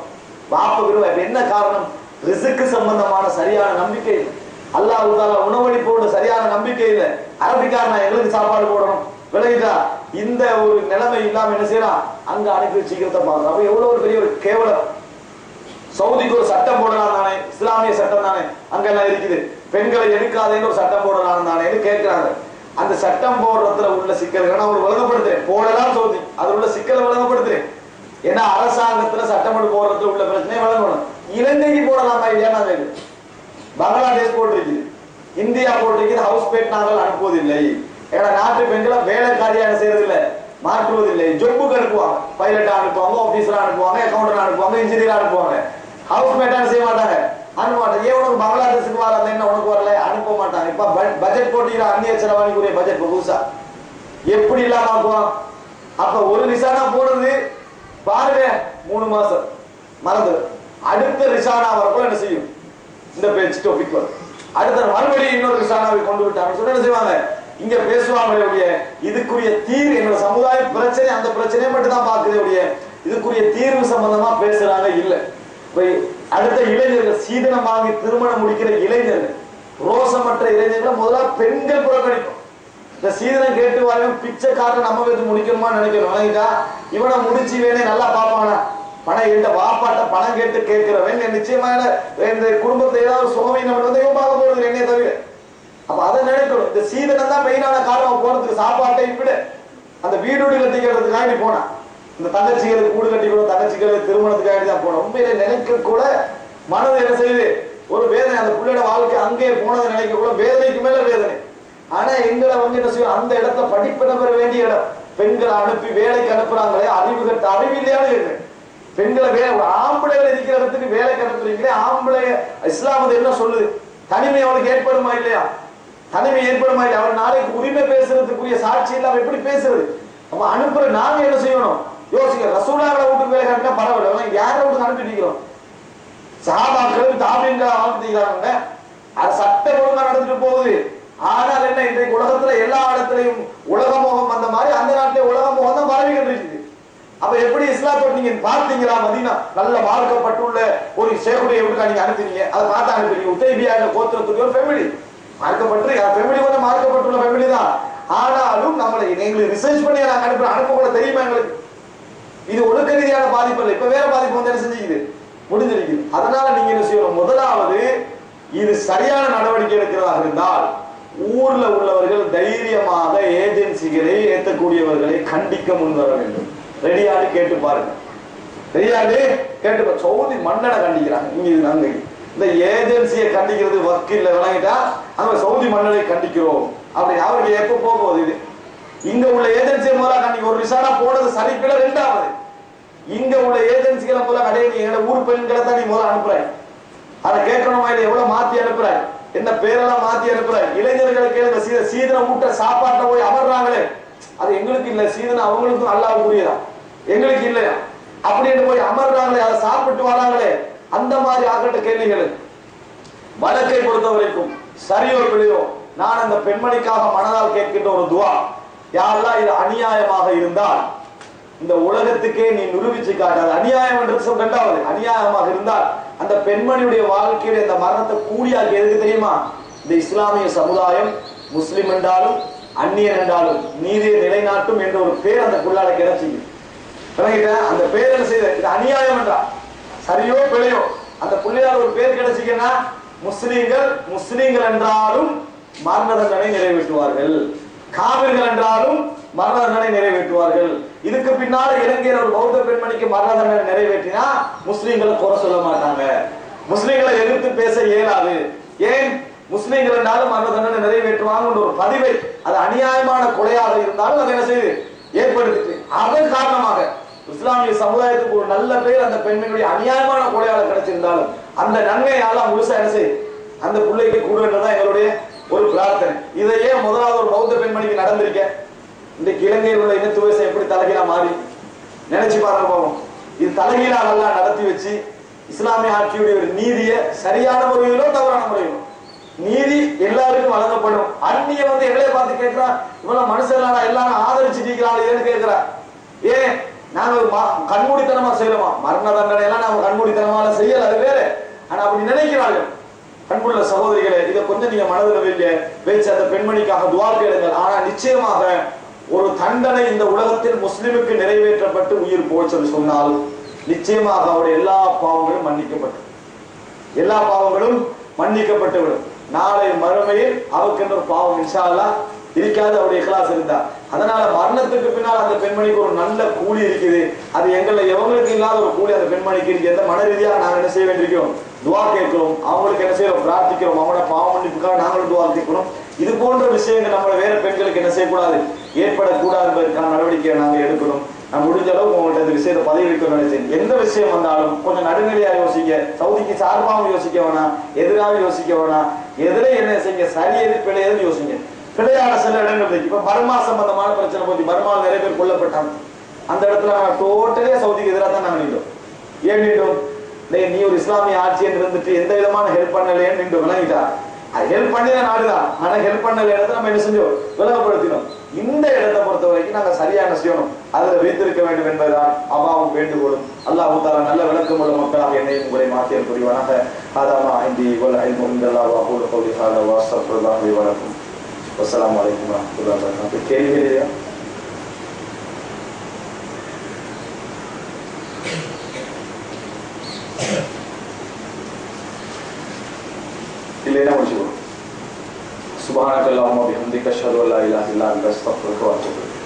இப்ப என்ன காரணம்? ரிஸ்க்கு சம்பந்தமான சரியான நம்பிக்கை இல்லை. அல்லாஹ் தாலா உணவளிப்போட சரியான நம்பிக்கை இல்லை. அரபிக்காரன் எங்களுக்கு சாப்பாடு போடணும் விளையுதா? இந்த ஒரு நிலைமை இல்லாம என்ன செய்யலாம்? அங்க அனுப்பி சீக்கிரத்தை பார்க்கலாம். அப்ப எவ்வளவு ஒரு பெரிய ஒரு கேவலம். சவுதிக்கு ஒரு சட்டம் போடலாம் தானே, இஸ்லாமிய சட்டம் தானே அங்கெல்லாம் இருக்குது. பெண்களை எடுக்காதேன்னு ஒரு சட்டம் போடலாம் தானேன்னு கேட்கிறாங்க. அந்த சட்டம் போடுறதுல உள்ள சிக்கல்களை நான் ஒரு விளங்கப்படுத்துறேன். போடலாம் சவுதி, அதுல உள்ள சிக்கலை விளங்கப்படுத்துறேன். ஏன்னா அரசாங்கத்துல சட்டமன்ற போடுறதுல உள்ள பிரச்சனை வழங்கணும். இலங்கைக்கு போடலாமா இல்லையா? பங்களாதேஷ் போட்டிருக்குது, இந்தியா போட்டிருக்குது, ஹவுஸ் பேட் நாங்கள் அனுப்புவதில்லை. ஏன்னா நாட்டு பெண்களை வேலைக்காரியாக செய்யறதில்லை, மாற்றுவதில்லை. ஜொப்புக்கு அனுப்புவாங்க, பைலட்டா அனுப்புவாங்க, ஆபீசரா அனுப்புவாங்க, அக்கௌண்டன்ட் அனுப்புவாங்க, இன்ஜினியரா அனுப்புவாங்க. ஹவுஸ் மேட்டான செய்ய மாட்டாங்க, அனுப்ப மாட்டாங்க. ஏன் உனக்கு பங்களாதேஷுக்கு வர என்ன உனக்கு வரல, அனுப்ப மாட்டாங்க. இப்ப பட்ஜெட் போட்டிக்கிற அந்நிய செலவாணிக்குரிய பட்ஜெட் புதுசா எப்படி இல்லாம ஆக்குவான். அப்ப ஒரு ரிசானா போடுறது பாருங்க 3 மாசம் மறந்து, அடுத்த ரிசானா வரப்போ என்ன செய்யும், இந்த பேச்சு டாபிக் வரும். அடுத்த மறுபடியும் இன்னொரு ரிசானாவை கொண்டு விட்டாங்க சொல்ல என்ன செய்வாங்க, இங்க பேசுவாங்க. இதுக்குரிய தீர்வு எங்களோட சமுதாய பிரச்சனை, அந்த பிரச்சனையை மட்டும் தான் பாக்குது. இதுக்குரிய தீர்வு சம்பந்தமா பேசுறாங்க இல்ல. அடுத்த இளைஞர்கள், சீதனம் வாங்கி திருமணம் முடிக்கிற இளைஞர்கள், ரோசமற்ற இளைஞர்கள் முதல்ல பெண்கள் புறக்கணிக்கும். இந்த சீதனம் கேட்டு வாயும் பிச்சைக்காரன் நம்ம வச்சு முடிக்கணுமா நினைக்கணும். இவனை முடிச்சு வேணே நல்லா பாப்பானா, பணம் எந்த வாப்பாட்ட பணம் கேட்டு கேட்கிறவன் நிச்சயமான இந்த குடும்பத்தை ஏதாவது சுகவீனம் வந்து இவன் பார்க்க போறது என்னைய தவிர. அப்ப அதை நினைக்கணும். இந்த சீதனம் தான் மெயினான காரணம் போறதுக்கு. சாப்பாட்டை விட அந்த வீடு கட்டிக்கிறதுக்காக போனா, இந்த தங்கச்சிகளுக்கு கூடு கட்டிக்கணும், தங்கச்சிகளுக்கு திருமணத்துக்காக தான் போனோம். உண்மையில நினைக்க கூட மனது என்ன செய்யுது, ஒரு வேதனை. அந்த பிள்ளையோட வாழ்க்கை அங்கே போனதை நினைக்க கூட வேதனைக்கு மேல வேதனை. ஆனா எங்களை என்ன செய்யும், அந்த இடத்துல படிப்பிட பெற வேண்டிய இடம். பெண்களை அனுப்பி வேலைக்கு அனுப்புறாங்களே, அறிவு கட்ட அறிவில்லையானு இருக்கு. பெண்களை ஆம்பளைகளை இருக்கிற இடத்துக்கு வேலைக்கு அனுப்புறீங்களே, ஆம்பளை இஸ்லாம் என்ன சொல்லுது, தனிமை அவனுக்கு ஏற்படுமா இல்லையா? தனிமை ஏற்படுமா இல்லையா? அவன் நாளைக்கு உரிமை பேசுறதுக்குரிய சாட்சி இல்லாம எப்படி பேசுறது? நம்ம அனுப்புற நாங்க என்ன செய்யணும் யோசிக்க. ரசூலுல்லாஹ் வீட்டுக்கு வேலை கட்டினா பரவாயில்ல, யார வீட்டுக்கு அனுப்பிட்டீங்களோம்? சஹாபாக்கள் தாபீன்களை அனுப்பிட்டீங்க. அது சட்ட ஒழுங்கா நடந்துட்டு போகுது. ஆனால் என்ன, இன்றைக்கு உலகத்துல எல்லா இடத்துலையும் உலக முகம் வந்த மாதிரி அந்த நாட்டிலே உலக முகம் தான் பரவிக்கிட்டு இருக்குது. அப்ப எப்படி இஸ்லாத்தோட நீங்க பார்த்தீங்களா? மதீனா நல்ல மார்க்கப்பட்டுள்ள ஒரு ஷேகுடைய வீட்டுக்கு நீங்க அனுப்பினீங்க, அதை பார்த்து அனுப்பினீங்க. உத்தைபியா கோத்திரத்துக்கு ஒரு ஃபேமிலி மார்க்கப்பட்டு, ஃபேமிலி வந்து மார்க்கப்பட்டுள்ள ஃபேமிலி தான். ஆனாலும் நம்மளை எங்களுக்கு ரிசர்ச் பண்ணி நாங்க அனுப்ப கூட தெரியுமா எங்களுக்கு? இது ஒழுக்க ரீதியான பாதிப்பு இல்லை, இப்ப வேற பாதிப்பு வந்து என்ன செஞ்சுக்குது, முடிஞ்சிருக்குது. அதனால நீங்க என்ன செய்யணும், முதலாவது இது சரியான நடவடிக்கை எடுக்கிறதாக இருந்தால் ஊர்ல உள்ளவர்கள் தைரியமாக ஏஜென்சிகளை ஏற்றக்கூடியவர்களை கண்டிக்க முன்வர வேண்டும். ரெடியாடு கேட்டு பாருங்க, ரெடியாடு கேட்டு. சவுதி மன்னனை கண்டிக்கிறாங்க, இங்க நாங்க இந்த ஏஜென்சியை கண்டிக்கிறது வக்கீல்ல விளங்கிட்டா அங்க சவுதி மன்னனை கண்டிக்கிறோம் அப்படி. அவருக்கு எப்ப போகுது இது? இங்க உள்ள ஏஜென்சியை முதல்ல கண்டிக்க. ஒரு விசாரணை போனது சரிப்பில. ரெண்டாவது இங்க உள்ள ஏஜென்சிகளை முதல்ல கடையை எங்க ஊர் பெண்களை தான் நீ முதல்ல அனுப்புறாய். அதை கேட்கணுமா இல்லை, எவ்வளவு மாத்தி அனுப்புறாய், என்ன பேரெல்லாம் மாத்தி அனுப்புறாய். இளைஞர்களுக்கு சீதனம் ஊட்ட சாப்பாட்டை போய் அமர்றாங்களே, அது எங்களுக்கு இல்ல, சீதனம் அவங்களுக்கும் அல்லாஹ்வுக்கு உரியதா, எங்களுக்கு இல்லையா அப்படின்னு போய் அமர்றாங்களே, அதை சாப்பிட்டு வராங்களே, அந்த மாதிரி ஆகட்ட கேள்விகள். வழக்கை பொறுத்த வரைக்கும் சரியோ பிழையோ, நான் அந்த பெண்மணிக்காக மனதால் கேட்கின்ற ஒரு துவா, யாரெல்லாம் இது அநியாயமாக இருந்தால் இந்த உலகத்துக்கே நீ நிரூபிச்சு காட்டாது. அநியாயம் என்று சொல். இரண்டாவது, அநியாயமாக இருந்தால் அந்த பெண்மணியுடைய வாழ்க்கையுடைய அந்த மரணத்தை கூலியாக்கி எதுக்கு தெரியுமா? இந்த இஸ்லாமிய சமுதாயம் முஸ்லிம் என்றாலும் அந்நியன் என்றாலும் நீதியை நிலைநாட்டும் என்ற ஒரு பேர் அந்த புள்ளால கிடைச்சிக்கு. அந்த பேர் என்ன செய்த, இது அநியாயம் என்றா சரியோ பிழையோ, அந்த புள்ளையால் ஒரு பேர் கிடைச்சிக்கன்னா முஸ்லீம்கள் என்றாலும் மரண தண்டனை நிறைவேற்றுவார்கள், காவிர்கள் என்றாலும் மரண தண்டனை நிறைவேற்றுவார்கள். இதுக்கு பின்னால இலங்கையில் ஒரு பௌத்த பெண்மணிக்கு மரண தண்டனை நிறைவேற்றினா முஸ்லீம்களை குறை சொல்ல மாட்டாங்க, முஸ்லீம்களை எதிர்த்து பேச இயலாது. ஏன்? முஸ்லீம்கள் என்றாலும் மரண தண்டனை நிறைவேற்றுவாங்க ஒரு பதிவை, அது அநியாயமான கொலையாக இருந்தாலும் அதை என்ன செய்து ஏற்படுத்திட்டு, அதன் காரணமாக இஸ்லாமிய சமுதாயத்துக்கு ஒரு நல்ல பேர் அந்த பெண்மணியுடைய அநியாயமான கொலையாளர் கிடைச்சிருந்தாலும் அந்த நன்மையால முழுசா என்ன செய்யும் அந்த பிள்ளைக்கு கூட என்றதான் எங்களுடைய ஒரு பிரார்த்தனை. இதையே முதலாவது ஒரு பௌத்த பெண்மணிக்கு நடந்திருக்க. இன்றைக்கு இலங்கையில் உள்ள இனத்துவசை எப்படி தலைகீழா மாறி நினைச்சு பார்க்க போவோம். இது தலைகீழா நல்லா நடத்தி வச்சு இஸ்லாமிய ஆட்சியுடைய ஒரு நீதியை சரியான முறையிலோ தவறான முறையிலோ நீதி எல்லாருக்கும் வழங்கப்படும். அந்நிய வந்து எங்களைய பார்த்து கேட்கிறா, இவ்வளவு மனுஷன் எல்லாரும் ஆதரிச்சுட்டு கேட்கிறா. ஏன் நாங்க கண்மூடித்தனமா செய்யறோமா? மரண தண்டனை எல்லாம் நாம கண்மூடித்தனமால செய்யல, அது வேற. ஆனா அப்படி நினைக்கிறார்கள். அன்புள்ள சகோதரிகளே, இதை கொஞ்சம் நீங்க மனதில் வச்சு அந்த பெண்மணிக்காக துஆ கேளுங்கள். ஆனா நிச்சயமாக ஒரு தண்டனை இந்த உலகத்தில் முஸ்லிமுக்கு நிறைவேற்றப்பட்டு உயிர் போச்சு சொன்னால் நிச்சயமாக அவருடைய எல்லா பாவங்களும் மன்னிக்கப்பட்டு விடும். நாளை மறுமையில் அவருக்கு ஒரு பாவம் இன்ஷா அல்லாஹ் இருக்காது. அவருடைய இக்லாஸ் இருந்தா அதனால மரணத்துக்கு பின்னால் அந்த பெண்மணிக்கு ஒரு நல்ல கூலி இருக்குது. அது எங்களை எவங்களுக்கு இல்லாத ஒரு கூலி அந்த பெண்மணிக்கு இருக்கு. எந்த மன ரீதியாக நாங்கள் என்ன செய்ய வேண்டியிருக்கிறோம், துவா கேட்கிறோம், அவங்களுக்கு என்ன செய்யறோம், பிரார்த்திக்கிறோம், அவங்களோட பாவ மன்னிப்புக்காக நாங்களும் துவா கேட்கிறோம். இது போன்ற விஷயங்கள் நம்மள வேற பெண்களுக்கு என்ன செய்யக்கூடாது, ஏற்படக்கூடாது என்பதற்கான நடவடிக்கையை நாங்கள் எடுக்கணும். நான் முடிஞ்ச அளவுக்கு உங்கள்கிட்ட இந்த விஷயத்தை பதிவிக்க நினைச்சேன். எந்த விஷயம் வந்தாலும் கொஞ்சம் நடுநிலையா யோசிக்க, சவுதிக்கு சார்பாகவும் யோசிக்க வேணாம், எதிராக யோசிக்க வேணாம், எதிர என்ன செய்ய, சரி எது பிழை எதுன்னு யோசிங்க. பிழையான சில இடங்கள் இருக்கு. இப்ப பர்மா சம்பந்தமான பிரச்சனை போச்சு, பர்மாவில் நிறைய பேர் கொல்லப்பட்டாங்க. அந்த இடத்துல நாங்கள் டோட்டலே சவுதிக்கு எதிராக தான் நாங்கள் நின்றோம். ஏன் நின்றோம், நீ ஒரு இஸ்லாமிய ஆட்சின்னு இருந்துட்டு எந்த விதமான ஹெல்ப் பண்ணலையேன்னு நின்று விளங்கிட்டா. ஹெல்ப் பண்ணின நாடுதான், ஆனா ஹெல்ப் பண்ணல இடத்த நம்ம என்ன செஞ்சோம், விலகப்படுத்தினோம். இந்த இடத்தை பொறுத்த வரைக்கும் நாங்க சரியான செய்யணும், அதுல வைத்திருக்க வேண்டும் என்பதுதான் அபாவும் வேண்டுகோளும். அல்லாஹ் தஆலா நல்ல விளக்கம் உள்ள மக்களாக என்னையும் உங்களை மாற்றியல் புரிவானாக. ஆதாமா ஐந்தி வல் இல்மு இன்தல்லாஹ் வ அகூலு கௌலி ஹாதா வ அஸ்தக்ஃபிருல்லாஹ் லி வ லக்கும். வஸ்ஸலாமு அலைக்கும் வரஹ்மத்துல்லாஹி வ பரகாத்துஹு. கேள்வி இல்லையா? இல்லைன்னா முடிச்சுக்கணும். சுப்ஹானக அல்லாஹும்ம வ பிஹம்திக அஷ்ஹது அல்லா இலாஹா இல்லா அன்த அஸ்தக்ஃபிருக வ அத்தூபு இலைக்.